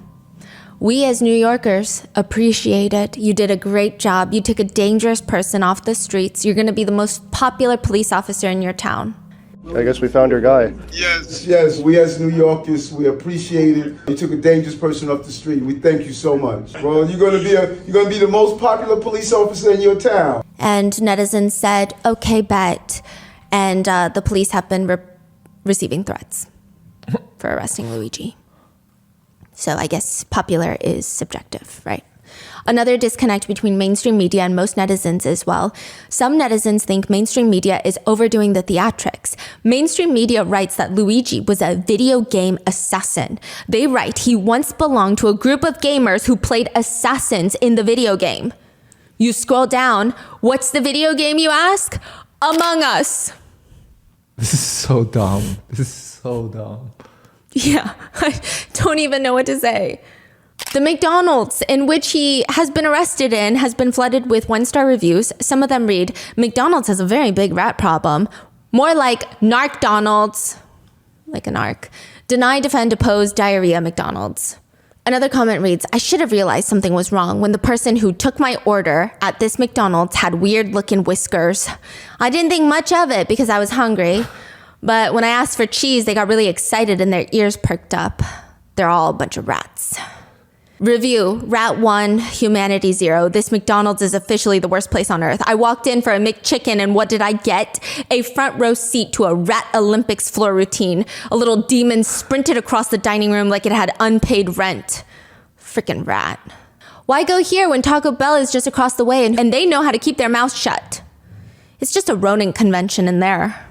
we as New Yorkers appreciate it. You did a great job. You took a dangerous person off the streets. You're going to be the most popular police officer in your town. I guess we found your guy. Yes, we as New Yorkers, we appreciate it. You took a dangerous person off the street. We thank you so much. Well, you're gonna be the most popular police officer in your town. And netizens said, okay, bet. And the police have been receiving threats for arresting Luigi. So I guess popular is subjective, right? Another disconnect between mainstream media and most netizens as well. Some netizens think mainstream media is overdoing the theatrics. Mainstream media writes that Luigi was a video game assassin. They write he once belonged to a group of gamers who played assassins in the video game. You scroll down, what's the video game, you ask? Among Us. This is so dumb. Yeah, I don't even know what to say. The McDonald's in which he has been arrested in has been flooded with one-star reviews. Some of them read, McDonald's has a very big rat problem. More like Narc-Donald's, like a narc. Deny, defend, oppose, diarrhea McDonald's. Another comment reads, I should have realized something was wrong when the person who took my order at this McDonald's had weird-looking whiskers. I didn't think much of it because I was hungry. But when I asked for cheese, they got really excited and their ears perked up. They're all a bunch of rats. Review, Rat 1, Humanity 0. This McDonald's is officially the worst place on earth. I walked in for a McChicken and what did I get? A front row seat to a Rat Olympics floor routine. A little demon sprinted across the dining room like it had unpaid rent. Frickin' rat. Why go here when Taco Bell is just across the way and they know how to keep their mouths shut? It's just a rodent convention in there.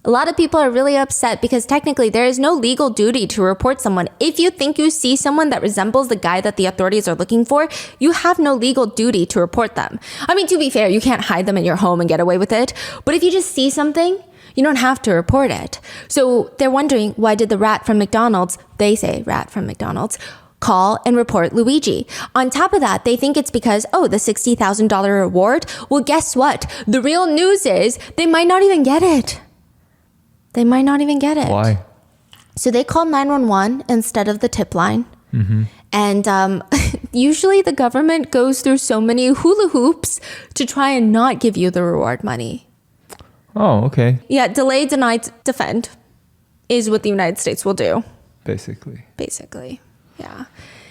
A lot of people are really upset because technically there is no legal duty to report someone. If you think you see someone that resembles the guy that the authorities are looking for, you have no legal duty to report them. I mean, to be fair, you can't hide them in your home and get away with it. But if you just see something, you don't have to report it. So they're wondering, why did the rat from McDonald's, they say rat from McDonald's, call and report Luigi? On top of that, they think it's because, the $60,000 reward? Well, guess what? The real news is they might not even get it. They might not even get it. Why? So they call 911 instead of the tip line. Mm-hmm. And usually the government goes through so many hula hoops to try and not give you the reward money. Oh, okay. Yeah, delay, deny, defend is what the United States will do. Basically, yeah.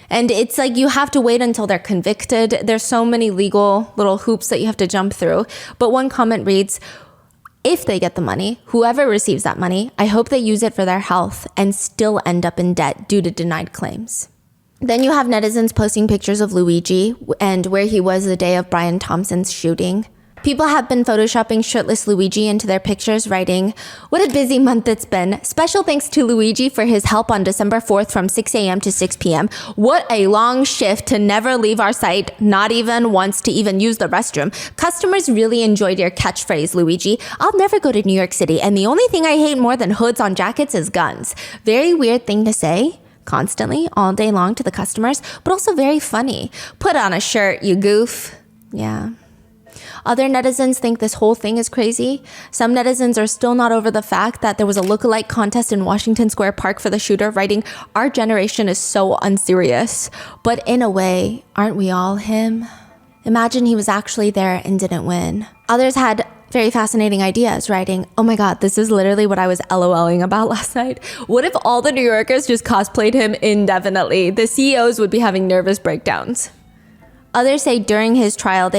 And it's like you have to wait until they're convicted. There's so many legal little hoops that you have to jump through. But one comment reads, if they get the money, whoever receives that money, I hope they use it for their health and still end up in debt due to denied claims. Then you have netizens posting pictures of Luigi and where he was the day of Brian Thompson's shooting. People have been photoshopping shirtless Luigi into their pictures, writing, "What a busy month it's been. Special thanks to Luigi for his help on December 4th from 6 a.m. to 6 p.m. What a long shift to never leave our site, not even once to even use the restroom. Customers really enjoyed your catchphrase, Luigi. I'll never go to New York City, and the only thing I hate more than hoods on jackets is guns." Very weird thing to say constantly, all day long to the customers, but also very funny. Put on a shirt, you goof. Yeah. Other netizens think this whole thing is crazy. Some netizens are still not over the fact that there was a lookalike contest in Washington Square Park for the shooter, writing, "Our generation is so unserious. But in a way, aren't we all him? Imagine he was actually there and didn't win." Others had very fascinating ideas, writing, "Oh my God, this is literally what I was LOLing about last night. What if all the New Yorkers just cosplayed him indefinitely? The CEOs would be having nervous breakdowns." Others say during his trial,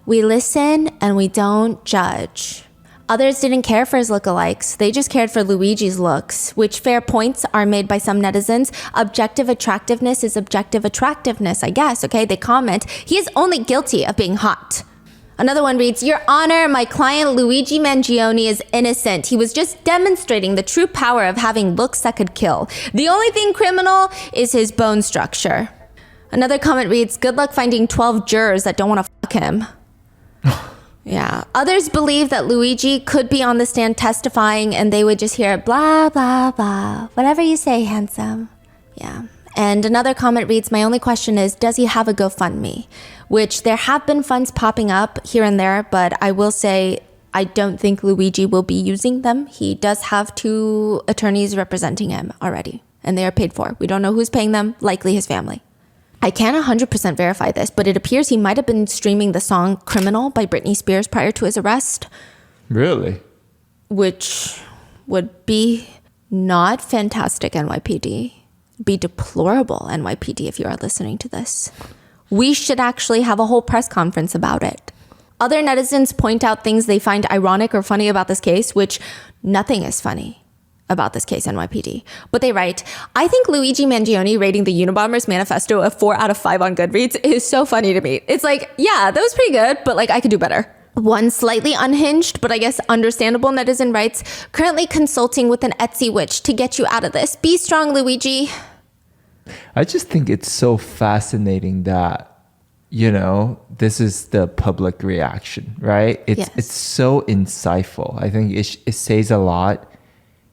we listen and we don't judge. Others didn't care for his lookalikes. They just cared for Luigi's looks, which fair points are made by some netizens. Objective attractiveness is objective attractiveness, I guess, okay? They comment, "He is only guilty of being hot." Another one reads, "Your Honor, my client Luigi Mangione is innocent. He was just demonstrating the true power of having looks that could kill. The only thing criminal is his bone structure." Another comment reads, "Good luck finding 12 jurors that don't want to fuck him." Yeah. Others believe that Luigi could be on the stand testifying and they would just hear blah, blah, blah. Whatever you say, handsome. Yeah. And another comment reads, "My only question is, does he have a GoFundMe?" Which there have been funds popping up here and there, but I will say I don't think Luigi will be using them. He does have 2 attorneys representing him already, and they are paid for. We don't know who's paying them, likely his family. I can't 100% verify this, but it appears he might have been streaming the song Criminal by Britney Spears prior to his arrest. Really? Which would be not fantastic, NYPD. Be deplorable, NYPD, if you are listening to this. We should actually have a whole press conference about it. Other netizens point out things they find ironic or funny about this case, which nothing is funny about this case, NYPD. But they write, "I think Luigi Mangione rating the Unabomber's manifesto a 4 out of 5 on Goodreads is so funny to me. It's like, yeah, that was pretty good, but I could do better." One slightly unhinged, but I guess understandable netizen writes, "Currently consulting with an Etsy witch to get you out of this. Be strong, Luigi." I just think it's so fascinating that, this is the public reaction, right? It's so insightful. I think it says a lot.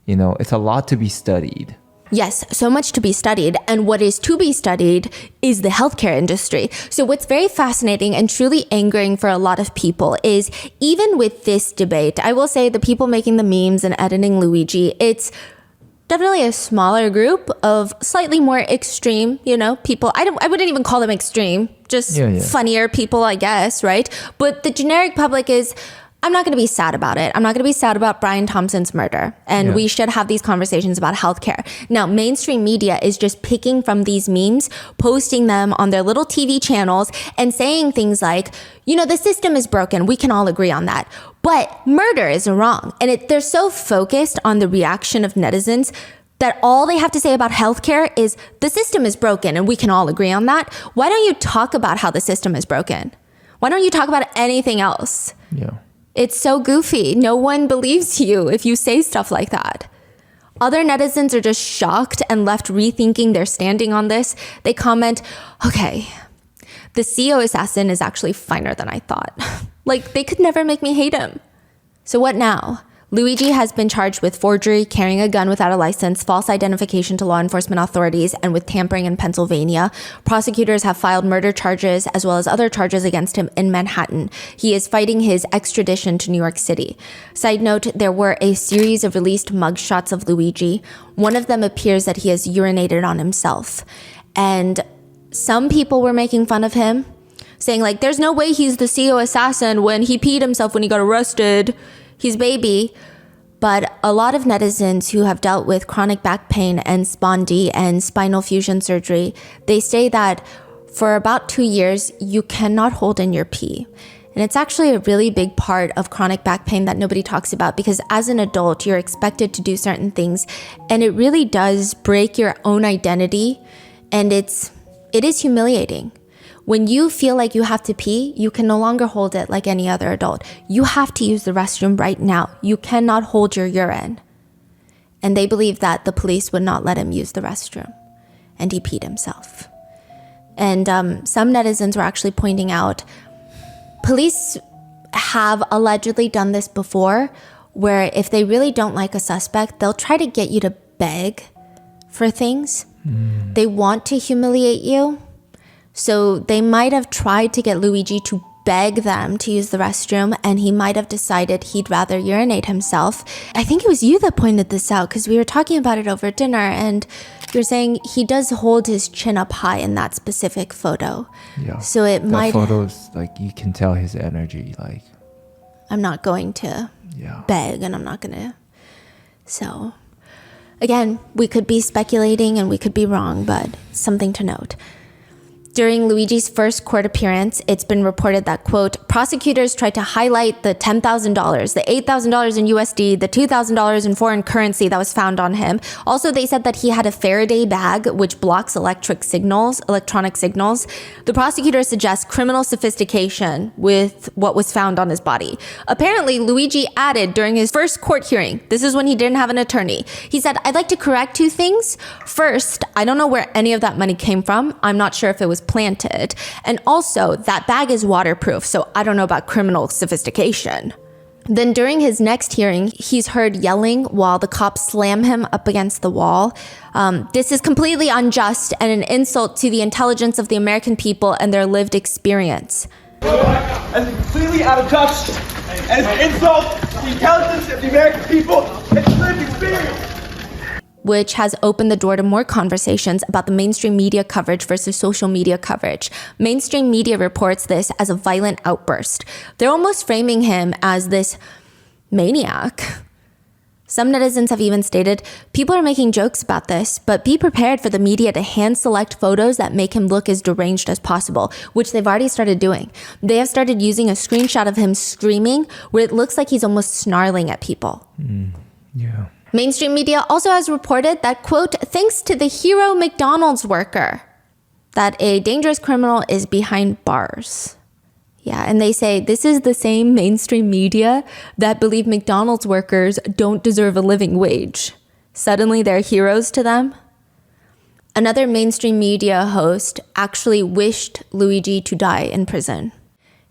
It's a lot to be studied. Yes, so much to be studied. And what is to be studied is the healthcare industry. So what's very fascinating and truly angering for a lot of people is even with this debate, I will say the people making the memes and editing Luigi, it's definitely a smaller group of slightly more extreme, people. I wouldn't even call them extreme, just funnier people, I guess, right? But the generic public is, I'm not going to be sad about it. I'm not going to be sad about Brian Thompson's murder. And we should have these conversations about healthcare. Now, mainstream media is just picking from these memes, posting them on their little TV channels and saying things like, the system is broken. We can all agree on that. But murder is wrong. And they're so focused on the reaction of netizens that all they have to say about healthcare is the system is broken and we can all agree on that. Why don't you talk about how the system is broken? Why don't you talk about anything else? Yeah. It's so goofy. No one believes you if you say stuff like that. Other netizens are just shocked and left rethinking their standing on this. They comment, okay, the CEO assassin is actually finer than I thought. Like, they could never make me hate him. So what now? Luigi has been charged with forgery, carrying a gun without a license, false identification to law enforcement authorities, and with tampering in Pennsylvania. Prosecutors have filed murder charges as well as other charges against him in Manhattan. He is fighting his extradition to New York City. Side note, there were a series of released mugshots of Luigi. One of them appears that he has urinated on himself. And some people were making fun of him, saying like, there's no way he's the CEO assassin when he peed himself when he got arrested. He's baby. But a lot of netizens who have dealt with chronic back pain and spondy and spinal fusion surgery, they say that for about 2 years, you cannot hold in your pee. And it's actually a really big part of chronic back pain that nobody talks about, because as an adult, you're expected to do certain things, and it really does break your own identity, and it is humiliating. When you feel like you have to pee, you can no longer hold it like any other adult. You have to use the restroom right now. You cannot hold your urine. And they believe that the police would not let him use the restroom. And he peed himself. And some netizens were actually pointing out, police have allegedly done this before, where if they really don't like a suspect, they'll try to get you to beg for things. They want to humiliate you. So they might have tried to get Luigi to beg them to use the restroom, and he might have decided he'd rather urinate himself. I think it was you that pointed this out, because we were talking about it over dinner, and you're saying he does hold his chin up high in that specific photo. Yeah. So it might... That photo's like, you can tell his energy, like... I'm not going to beg, and I'm not going to... So, again, we could be speculating and we could be wrong, but something to note. During Luigi's first court appearance, it's been reported that, quote, prosecutors tried to highlight the $10,000, the $8,000 in USD, the $2,000 in foreign currency that was found on him. Also, they said that he had a Faraday bag, which blocks electronic signals. The prosecutors suggest criminal sophistication with what was found on his body. Apparently, Luigi added during his first court hearing, this is when he didn't have an attorney, he said, I'd like to correct 2 things. First, I don't know where any of that money came from. I'm not sure if it was planted. And also, that bag is waterproof, so I don't know about criminal sophistication. Then during his next hearing, he's heard yelling while the cops slam him up against the wall. This is completely unjust and an insult to the intelligence of the American people and their lived experience. As completely out of touch, as an insult to the intelligence of the American people and lived experience. Which has opened the door to more conversations about the mainstream media coverage versus social media coverage. Mainstream media reports this as a violent outburst. They're almost framing him as this maniac. Some netizens have even stated, people are making jokes about this, but be prepared for the media to hand select photos that make him look as deranged as possible, which they've already started doing. They have started using a screenshot of him screaming where it looks like he's almost snarling at people. Yeah. Mainstream media also has reported that, quote, thanks to the hero McDonald's worker, that a dangerous criminal is behind bars. Yeah, and they say this is the same mainstream media that believe McDonald's workers don't deserve a living wage. Suddenly they're heroes to them. Another mainstream media host actually wished Luigi to die in prison.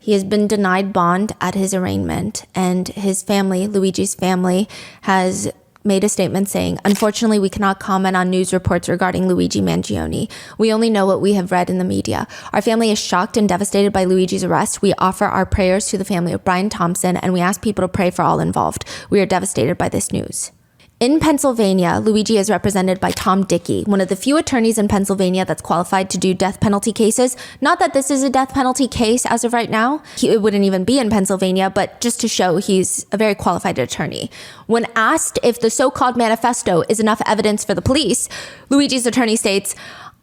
He has been denied bond at his arraignment, and his family, Luigi's family, has made a statement saying, unfortunately, we cannot comment on news reports regarding Luigi Mangione. We only know what we have read in the media. Our family is shocked and devastated by Luigi's arrest. We offer our prayers to the family of Brian Thompson, and we ask people to pray for all involved. We are devastated by this news. In Pennsylvania, Luigi is represented by Tom Dickey, one of the few attorneys in Pennsylvania that's qualified to do death penalty cases. Not that this is a death penalty case as of right now. It wouldn't even be in Pennsylvania, but just to show he's a very qualified attorney. When asked if the so-called manifesto is enough evidence for the police, Luigi's attorney states,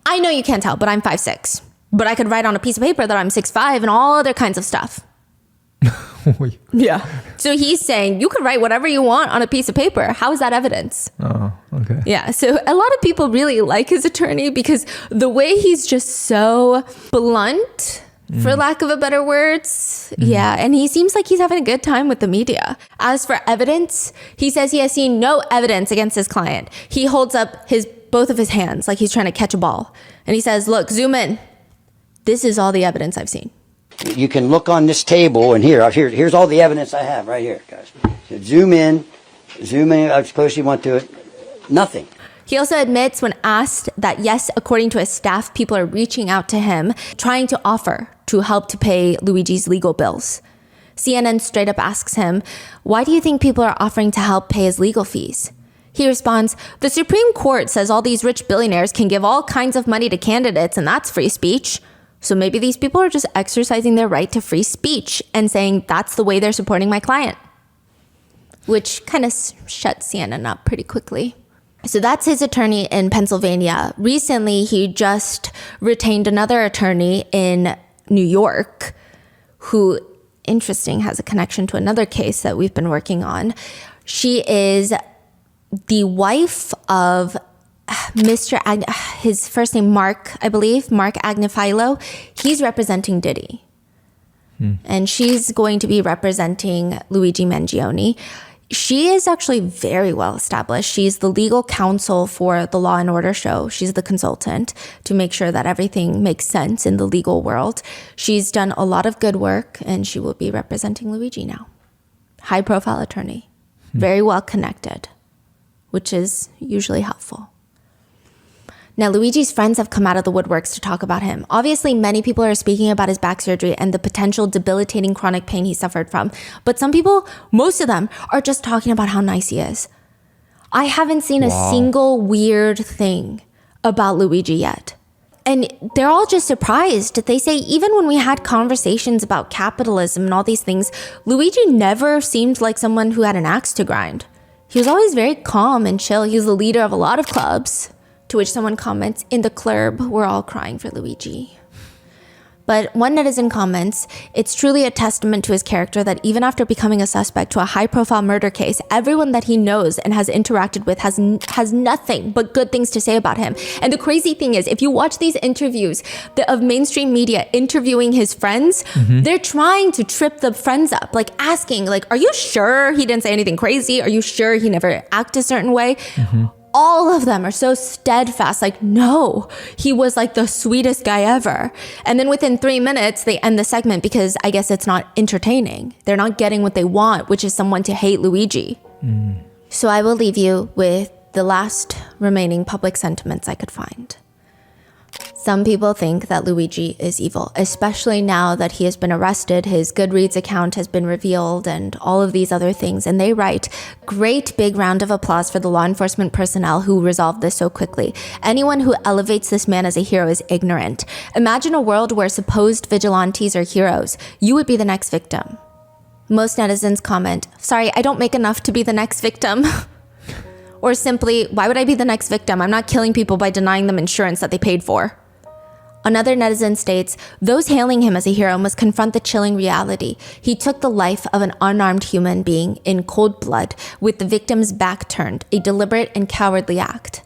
I know you can't tell, but I'm 5'6". But I could write on a piece of paper that I'm 6'5" and all other kinds of stuff. Yeah. So he's saying you could write whatever you want on a piece of paper. How is that evidence? Oh, okay. Yeah. So a lot of people really like his attorney because the way he's just so blunt for lack of a better words. Yeah, and he seems like he's having a good time with the media. As for evidence, he says he has seen no evidence against his client. He holds up both of his hands like he's trying to catch a ball. And he says, look, zoom in. This is all the evidence I've seen. You can look on this table, and here's all the evidence I have right here, guys. So zoom in as close as you want to it. Nothing. He also admits when asked that, yes, according to his staff, people are reaching out to him, trying to offer to help to pay Luigi's legal bills. CNN straight up asks him, why do you think people are offering to help pay his legal fees? He responds, the Supreme Court says all these rich billionaires can give all kinds of money to candidates, and that's free speech. So maybe these people are just exercising their right to free speech and saying that's the way they're supporting my client. Which kind of shuts CNN up pretty quickly. So that's his attorney in Pennsylvania. Recently, he just retained another attorney in New York who, interesting, has a connection to another case that we've been working on. She is the wife of his first name, Mark, I believe, Mark Agnifilo. He's representing Diddy. And she's going to be representing Luigi Mangione. She is actually very well established. She's the legal counsel for the Law and Order show. She's the consultant to make sure that everything makes sense in the legal world. She's done a lot of good work, and she will be representing Luigi now. High profile attorney, very well connected, which is usually helpful. Now, Luigi's friends have come out of the woodworks to talk about him. Obviously, many people are speaking about his back surgery and the potential debilitating chronic pain he suffered from. But some people, most of them, are just talking about how nice he is. I haven't seen a single weird thing about Luigi yet. And they're all just surprised. They say even when we had conversations about capitalism and all these things, Luigi never seemed like someone who had an axe to grind. He was always very calm and chill. He was the leader of a lot of clubs. To which someone comments, in the club, we're all crying for Luigi. But one netizen comments, it's truly a testament to his character that even after becoming a suspect to a high-profile murder case, everyone that he knows and has interacted with has nothing but good things to say about him. And the crazy thing is, if you watch these interviews of mainstream media interviewing his friends, they're trying to trip the friends up, like asking, like, are you sure he didn't say anything crazy? Are you sure he never acted a certain way? All of them are so steadfast, like, no, he was like the sweetest guy ever. And then within 3 minutes, they end the segment because I guess it's not entertaining. They're not getting what they want, which is someone to hate Luigi. So I will leave you with the last remaining public sentiments I could find. Some people think that Luigi is evil, especially now that he has been arrested, his Goodreads account has been revealed, and all of these other things. And they write, great big round of applause for the law enforcement personnel who resolved this so quickly. Anyone who elevates this man as a hero is ignorant. Imagine a world where supposed vigilantes are heroes. You would be the next victim. Most netizens comment, sorry, I don't make enough to be the next victim. Or simply, why would I be the next victim? I'm not killing people by denying them insurance that they paid for. Another netizen states, those hailing him as a hero must confront the chilling reality. He took the life of an unarmed human being in cold blood with the victim's back turned, a deliberate and cowardly act.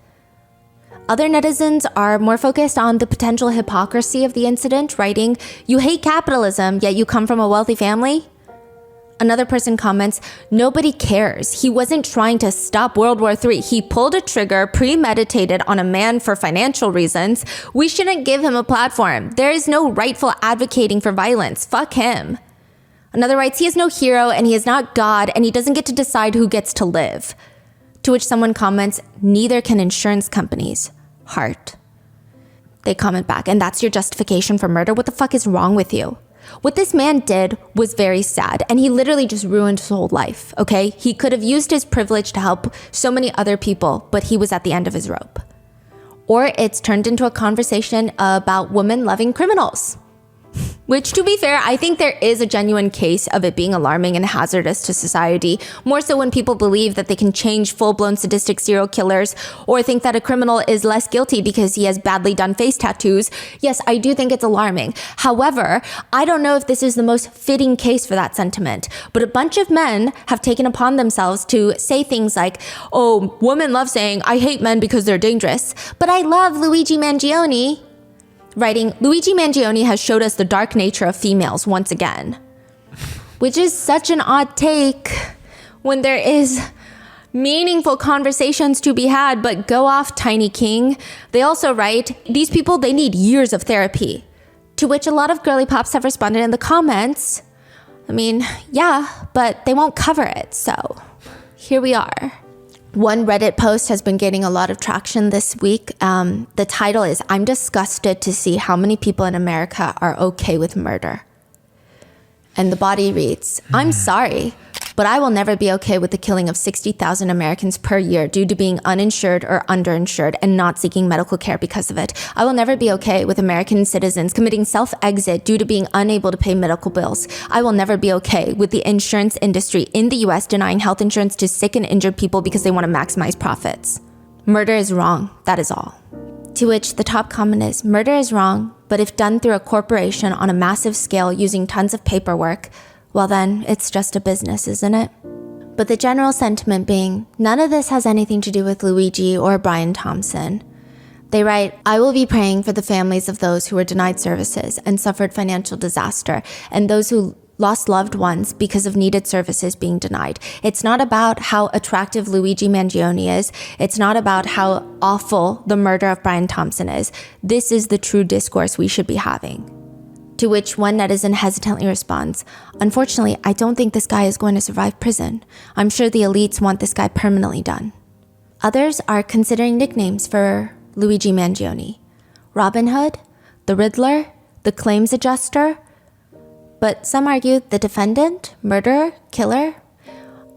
Other netizens are more focused on the potential hypocrisy of the incident, writing, you hate capitalism, yet you come from a wealthy family? Another person comments, nobody cares. He wasn't trying to stop World War III. He pulled a trigger premeditated on a man for financial reasons. We shouldn't give him a platform. There is no rightful advocating for violence. Fuck him. Another writes, he is no hero and he is not God and he doesn't get to decide who gets to live. To which someone comments, neither can insurance companies. Heart. They comment back, and that's your justification for murder? What the fuck is wrong with you? What this man did was very sad, and he literally just ruined his whole life, okay? He could have used his privilege to help so many other people, but he was at the end of his rope. Or it's turned into a conversation about women loving criminals. Which, to be fair, I think there is a genuine case of it being alarming and hazardous to society, more so when people believe that they can change full-blown sadistic serial killers or think that a criminal is less guilty because he has badly done face tattoos. Yes, I do think it's alarming. However, I don't know if this is the most fitting case for that sentiment, but a bunch of men have taken upon themselves to say things like, oh, women love saying, I hate men because they're dangerous, but I love Luigi Mangione. writing, Luigi Mangione has showed us the dark nature of females once again. Which is such an odd take when there is meaningful conversations to be had, but go off, Tiny King. They also write, these people, they need years of therapy. To which a lot of girly pops have responded in the comments, I mean, yeah, but they won't cover it, so here we are. One Reddit post has been gaining a lot of traction this week. The title is, I'm disgusted to see how many people in America are okay with murder. And the body reads, I'm sorry, but I will never be okay with the killing of 60,000 Americans per year due to being uninsured or underinsured and not seeking medical care because of it. I will never be okay with American citizens committing self-exit due to being unable to pay medical bills. I will never be okay with the insurance industry in the US denying health insurance to sick and injured people because they want to maximize profits. Murder is wrong, that is all. To which the top comment is, murder is wrong, but if done through a corporation on a massive scale using tons of paperwork, well then, it's just a business, isn't it? But the general sentiment being, none of this has anything to do with Luigi or Brian Thompson. They write, I will be praying for the families of those who were denied services and suffered financial disaster, and those who lost loved ones because of needed services being denied. It's not about how attractive Luigi Mangione is. It's not about how awful the murder of Brian Thompson is. This is the true discourse we should be having. To which one netizen hesitantly responds, unfortunately, I don't think this guy is going to survive prison. I'm sure the elites want this guy permanently done. Others are considering nicknames for Luigi Mangione. Robin Hood, the Riddler, the Claims Adjuster, but some argue the defendant, murderer, killer.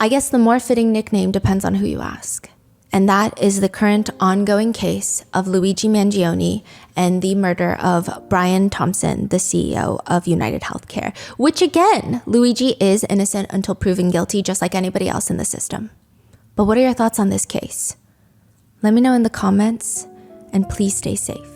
I guess the more fitting nickname depends on who you ask. And that is the current ongoing case of Luigi Mangione and the murder of Brian Thompson, the CEO of United Healthcare, which again, Luigi is innocent until proven guilty, just like anybody else in the system. But what are your thoughts on this case? Let me know in the comments, and please stay safe.